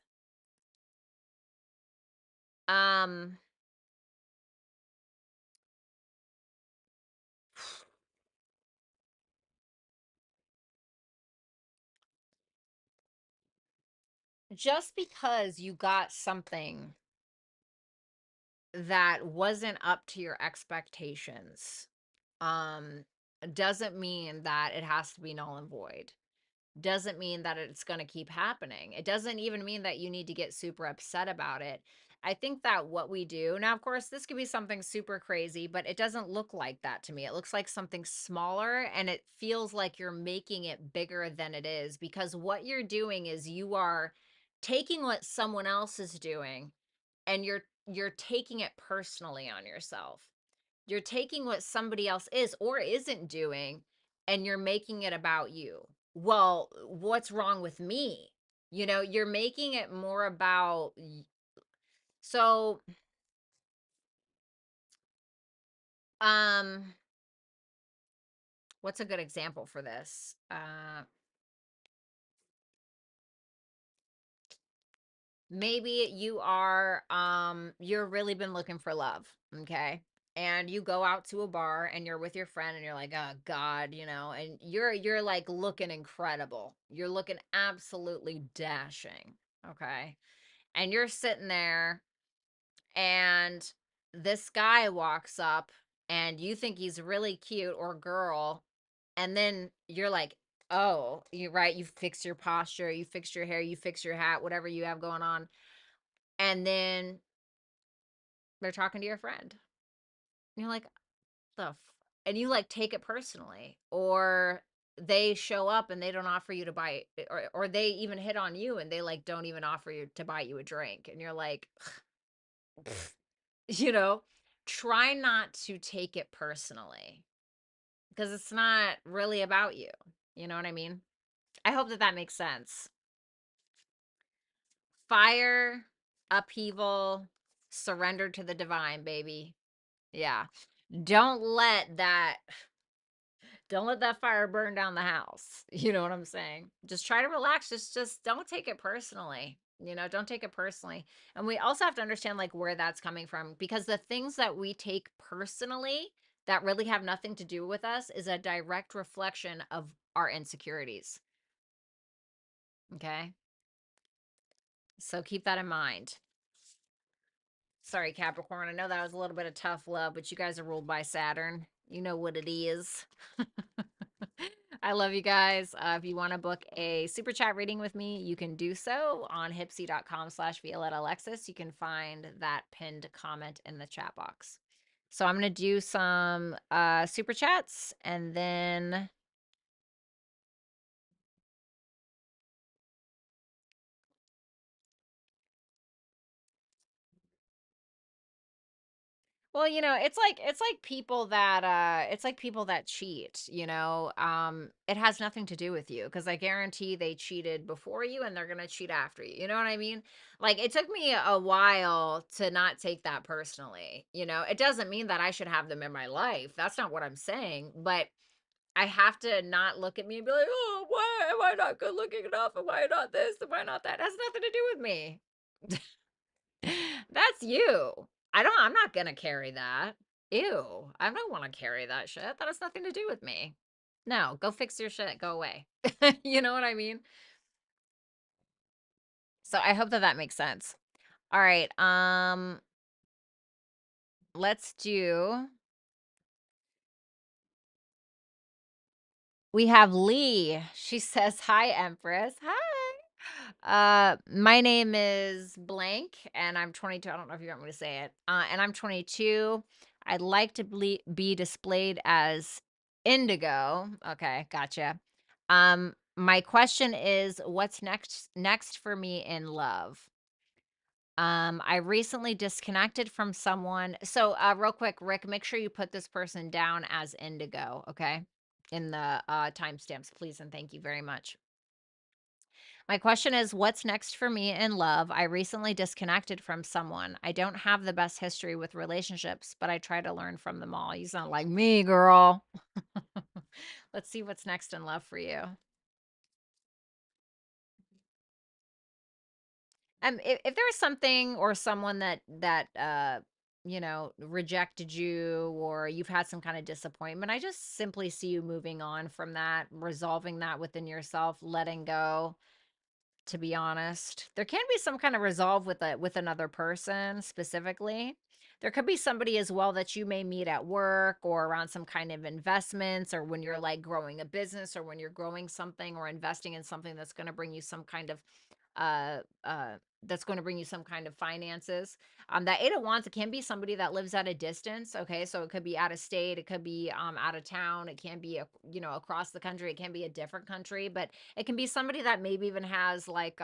Um just because you got something that wasn't up to your expectations um doesn't mean that it has to be null and void. Doesn't mean that it's going to keep happening. It doesn't even mean that you need to get super upset about it. I think that what we do now, of course, this could be something super crazy, but it doesn't look like that to me. It looks like something smaller and it feels like you're making it bigger than it is because what you're doing is you are taking what someone else is doing and you're taking it personally on yourself. You're taking what somebody else is or isn't doing and you're making it about you. Well, what's wrong with me? You're making it more about so um what's a good example for this? Maybe you're really been looking for love, okay? And you go out to a bar and you're with your friend and you're like, "Oh God," and you're like looking incredible. You're looking absolutely dashing, okay? And you're sitting there and this guy walks up and you think he's really cute or girl and then you're like, "Oh, you're right, you fix your posture, you fix your hair, you fix your hat, whatever you have going on." And then they're talking to your friend. And you're like, and you like take it personally. Or they show up and they don't offer you to buy or they even hit on you and they like don't even offer you to buy you a drink. And you're like, you know, try not to take it personally. because it's not really about you. You know what I mean? I hope that that makes sense. Fire, upheaval, surrender to the divine, baby. Yeah. Don't let that don't let that fire burn down the house. You know what I'm saying? Just try to relax. Just don't take it personally. You know, don't take it personally. And we also have to understand like where that's coming from, because the things that we take personally that really have nothing to do with us is a direct reflection of our insecurities. Okay? So keep that in mind. Sorry, Capricorn. I know that was a little bit of tough love, but you guys are ruled by Saturn. You know what it is. I love you guys. If you want to book a super chat reading with me, you can do so on hypsee.com/Violetta Alexis. You can find that pinned comment in the chat box. So I'm going to do some super chats, and then well, you know, it's like people that cheat, you know. It has nothing to do with you, because I guarantee they cheated before you and they're going to cheat after you. You know what I mean? Like, it took me a while to not take that personally. You know, it doesn't mean that I should have them in my life. That's not what I'm saying, but I have to not look at me and be like, "Oh, why am I not good looking enough? Am I not this? Am I not that?" It has nothing to do with me. That's you. I'm not gonna carry that. Ew. I don't want to carry that shit. That has nothing to do with me. No, go fix your shit. Go away. You know what I mean? So I hope that that makes sense. All right. Let's do. We have Lee. She says, "Hi, Empress. Hi. My name is blank, and I'm 22. I don't know if you want me to say it. And I'm 22. I'd like to be displayed as indigo. Okay, gotcha. My question is, what's next for me in love? I recently disconnected from someone. So, real quick, Rick, make sure you put this person down as indigo, okay? In the timestamps, please, and thank you very much. My question is, what's next for me in love? I recently disconnected from someone. I don't have the best history with relationships, but I try to learn from them all. You sound like me, girl. Let's see what's next in love for you. If there was something or someone that you know, rejected you, or you've had some kind of disappointment, I just simply see you moving on from that, resolving that within yourself, letting go. To be honest, there can be some kind of resolve with another person specifically. There could be somebody as well that you may meet at work or around some kind of investments, or when you're like growing a business, or when you're growing something or investing in something that's going to bring you some kind of uh uh that's going to bring you some kind of finances. That Eight of Wands, it can be somebody that lives at a distance. Okay, so it could be out of state, it could be out of town, it can be you know, across the country, it can be a different country, but it can be somebody that maybe even has like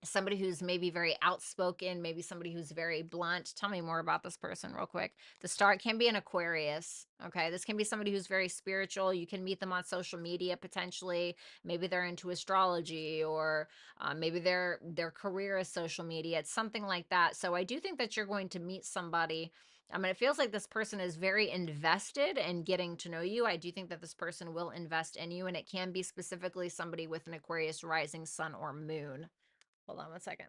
somebody who's maybe very outspoken, maybe somebody who's very blunt. Tell me more about this person real quick. The star can be an Aquarius. Okay, this can be somebody who's very spiritual. You can meet them on social media potentially. Maybe they're into astrology, or maybe their career is social media. It's something like that. So I do think that you're going to meet somebody. I mean, it feels like this person is very invested in getting to know you. I do think that this person will invest in you, and it can be specifically somebody with an Aquarius rising, sun, or moon. Hold on one second.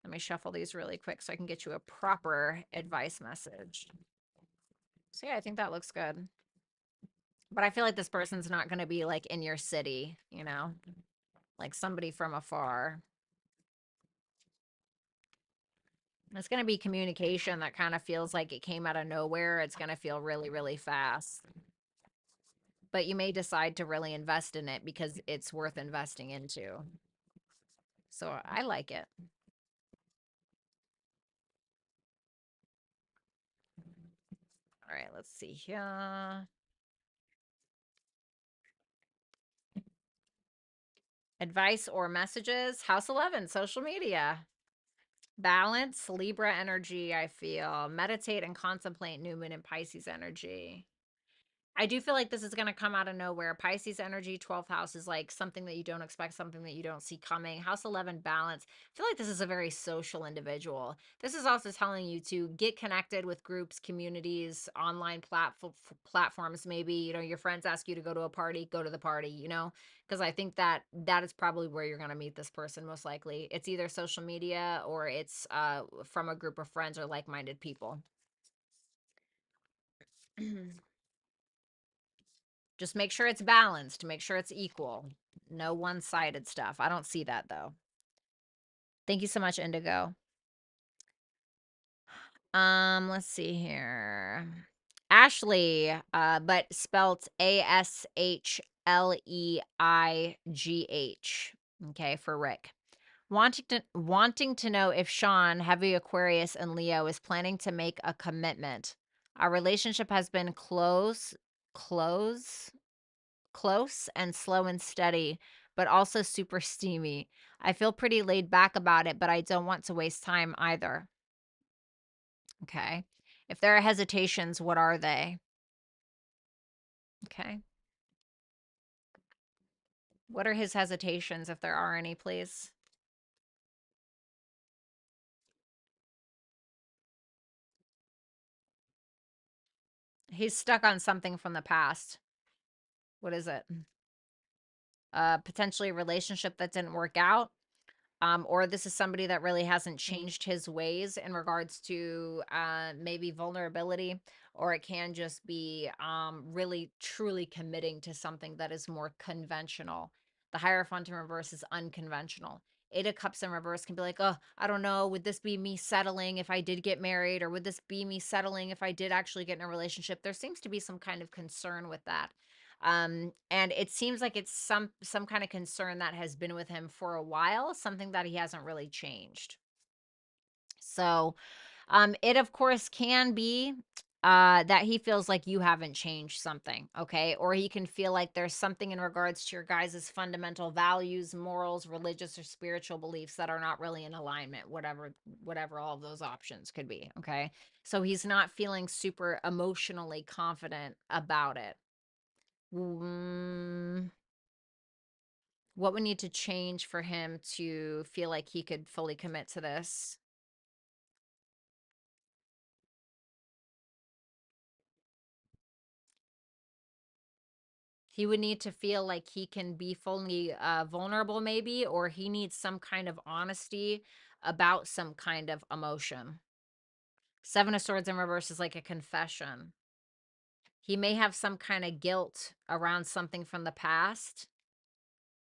Let me shuffle these really quick so I can get you a proper advice message. So yeah, I think that looks good. But I feel like this person's not going to be like in your city, you know, like somebody from afar. It's going to be communication that kind of feels like it came out of nowhere. It's going to feel really, really fast. But you may decide to really invest in it because it's worth investing into. So I like it. All right, let's see here. Advice or messages. House 11, social media. Balance, Libra energy, I feel. Meditate and contemplate, new moon and Pisces energy. I do feel like this is going to come out of nowhere. Pisces energy, 12th house is like something that you don't expect, something that you don't see coming. House 11, balance. I feel like this is a very social individual. This is also telling you to get connected with groups, communities, online platforms. Maybe, you know, your friends ask you to go to a party, go to the party, you know, because I think that that is probably where you're going to meet this person most likely. It's either social media or it's from a group of friends or like-minded people. Just make sure it's balanced, make sure it's equal. No one-sided stuff. I don't see that though. Thank you so much, Indigo. Let's see here. Ashley, but spelt Ashleigh. Okay, for Rick. Wanting to know if Sean, heavy Aquarius and Leo, is planning to make a commitment. Our relationship has been close and slow and steady, but also super steamy. I feel pretty laid back about it, but I don't want to waste time either. Okay. If there are hesitations, what are they? Okay. What are his hesitations, if there are any, please? He's stuck on something from the past. What is it? Potentially a relationship that didn't work out. Or this is somebody that really hasn't changed his ways in regards to maybe vulnerability, or it can just be really truly committing to something that is more conventional. The Hierophant in reverse is unconventional. Eight of Cups in reverse can be like, oh, I don't know, would this be me settling if I did get married, or would this be me settling if I did actually get in a relationship? There seems to be some kind of concern with that. And it seems like it's some kind of concern that has been with him for a while, something that he hasn't really changed. So it of course can be that he feels like you haven't changed something, okay? Or he can feel like there's something in regards to your guys' fundamental values, morals, religious or spiritual beliefs that are not really in alignment, whatever all of those options could be, okay? So he's not feeling super emotionally confident about it. Mm, what would need to change for him to feel like he could fully commit to this? He would need to feel like he can be fully vulnerable, maybe, or he needs some kind of honesty about some kind of emotion. Seven of Swords in reverse is like a confession. He may have some kind of guilt around something from the past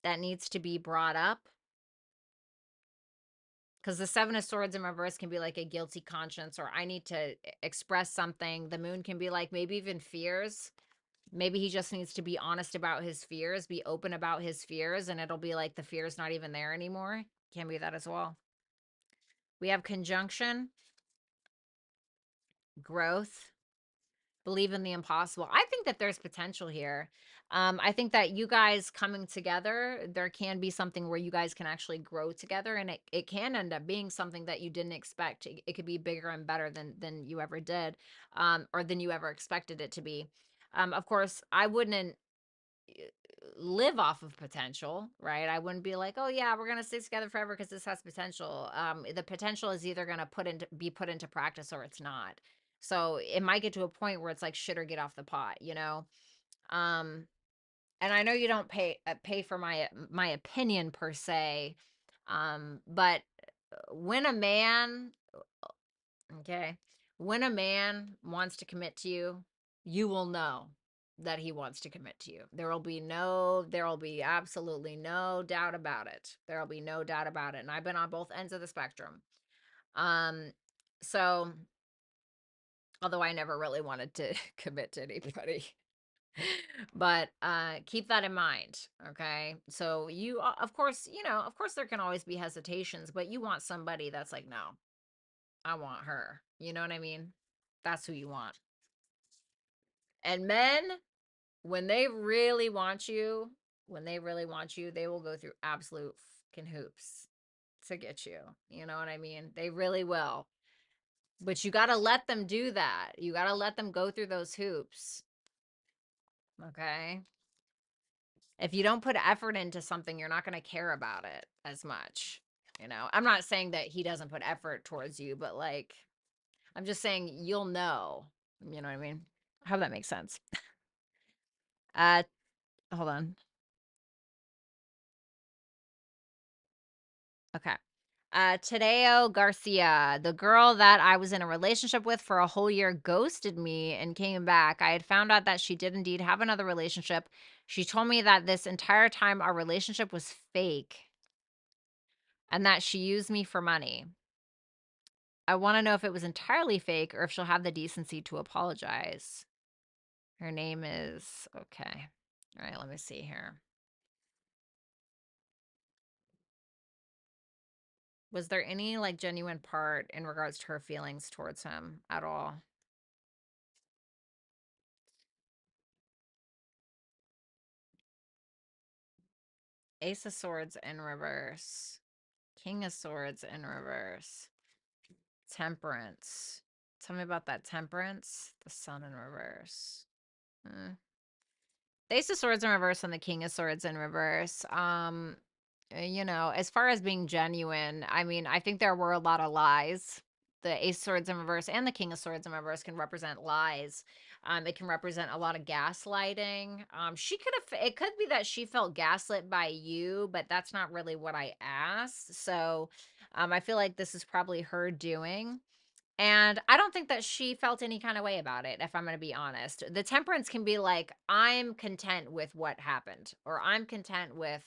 that needs to be brought up. Because the Seven of Swords in reverse can be like a guilty conscience, or I need to express something. The Moon can be like maybe even fears. Maybe he just needs to be honest about his fears, be open about his fears, and it'll be like the fear's not even there anymore. Can be that as well. We have conjunction, growth, believe in the impossible. I think that there's potential here. I think that you guys coming together, there can be something where you guys can actually grow together, and it can end up being something that you didn't expect. It could be bigger and better than you ever did, or than you ever expected it to be. Of course, I wouldn't live off of potential, right? I wouldn't be like, oh yeah, we're gonna stay together forever because this has potential. The potential is either gonna be put into practice or it's not. So it might get to a point where it's like shit or get off the pot, you know. Um, and I know you don't pay for my opinion per se, but when a man, okay, when a man wants to commit to you, you will know that he wants to commit to you. There will be absolutely no doubt about it. There will be no doubt about it. And I've been on both ends of the spectrum. Um, so although I never really wanted to commit to anybody. But keep that in mind, okay? So you of course, you know, of course there can always be hesitations, but you want somebody that's like, no, I want her. You know what I mean? That's who you want. And men, when they really want you, they will go through absolute fucking hoops to get you. You know what I mean? They really will. But you got to let them do that. You got to let them go through those hoops. Okay. If you don't put effort into something, you're not going to care about it as much. You know, I'm not saying that he doesn't put effort towards you, but like, I'm just saying you'll know. You know what I mean? I hope that makes sense. Uh, hold on. Okay. Tadeo Garcia, the girl that I was in a relationship with for a whole year, ghosted me and came back. I had found out that she did indeed have another relationship. She told me that this entire time our relationship was fake and that she used me for money. I want to know if it was entirely fake or if she'll have the decency to apologize. Her name is, okay. All right, let me see here. Was there any like genuine part in regards to her feelings towards him at all? Ace of Swords in reverse. King of Swords in reverse. Temperance. Tell me about that temperance. The Sun in reverse. Hmm. The Ace of Swords in reverse and the King of Swords in reverse. You know, as far as being genuine, I mean, I think there were a lot of lies. The Ace of Swords in reverse and the King of Swords in reverse can represent lies. It can represent a lot of gaslighting. She could have, it could be that she felt gaslit by you, but that's not really what I asked. So, I feel like this is probably her doing. And I don't think that she felt any kind of way about it, if I'm going to be honest. The temperance can be like, I'm content with what happened, or I'm content with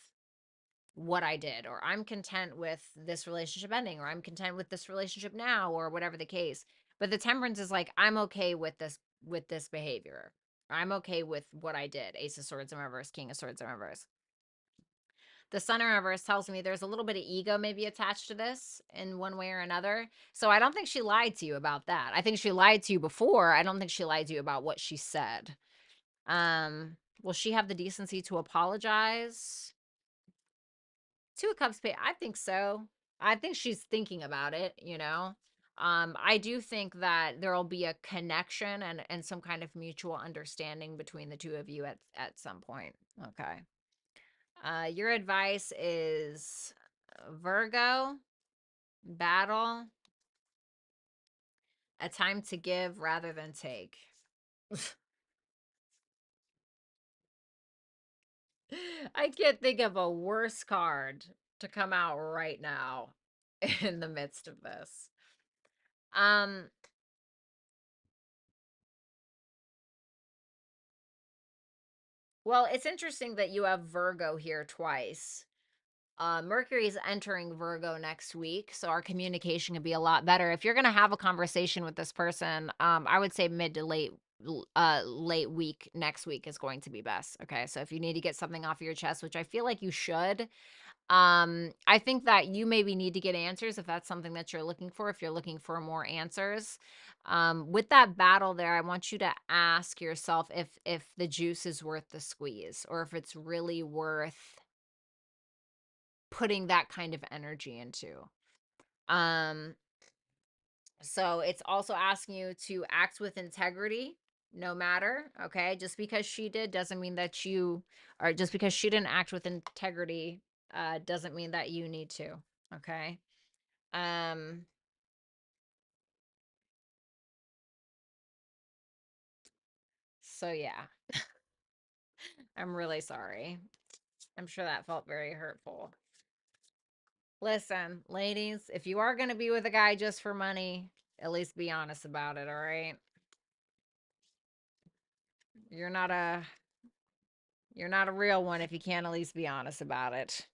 what I did, or I'm content with this relationship ending, or I'm content with this relationship now, or whatever the case. But the temperance is like, I'm okay with this behavior. I'm okay with what I did. Ace of Swords in reverse, King of Swords in reverse. The Sun in reverse tells me there's a little bit of ego maybe attached to this in one way or another. So I don't think she lied to you about that. I think she lied to you before. I don't think she lied to you about what she said. Will she have the decency to apologize? Two of Cups, I think so. I think she's thinking about it, you know. I do think that there'll be a connection and some kind of mutual understanding between the two of you at some point. Okay. Your advice is Virgo, battle, a time to give rather than take. I can't think of a worse card to come out right now in the midst of this. Um, well, it's interesting that you have Virgo here twice. Mercury's entering Virgo next week, so our communication can be a lot better. If you're going to have a conversation with this person, I would say mid to late week next week is going to be best. Okay, so if you need to get something off your chest, which I feel like you should, I think that you maybe need to get answers if that's something that you're looking for. If you're looking for more answers, with that battle there, I want you to ask yourself if the juice is worth the squeeze, or if it's really worth putting that kind of energy into. Um, so it's also asking you to act with integrity no matter, okay? Just because she did doesn't mean that you, or just because she didn't act with integrity doesn't mean that you need to, okay? Um, so yeah, I'm really sorry. I'm sure that felt very hurtful. Listen, ladies, if you are going to be with a guy just for money, at least be honest about it, all right? You're not a You're not a real one if you can't at least be honest about it.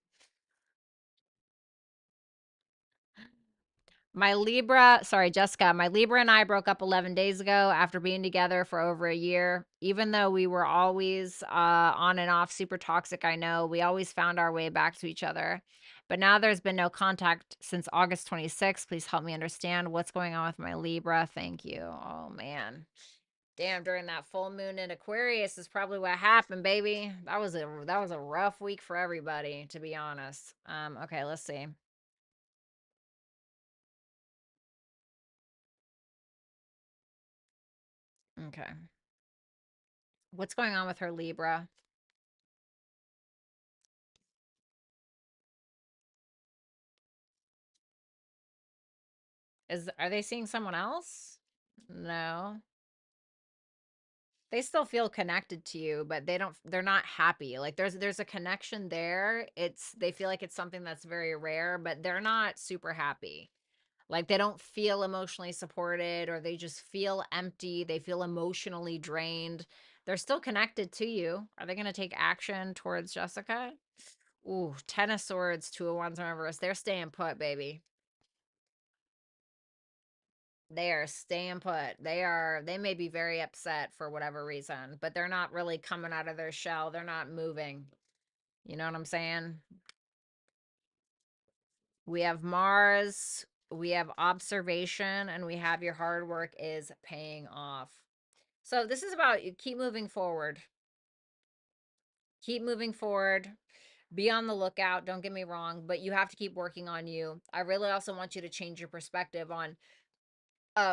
Jessica, my Libra and I broke up 11 days ago after being together for over a year. Even though we were always on and off super toxic, I know, we always found our way back to each other. But now there's been no contact since August 26th. Please help me understand what's going on with my Libra. Thank you. Oh, man. Damn, during that full moon in Aquarius is probably what happened, baby. That was a rough week for everybody, to be honest. Okay, let's see. Okay. What's going on with her Libra? Are they seeing someone else? No. They still feel connected to you, but they're not happy. Like there's a connection there. They feel like it's something that's very rare, but they're not super happy. Like they don't feel emotionally supported, or they just feel empty. They feel emotionally drained. They're still connected to you. Are they going to take action towards Jessica? Ooh, Ten of Swords, Two of Wands in reverse. They're staying put, baby. They are staying put. They may be very upset for whatever reason, but they're not really coming out of their shell. They're not moving. You know what I'm saying? We have Mars, we have observation, and we have your hard work is paying off. So this is about you keep moving forward. Keep moving forward. Be on the lookout. Don't get me wrong, but you have to keep working on you. I really also want you to change your perspective on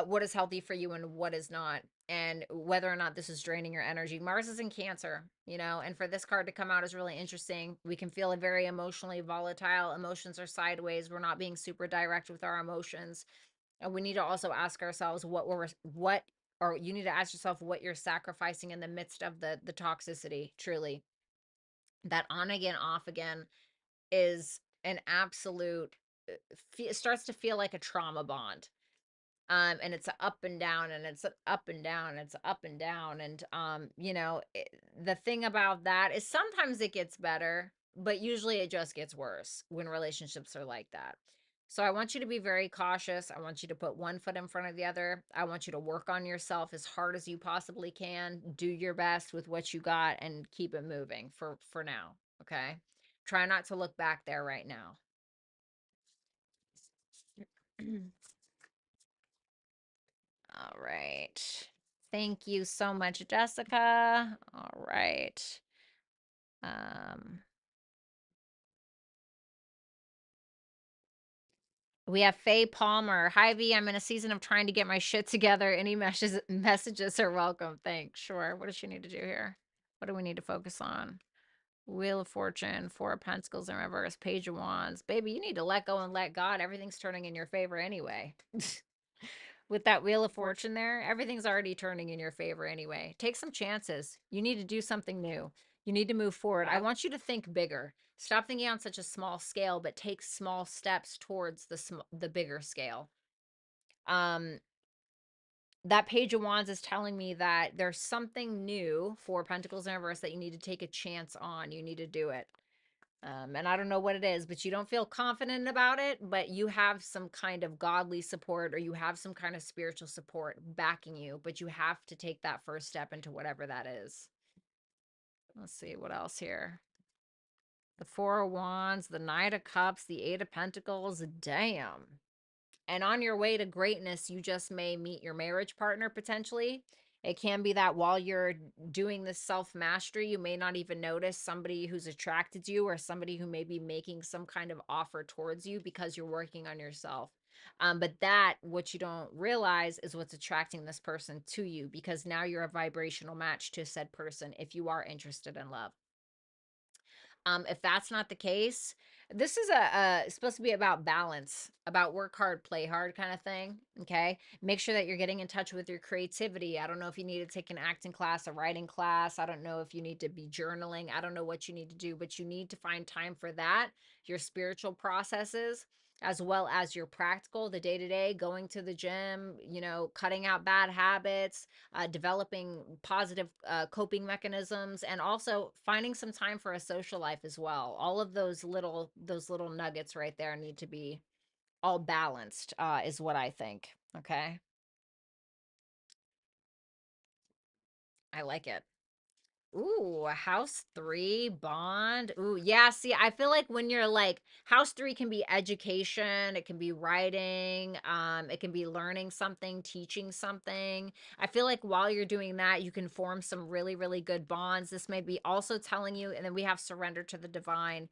what is healthy for you and what is not, and whether or not this is draining your energy. Mars is in Cancer, and for this card to come out is really interesting. We can feel a very emotionally volatile. Emotions are sideways. We're not being super direct with our emotions, and we need to also ask ourselves or you need to ask yourself what you're sacrificing in the midst of the toxicity. Truly, that on again, off again is an absolute. It starts to feel like a trauma bond, and it's a up and down, and it's a up and down, and it's a up and down, and the thing about that is sometimes it gets better, but usually it just gets worse when relationships are like that. So I want you to be very cautious. I want you to put one foot in front of the other. I want you to work on yourself as hard as you possibly can. Do your best with what you got and keep it moving for now. Okay, try not to look back there right now. All right. Thank you so much, Jessica. All right. Um, we have Faye Palmer. Hi, V. I'm in a season of trying to get my shit together. Any messages are welcome. Thanks. Sure. What does she need to do here? What do we need to focus on? Wheel of Fortune, Four of Pentacles in reverse, Page of Wands. Baby, you need to let go and let God. Everything's turning in your favor anyway. With that Wheel of Fortune there, everything's already turning in your favor anyway. Take some chances. You need to do something new. You need to move forward. I want you to think bigger. Stop thinking on such a small scale, but take small steps towards the bigger scale. Um, that Page of Wands is telling me that there's something new for Pentacles in reverse that you need to take a chance on. You need to do it. And I don't know what it is, but you don't feel confident about it, but you have some kind of godly support, or you have some kind of spiritual support backing you, but you have to take that first step into whatever that is. Let's see what else here. The Four of Wands, the Knight of Cups, the Eight of Pentacles. Damn. And on your way to greatness, you just may meet your marriage partner potentially. It can be that while you're doing this self-mastery, you may not even notice somebody who's attracted to you, or somebody who may be making some kind of offer towards you because you're working on yourself. But what you don't realize is what's attracting this person to you, because now you're a vibrational match to said person if you are interested in love. If that's not the case, this is supposed to be about balance, about work hard, play hard kind of thing. Okay. Make sure that you're getting in touch with your creativity. I don't know if you need to take an acting class, a writing class. I don't know if you need to be journaling. I don't know what you need to do, but you need to find time for that, your spiritual processes, as well as your practical, the day to day, going to the gym, cutting out bad habits, developing positive coping mechanisms, and also finding some time for a social life as well. All of those little nuggets right there need to be all balanced, is what I think. Okay, I like it. Ooh, a house 3 bond. Ooh, yeah. See, I feel like when you're like house 3 can be education, it can be writing, it can be learning something, teaching something. I feel like while you're doing that, you can form some really, really good bonds. This may be also telling you, and then we have surrender to the divine.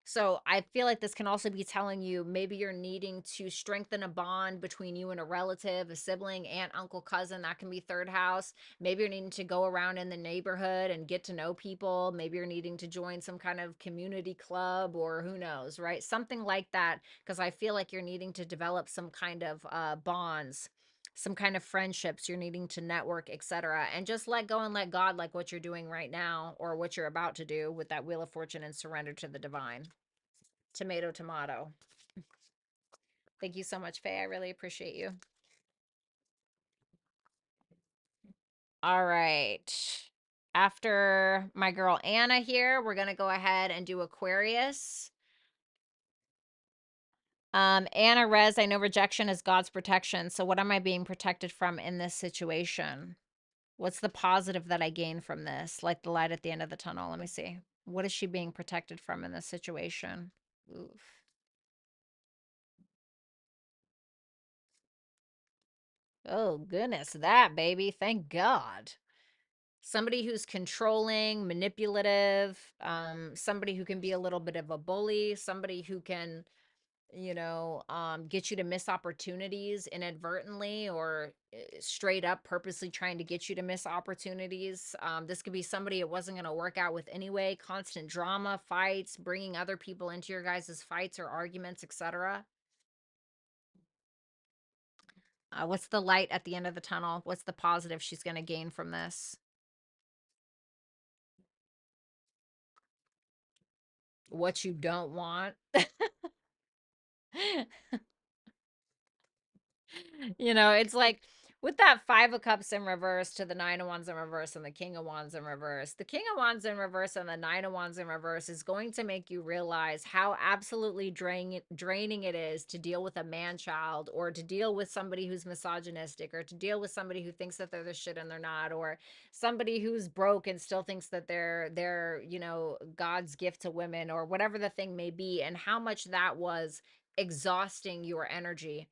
So I feel like this can also be telling you maybe you're needing to strengthen a bond between you and a relative, a sibling, aunt, uncle, cousin. That can be third house. Maybe you're needing to go around in the neighborhood and get to know people. Maybe you're needing to join some kind of community club, or who knows, right? Something like that, because I feel like you're needing to develop some kind of bonds, some kind of friendships. You're needing to network, etc., and just let go and let God, like what you're doing right now or what you're about to do with that Wheel of Fortune, and surrender to the divine. Tomato, tomato. Thank you so much, Faye. I really appreciate you. All right. After my girl Anna here, we're going to go ahead and do Aquarius. Anna Rez, I know rejection is God's protection. So what am I being protected from in this situation? What's the positive that I gain from this? Like the light at the end of the tunnel. Let me see. What is she being protected from in this situation? Oof. Oh, goodness, that baby. Thank God. Somebody who's controlling, manipulative, somebody who can be a little bit of a bully, somebody who can, get you to miss opportunities inadvertently, or straight up purposely trying to get you to miss opportunities. This could be somebody it wasn't going to work out with anyway. Constant drama, fights, bringing other people into your guys' fights or arguments, etc. What's the light at the end of the tunnel? What's the positive she's going to gain from this? What you don't want. It's like with that Five of Cups in reverse to the Nine of Wands in reverse and the King of Wands in reverse. The King of Wands in reverse and the Nine of Wands in reverse is going to make you realize how absolutely draining it is to deal with a man-child, or to deal with somebody who's misogynistic, or to deal with somebody who thinks that they're the shit and they're not, or somebody who's broke and still thinks that they're God's gift to women, or whatever the thing may be, and how much that was exhausting your energy.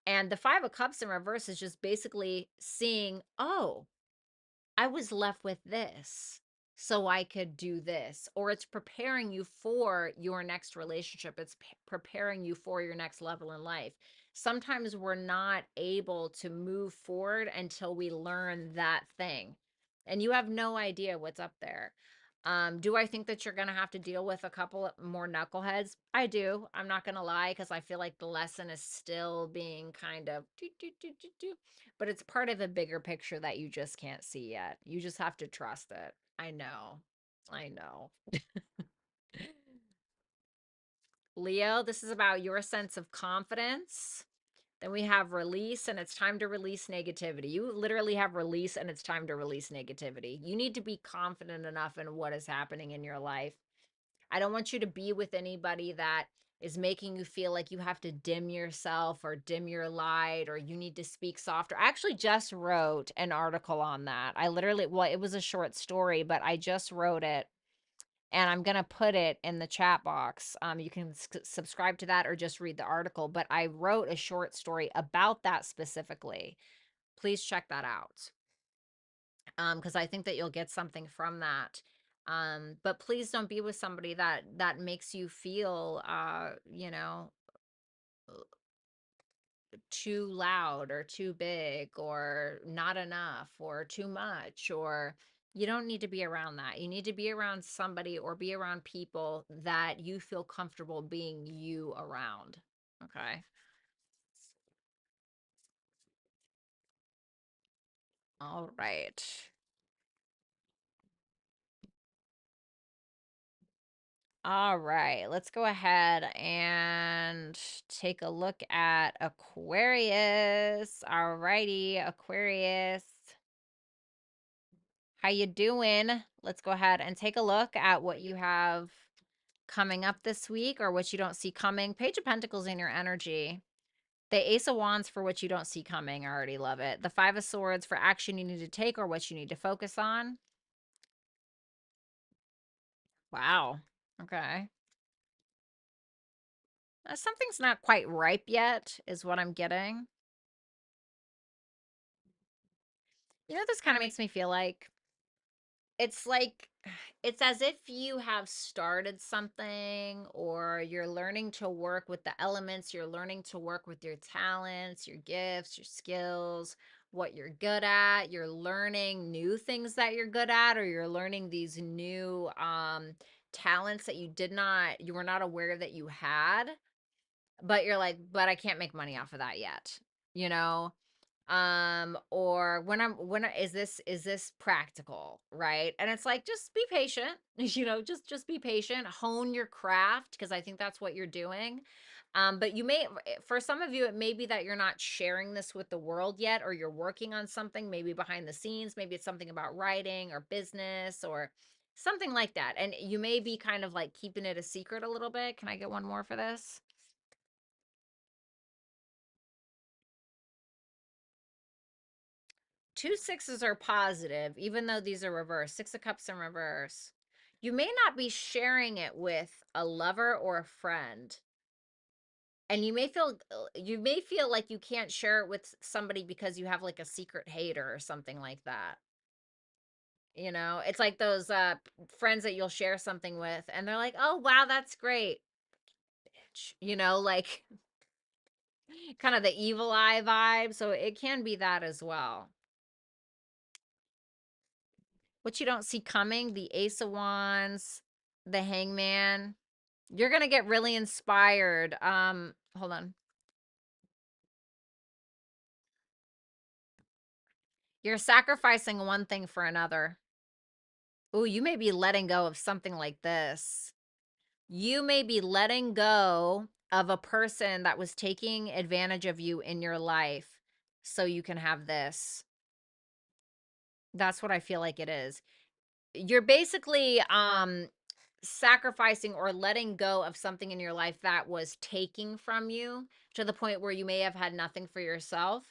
And the Five of Cups in reverse is just basically seeing, oh, I was left with this, so I could do this. Or it's preparing you for your next relationship. It's preparing you for your next level in life. Sometimes we're not able to move forward until we learn that thing. And you have no idea what's up there. Do I think that you're going to have to deal with a couple more knuckleheads? I do. I'm not going to lie, because I feel like the lesson is still being kind of but it's part of a bigger picture that you just can't see yet. You just have to trust it. I know. I know. Leo, this is about your sense of confidence. Then we have release, and it's time to release negativity. You literally have release, and it's time to release negativity. You need to be confident enough in what is happening in your life. I don't want you to be with anybody that is making you feel like you have to dim yourself or dim your light, or you need to speak softer. I actually just wrote an article on that. Well, it was a short story, but I just wrote it, and I'm going to put it in the chat box. You can subscribe to that or just read the article, but I wrote a short story about that specifically. Please check that out, because I think that you'll get something from that. But please don't be with somebody that makes you feel, too loud or too big or not enough or too much, or you don't need to be around that. You need to be around somebody, or be around people that you feel comfortable being you around. Okay. All right. All right, let's go ahead and take a look at Aquarius. All righty, Aquarius. How you doing? Let's go ahead and take a look at what you have coming up this week, or what you don't see coming. Page of Pentacles in your energy. The Ace of Wands for what you don't see coming. I already love it. The Five of Swords for action you need to take, or what you need to focus on. Wow. Okay. Something's not quite ripe yet, is what I'm getting. You know what this kind of makes me feel like? it's like it's as if you have started something, or you're learning to work with the elements, you're learning to work with your talents, your gifts, your skills, what you're good at. You're learning new things that you're good at, or you're learning these new talents that you were not aware that you had, but you're like, but I can't make money off of that yet, you know? Or is this practical, right? And it's like, just be patient. Just be patient, hone your craft, because I think that's what you're doing. But for some of you, it may be that you're not sharing this with the world yet, or you're working on something maybe behind the scenes. Maybe it's something about writing or business or something like that, and you may be kind of like keeping it a secret a little bit. Can I get one more for this? Two sixes are positive, even though these are reversed. Six of Cups in reverse. You may not be sharing it with a lover or a friend. And you may feel like you can't share it with somebody because you have like a secret hater or something like that. It's like those friends that you'll share something with and they're like, "Oh, wow, that's great." Bitch. Like kind of the evil eye vibe. So it can be that as well. What you don't see coming, the Ace of Wands, the Hangman. You're going to get really inspired. Hold on. You're sacrificing one thing for another. Ooh, you may be letting go of something like this. You may be letting go of a person that was taking advantage of you in your life so you can have this. That's what I feel like it is. You're basically sacrificing or letting go of something in your life that was taking from you, to the point where you may have had nothing for yourself.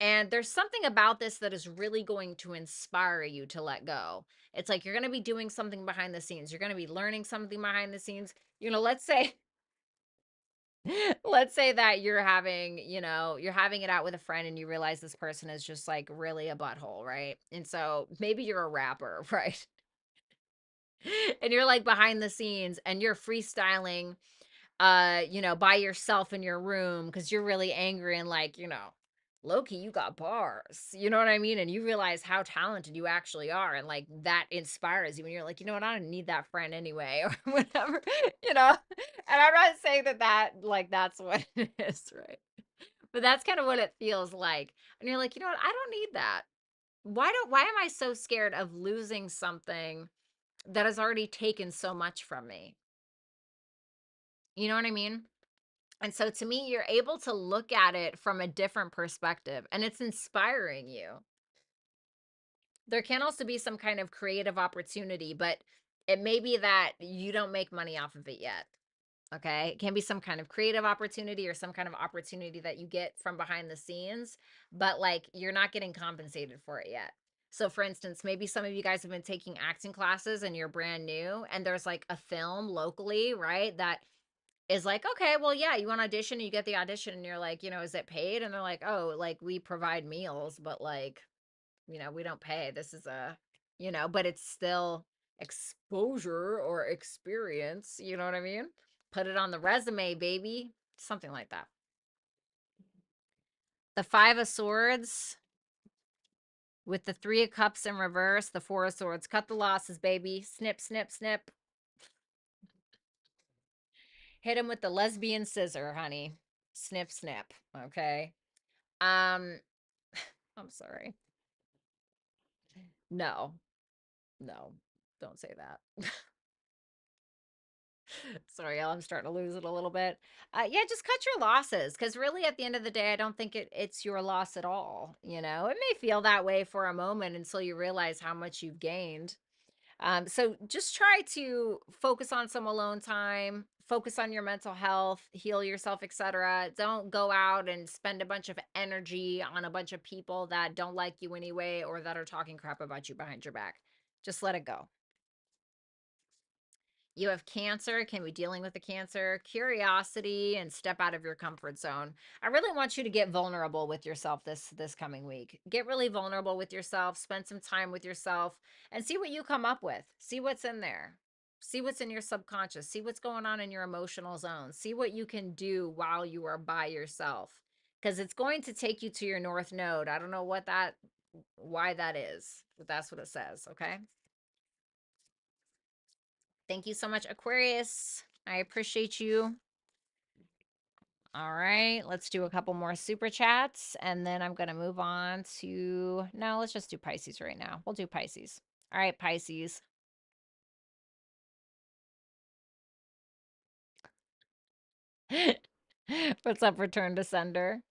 And there's something about this that is really going to inspire you to let go. It's like you're going to be doing something behind the scenes. You're going to be learning something behind the scenes. Let's say let's say that you're having it out with a friend and you realize this person is just like really a butthole, right? And so maybe you're a rapper, right? And you're like behind the scenes and you're freestyling by yourself in your room because you're really angry and like, Loki, you got bars. You know what I mean? And you realize how talented you actually are. And like that inspires you. And you're like, you know what? I don't need that friend anyway, or whatever, you know? And I'm not saying like, that's what it is, right? But that's kind of what it feels like. And you're like, you know what? I don't need that. Why am I so scared of losing something that has already taken so much from me? You know what I mean? And so to me, you're able to look at it from a different perspective and it's inspiring you. There can also be some kind of creative opportunity, but it may be that you don't make money off of it yet. Okay. It can be some kind of creative opportunity or some kind of opportunity that you get from behind the scenes, but like you're not getting compensated for it yet. So, for instance, maybe some of you guys have been taking acting classes and you're brand new, and there's like a film locally, right? That is like, okay, well, yeah, you want to audition, you get the audition, and you're like, is it paid? And they're like, oh, like we provide meals, but like, we don't pay. This is but it's still exposure or experience. You know what I mean? Put it on the resume, baby. Something like that. The Five of Swords with the Three of Cups in reverse, the Four of Swords. Cut the losses, baby. Snip, snip, snip. Hit him with the lesbian scissor, honey. Snip, snip. Okay. Um, I'm sorry. No, no, don't say that. Sorry, y'all, I'm starting to lose it a little bit. Yeah, just cut your losses, because really, at the end of the day, I don't think it's your loss at all. It may feel that way for a moment until you realize how much you've gained. So just try to focus on some alone time, focus on your mental health, heal yourself, etc. Don't go out and spend a bunch of energy on a bunch of people that don't like you anyway, or that are talking crap about you behind your back. Just let it go. You have Cancer, can be dealing with the Cancer, curiosity, and step out of your comfort zone. I really want you to get vulnerable with yourself this coming week. Get really vulnerable with yourself, spend some time with yourself, and see what you come up with. See what's in there. See what's in your subconscious. See what's going on in your emotional zone. See what you can do while you are by yourself. Because it's going to take you to your North Node. I don't know why that is, but that's what it says, okay? Thank you so much, Aquarius. I appreciate you. All right, let's do a couple more super chats and then I'm going to move on to, no, let's just do Pisces right now. We'll do Pisces. All right, Pisces. What's up, return to sender?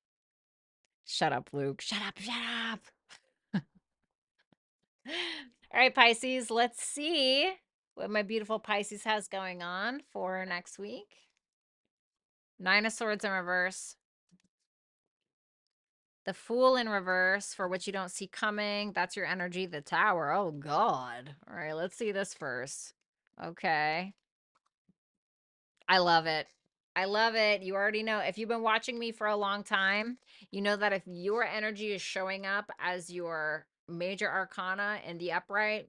Shut up, Luke. Shut up, shut up. All right, Pisces, let's see what my beautiful Pisces has going on for next week. Nine of Swords in reverse. The Fool in reverse for what you don't see coming. That's your energy. The Tower. Oh, God. All right, let's see this first. Okay. I love it. I love it. You already know. If you've been watching me for a long time, you know that if your energy is showing up as your major arcana in the upright,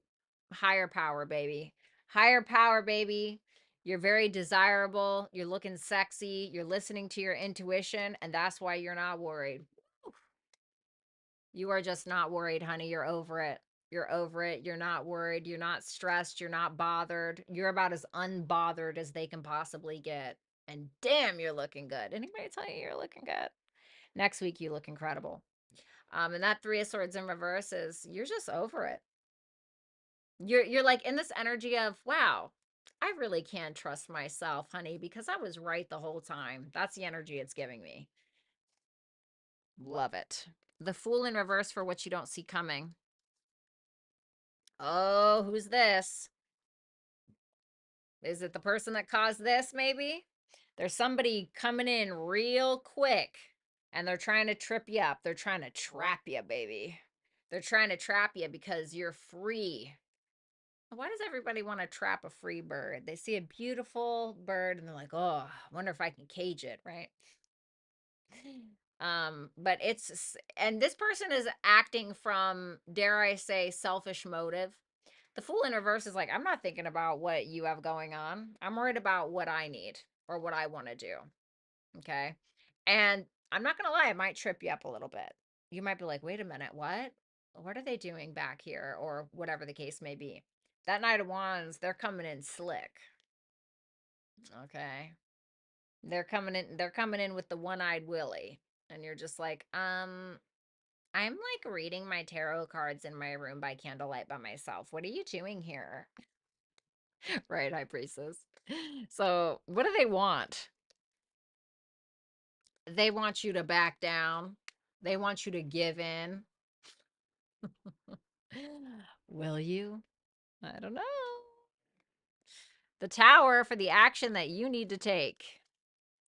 higher power, baby. Higher power, baby. You're very desirable. You're looking sexy. You're listening to your intuition, and that's why you're not worried. You are just not worried, honey. You're over it. You're over it. You're not worried. You're not stressed. You're not bothered. You're about as unbothered as they can possibly get. And damn, you're looking good. Anybody tell you you're looking good? Next week, you look incredible. And that Three of Swords in reverse is you're just over it. You're like in this energy of, wow, I really can trust myself, honey, because I was right the whole time. That's the energy it's giving me. Love it. The Fool in reverse for what you don't see coming. Oh, who's this? Is it the person that caused this, maybe? There's somebody coming in real quick and they're trying to trip you up. They're trying to trap you, baby. They're trying to trap you because you're free. Why does everybody want to trap a free bird? They see a beautiful bird and they're like, oh, I wonder if I can cage it, right? But and this person is acting from, dare I say, selfish motive. The Fool in reverse is like, I'm not thinking about what you have going on. I'm worried about what I need or what I want to do. Okay. And I'm not going to lie, it might trip you up a little bit. You might be like, wait a minute, what? What are they doing back here? Or whatever the case may be. That Knight of Wands, they're coming in slick. Okay. They're coming in with the one-eyed Willie. And you're just like, I'm like reading my tarot cards in my room by candlelight by myself. What are you doing here? Right, High Priestess. So, what do they want? They want you to back down. They want you to give in. Will you? I don't know. The Tower for the action that you need to take.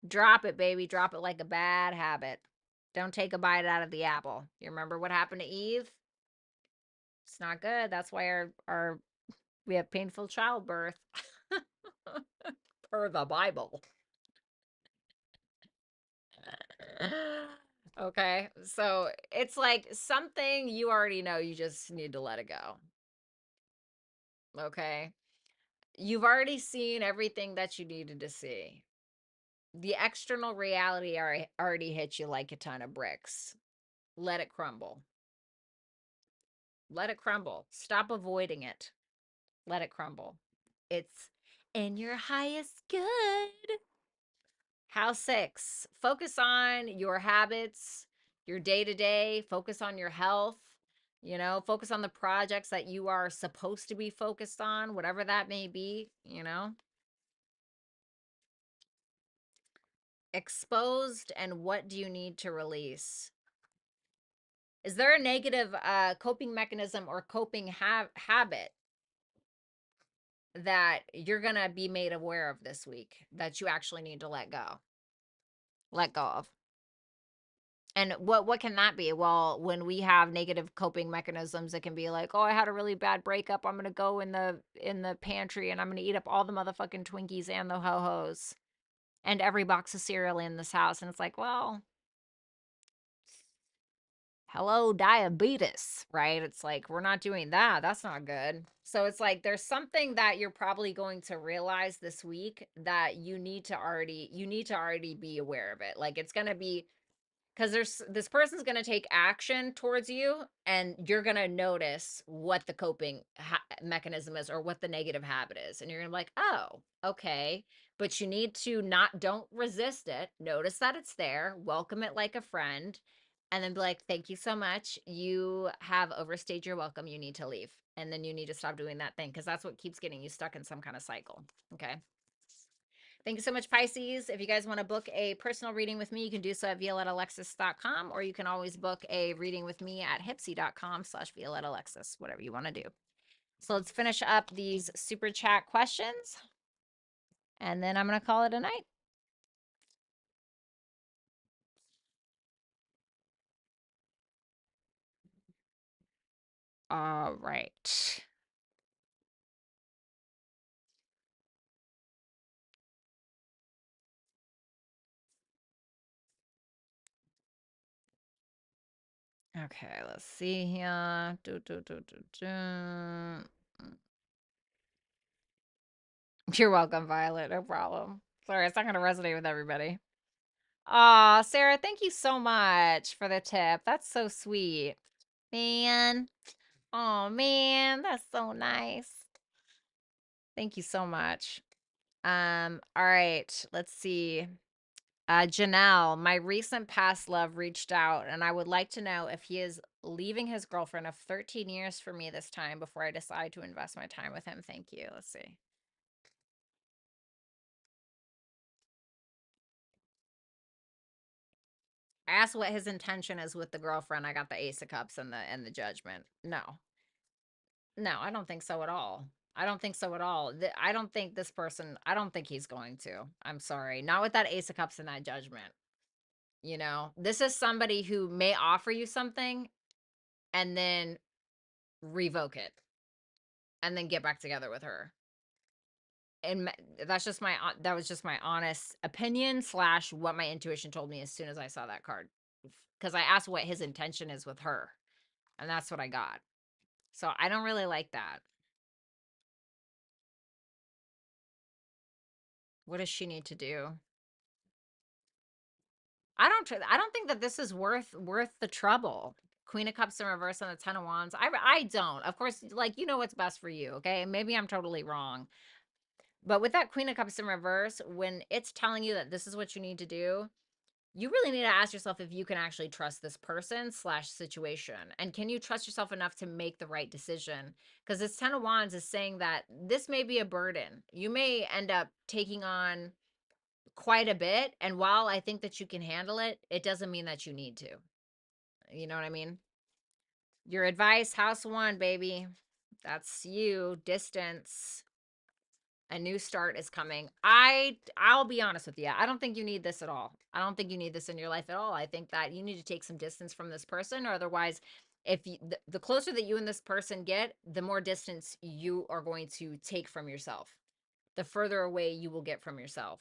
Drop it, baby. Drop it like a bad habit. Don't take a bite out of the apple. You remember what happened to Eve? It's not good. That's why our we have painful childbirth. Per the Bible. Okay, so it's like something you already know, you just need to let it go. Okay, you've already seen everything that you needed to see. The external reality already hit you like a ton of bricks. Let it crumble. Let it crumble. Stop avoiding it. Let it crumble. It's in your highest good. House 6, focus on your habits, your day-to-day, focus on your health, focus on the projects that you are supposed to be focused on,. That may be. Exposed, and what do you need to release? Is there a negative coping mechanism or coping habit that you're going to be made aware of this week that you actually need to let go of? And what can that be? Well, when we have negative coping mechanisms, it can be like, oh, I had a really bad breakup. I'm gonna go in the pantry and I'm gonna eat up all the motherfucking Twinkies and the ho-hos and every box of cereal in this house. And it's like, well, hello, diabetes, right? It's like, we're not doing that. That's not good. So it's like there's something that you're probably going to realize this week that you need to already be aware of it. Like it's gonna be because this person's going to take action towards you and you're going to notice what the coping mechanism is or what the negative habit is, and you're going to be like, oh, okay. But you need to not don't resist it, notice that it's there, welcome it like a friend, and then be like, thank you so much, you have overstayed your welcome, you need to leave, and then you need to stop doing that thing because that's what keeps getting you stuck in some kind of cycle. Okay. Thank you so much, Pisces. If you guys want to book a personal reading with me, you can do so at violettaalexis.com, or you can always book a reading with me at hypsee.com/violettaalexis, whatever you want to do. So let's finish up these super chat questions, and then I'm going to call it a night. All right. Okay, let's see here. You're welcome, Violet. No problem. Sorry, it's not going to resonate with everybody. Aw, Sarah, thank you so much for the tip. That's so sweet. Man. Oh, man, that's so nice. Thank you so much. All right, let's see. Janelle, my recent past love reached out, and I would like to know if he is leaving his girlfriend of 13 years for me this time before I decide to invest my time with him. Thank you. Let's see. I asked what his intention is with the girlfriend. I got the Ace of Cups and the Judgment. No. No, I don't think so at all. I don't think so at all. I don't think this person, I don't think he's going to. I'm sorry. Not with that Ace of Cups and that Judgment. You know, this is somebody who may offer you something and then revoke it and then get back together with her. And that's just that was just my honest opinion slash what my intuition told me as soon as I saw that card. Because I asked what his intention is with her, and that's what I got. So I don't really like that. What does she need to do? I don't think that this is worth the trouble. Queen of Cups in reverse and the Ten of Wands. I don't. Of course, like, you know what's best for you, okay? Maybe I'm totally wrong. But with that Queen of Cups in reverse, when it's telling you that this is what you need to do, you really need to ask yourself if you can actually trust this person slash situation. And can you trust yourself enough to make the right decision? Because this Ten of Wands is saying that this may be a burden. You may end up taking on quite a bit. And while I think that you can handle it, it doesn't mean that you need to. You know what I mean? Your advice, house one, baby. That's you. Distance. A new start is coming. I'll be honest with you. I don't think you need this at all. I don't think you need this in your life at all. I think that you need to take some distance from this person, or otherwise, if you, the closer that you and this person get, the more distance you are going to take from yourself. The further away you will get from yourself.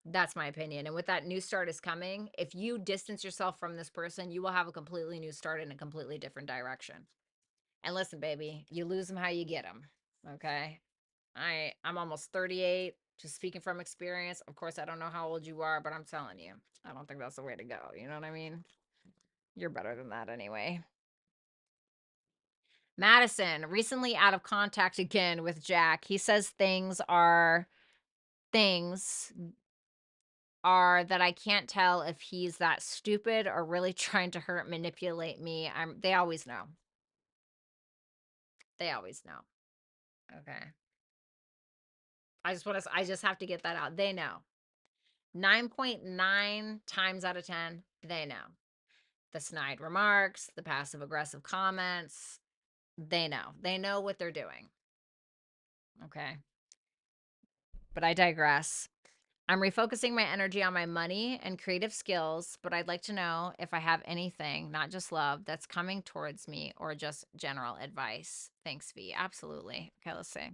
That's my opinion. And with that new start is coming, if you distance yourself from this person, you will have a completely new start in a completely different direction. And listen, baby, you lose them how you get them. Okay. I'm almost 38. Just speaking from experience. Of course, I don't know how old you are, but I'm telling you, I don't think that's the way to go. You know what I mean? You're better than that anyway. Madison, recently out of contact again with Jack. He says things are that I can't tell if he's that stupid or really trying to hurt, manipulate me. They always know. They always know. Okay. I just have to get that out. They know. 9.9 times out of 10, they know. The snide remarks, the passive aggressive comments, they know. They know what they're doing. Okay. But I digress. I'm refocusing my energy on my money and creative skills, but I'd like to know if I have anything, not just love, that's coming towards me or just general advice. Thanks, V. Absolutely. Okay, let's see.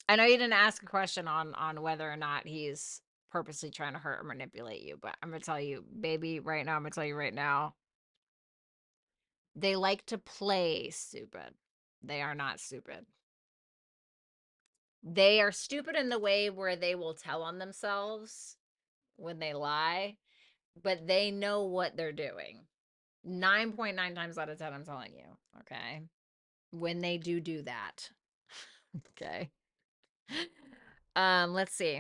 I know you didn't ask a question on whether or not he's purposely trying to hurt or manipulate you, but I'm gonna tell you, baby, right now, I'm gonna tell you right now, they like to play stupid. They are not stupid. They are stupid in the way where they will tell on themselves when they lie, but they know what they're doing. 9.9 times out of 10, I'm telling you, okay? When they do that. Okay. Let's see.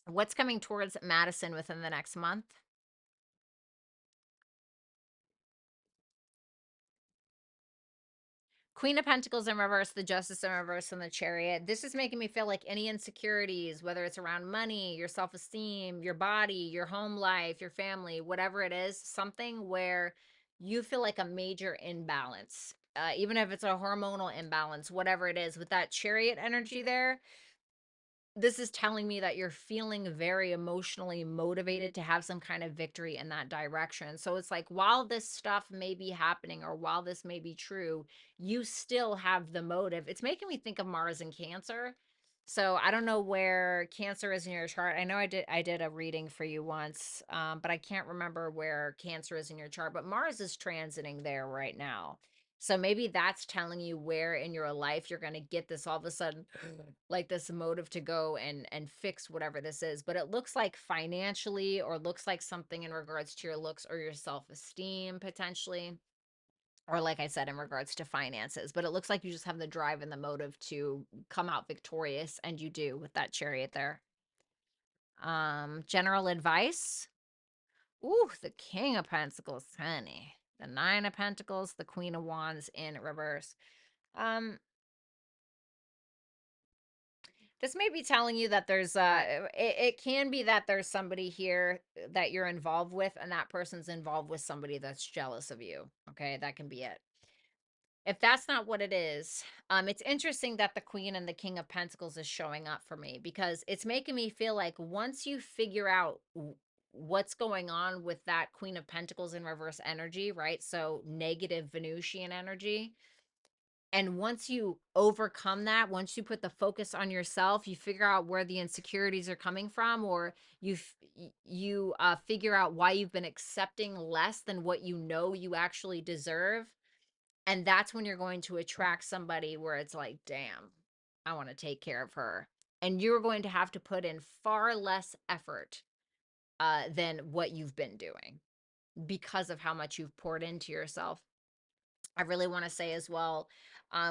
What's coming towards Madison within the next month? Queen of Pentacles in reverse, the Justice in reverse, and the Chariot. This is making me feel like any insecurities, whether it's around money, your self-esteem, your body, your home life, your family, whatever it is, something where you feel like a major imbalance. Even if it's a hormonal imbalance, whatever it is, with that Chariot energy there, this is telling me that you're feeling very emotionally motivated to have some kind of victory in that direction. So it's like, while this stuff may be happening or while this may be true, you still have the motive. It's making me think of Mars and Cancer. So I don't know where Cancer is in your chart. I know I did a reading for you once, but I can't remember where Cancer is in your chart. But Mars is transiting there right now. So maybe that's telling you where in your life you're going to get this all of a sudden, like this motive to go and fix whatever this is. But it looks like financially, or looks like something in regards to your looks or your self-esteem potentially, or like I said, in regards to finances. But it looks like you just have the drive and the motive to come out victorious, and you do with that Chariot there. General advice. Ooh, the King of Pentacles, honey. The Nine of Pentacles, the Queen of Wands in reverse. Um, this may be telling you that there's it can be that there's somebody here that you're involved with, and that person's involved with somebody that's jealous of you. Okay, that can be it. If that's not what it is, it's interesting that the Queen and the King of Pentacles is showing up for me, because it's making me feel like once you figure out what's going on with that Queen of Pentacles in reverse energy, right? So negative Venusian energy. And once you overcome that, once you put the focus on yourself, you figure out where the insecurities are coming from, or you figure out why you've been accepting less than what you know you actually deserve. And that's when you're going to attract somebody where it's like, damn, I want to take care of her. And you're going to have to put in far less effort than what you've been doing, because of how much you've poured into yourself. I really want to say as well,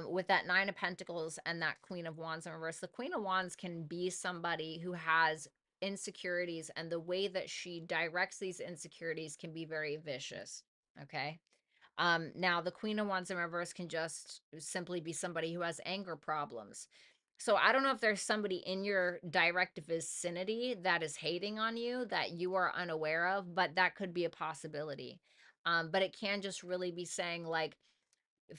with that Nine of Pentacles and that Queen of Wands in reverse, the Queen of Wands can be somebody who has insecurities, and the way that she directs these insecurities can be very vicious. Okay. Now the Queen of Wands in reverse can just simply be somebody who has anger problems. So I don't know if there's somebody in your direct vicinity that is hating on you that you are unaware of, but that could be a possibility. But it can just really be saying, like,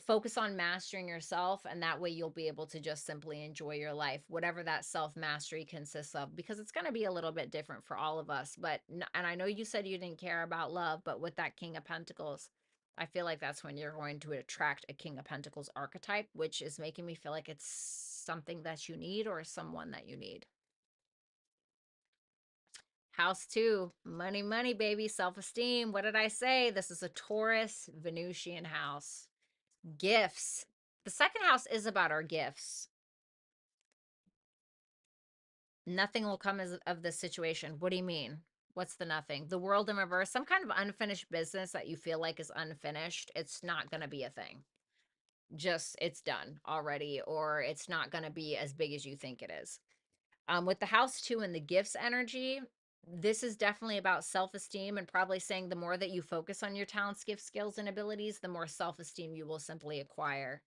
focus on mastering yourself, and that way you'll be able to just simply enjoy your life, whatever that self mastery consists of, because it's going to be a little bit different for all of us. But and I know you said you didn't care about love, but with that King of Pentacles, I feel like that's when you're going to attract a King of Pentacles archetype, which is making me feel like it's something that you need, or someone that you need. House 2, money, money, baby, self-esteem. What did I say? This is a Taurus Venusian house. Gifts. The second house is about our gifts. Nothing will come of this situation. What do you mean? What's the nothing? The World in reverse, some kind of unfinished business that you feel like is unfinished. It's not going to be a thing. Just, it's done already, or it's not going to be as big as you think it is. With the House 2 and the gifts energy, this is definitely about self-esteem, and probably saying the more that you focus on your talents, gifts, skills, and abilities, the more self-esteem you will simply acquire.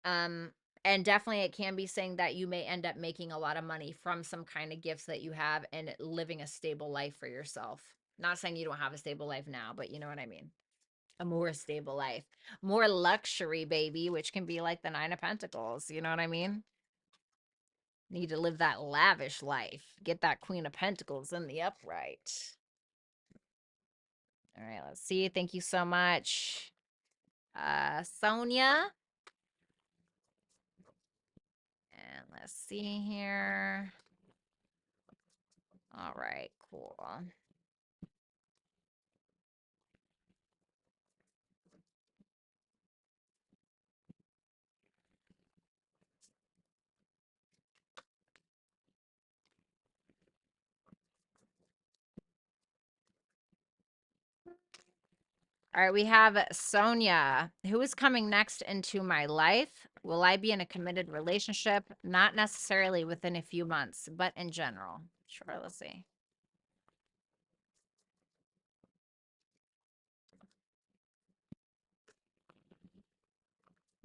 Um, and definitely it can be saying that you may end up making a lot of money from some kind of gifts that you have, and living a stable life for yourself. Not saying you don't have a stable life now, but you know what I mean. A more stable life, more luxury, baby, which can be like the Nine of Pentacles. You know what I mean? Need to live that lavish life. Get that Queen of Pentacles in the upright. All right, let's see. Thank you so much. Sonia. And let's see here. All right, cool. All right, we have Sonia. Who is coming next into my life? Will I be in a committed relationship? Not necessarily within a few months, but in general. Sure, let's see.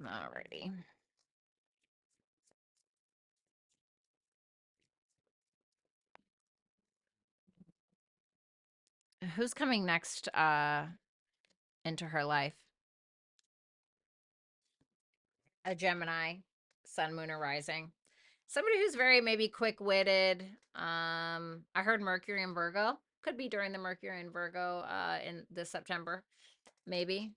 Alrighty. Who's coming next into her life? A Gemini, sun, moon, or rising. Somebody who's very maybe quick-witted. I heard Mercury and Virgo. Could be during the Mercury and Virgo in this September, maybe.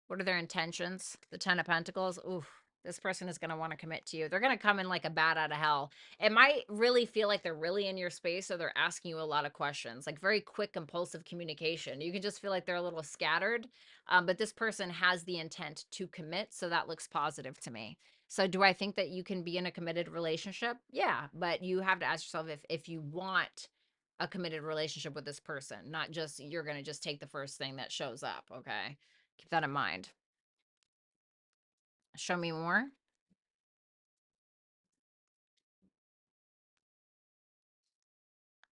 What are their intentions? The Ten of Pentacles. Oof, this person is going to want to commit to you. They're going to come in like a bat out of hell. It might really feel like they're really in your space, so they're asking you a lot of questions, like very quick, impulsive communication. You can just feel like they're a little scattered, but this person has the intent to commit, so that looks positive to me. So do I think that you can be in a committed relationship? Yeah, but you have to ask yourself if you want a committed relationship with this person, not just you're going to just take the first thing that shows up, okay? Keep that in mind. Show me more.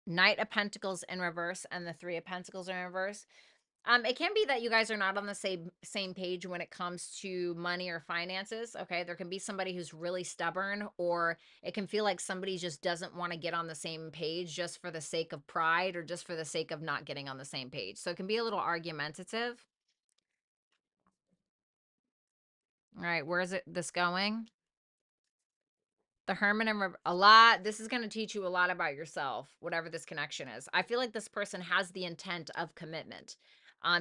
Knight of Pentacles in reverse and the Three of Pentacles in reverse. It can be that you guys are not on the same page when it comes to money or finances. Okay, there can be somebody who's really stubborn, or it can feel like somebody just doesn't want to get on the same page just for the sake of pride or just for the sake of not getting on the same page. So it can be a little argumentative. All right, where is this going? The Hermit and a lot. This is going to teach you a lot about yourself, whatever this connection is. I feel like this person has the intent of commitment.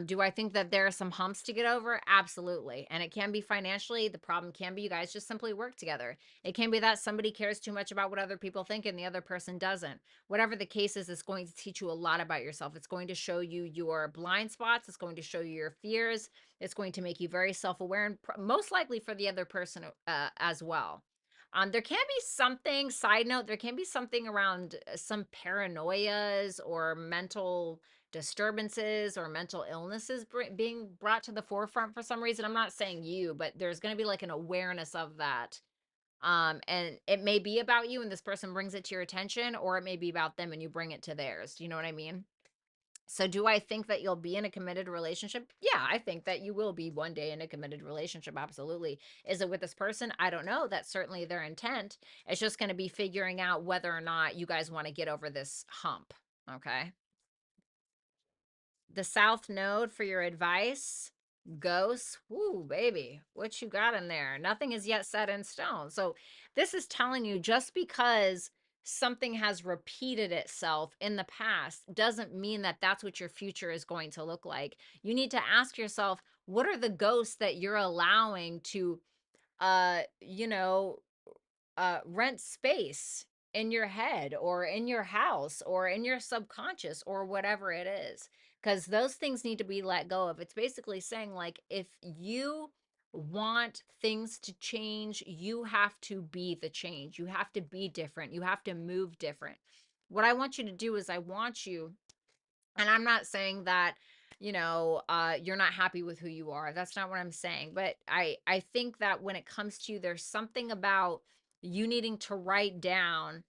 Do I think that there are some humps to get over? Absolutely. And it can be financially. The problem can be you guys just simply work together. It can be that somebody cares too much about what other people think and the other person doesn't. Whatever the case is, it's going to teach you a lot about yourself. It's going to show you your blind spots. It's going to show you your fears. It's going to make you very self-aware, and most likely for the other person as well. There can be something, side note, there can be something around some paranoias or mental disturbances or mental illnesses being brought to the forefront for some reason. I'm not saying you, but there's going to be like an awareness of that. And it may be about you and this person brings it to your attention, or it may be about them and you bring it to theirs. Do you know what I mean? So do I think that you'll be in a committed relationship? Yeah, I think that you will be one day in a committed relationship. Absolutely. Is it with this person? I don't know. That's certainly their intent. It's just going to be figuring out whether or not you guys want to get over this hump. Okay. The South Node for your advice. Ghosts. Ooh, baby. What you got in there? Nothing is yet set in stone. So this is telling you just because something has repeated itself in the past doesn't mean that that's what your future is going to look like. You need to ask yourself, what are the ghosts that you're allowing to you know, rent space in your head or in your house or in your subconscious or whatever it is, because those things need to be let go of. It's basically saying, like, if you want things to change, you have to be the change. You have to be different. You have to move different. What I want you to do is I want you, and I'm not saying that, you're not happy with who you are. That's not what I'm saying. But I think that when it comes to you, there's something about you needing to write down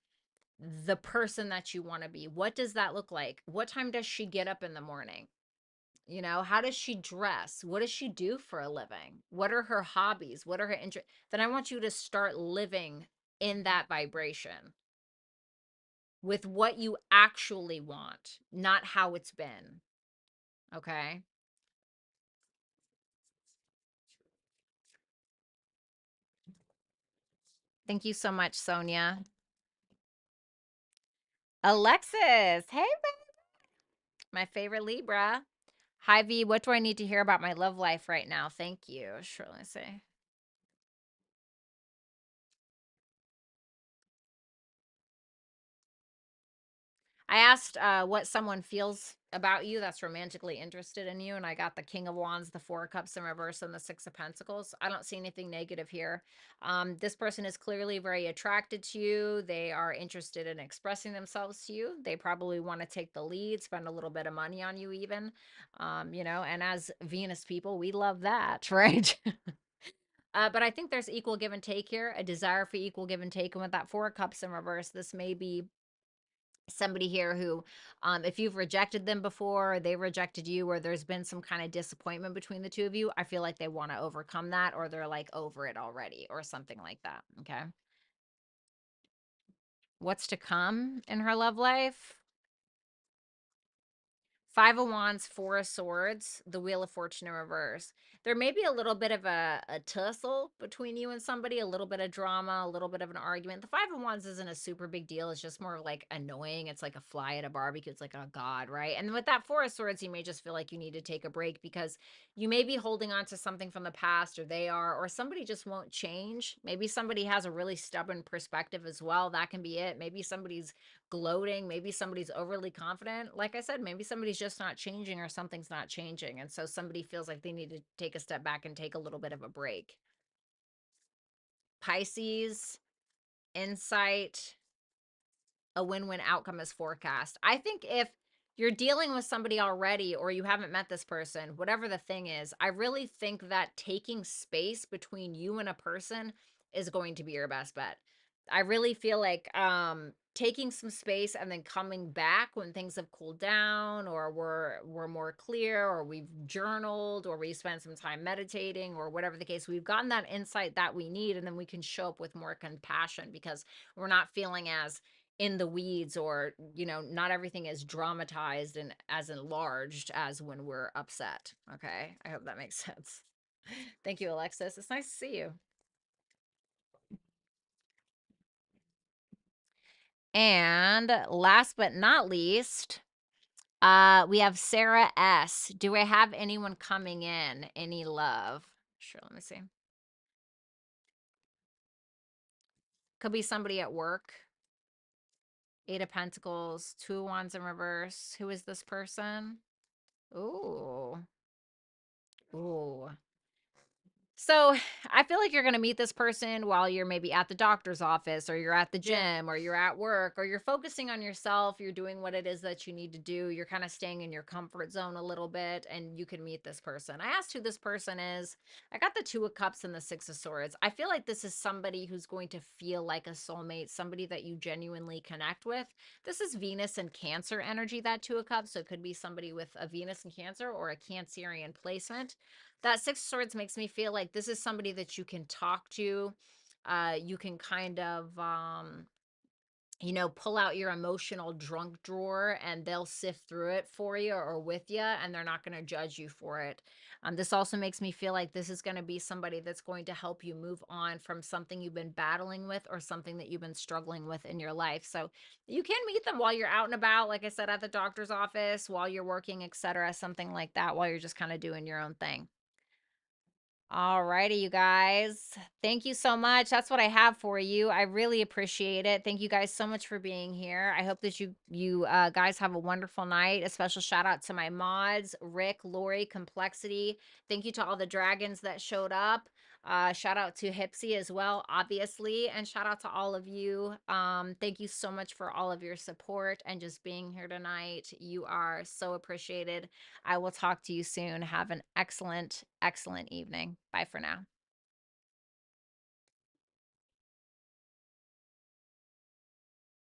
the person that you want to be. What does that look like? What time does she get up in the morning? How does she dress? What does she do for a living? What are her hobbies? What are her interests? Then I want you to start living in that vibration with what you actually want, not how it's been. Okay. Thank you so much, Sonia. Alexis, hey, my favorite Libra. Hi, V. What do I need to hear about my love life right now? Thank you. Sure, let me see. I asked what someone feels about you that's romantically interested in you, and I got the King of Wands, the Four of Cups in reverse, and the Six of Pentacles. I don't see anything negative here. This person is clearly very attracted to you. They are interested in expressing themselves to you. They probably want to take the lead, spend a little bit of money on you even. And as Venus people, we love that, right? But I think there's equal give and take here, a desire for equal give and take. And with that Four of Cups in reverse, this may be somebody here who, if you've rejected them before, or they rejected you, or there's been some kind of disappointment between the two of you, I feel like they want to overcome that, or they're like over it already, or something like that. Okay. What's to come in her love life? Five of Wands, Four of Swords, the Wheel of Fortune in reverse. There may be a little bit of a tussle between you and somebody, a little bit of drama, a little bit of an argument. The Five of Wands isn't a super big deal. It's just more like annoying. It's like a fly at a barbecue. It's like, oh God, right? And with that Four of Swords, you may just feel like you need to take a break because you may be holding on to something from the past, or they are, or somebody just won't change. Maybe somebody has a really stubborn perspective as well. That can be it. Maybe somebody's gloating, maybe somebody's overly confident. Like I said, maybe somebody's just not changing, or something's not changing, and so somebody feels like they need to take a step back and take a little bit of a break. Pisces, insight, a win-win outcome is forecast. I think if you're dealing with somebody already, or you haven't met this person, whatever the thing is, I really think that taking space between you and a person is going to be your best bet. I really feel like taking some space and then coming back when things have cooled down, or we're more clear, or we've journaled, or we spent some time meditating, or whatever the case, we've gotten that insight that we need, and then we can show up with more compassion because we're not feeling as in the weeds, or not everything is dramatized and as enlarged as when we're upset. Okay, I hope that makes sense. Thank you, Alexis. It's nice to see you. And last but not least, we have Sarah S. Do I have anyone coming in? Any love? Sure, let me see. Could be somebody at work. Eight of Pentacles, Two of Wands in reverse. Who is this person? Ooh. Ooh. So I feel like you're going to meet this person while you're maybe at the doctor's office, or you're at the gym, or you're at work, or you're focusing on yourself. You're doing what it is that you need to do. You're kind of staying in your comfort zone a little bit, and you can meet this person. I asked who this person is. I got the Two of Cups and the Six of Swords. I feel like this is somebody who's going to feel like a soulmate, somebody that you genuinely connect with. This is Venus and Cancer energy, that Two of Cups. So it could be somebody with a Venus and Cancer, or a Cancerian placement. That Six of Swords makes me feel like this is somebody that you can talk to. You can kind of, pull out your emotional drunk drawer, and they'll sift through it for you or with you, and they're not going to judge you for it. This also makes me feel like this is going to be somebody that's going to help you move on from something you've been battling with, or something that you've been struggling with in your life. So you can meet them while you're out and about, like I said, at the doctor's office, while you're working, etc., something like that, while you're just kind of doing your own thing. All righty, you guys. Thank you so much. That's what I have for you. I really appreciate it. Thank you guys so much for being here. I hope that you guys have a wonderful night. A special shout out to my mods, Rick, Lori, Complexity. Thank you to all the dragons that showed up. Shout out to Hypsee as well, obviously, and shout out to all of you. Thank you so much for all of your support and just being here tonight. You are so appreciated. I will talk to you soon. Have an excellent, excellent evening. Bye for now.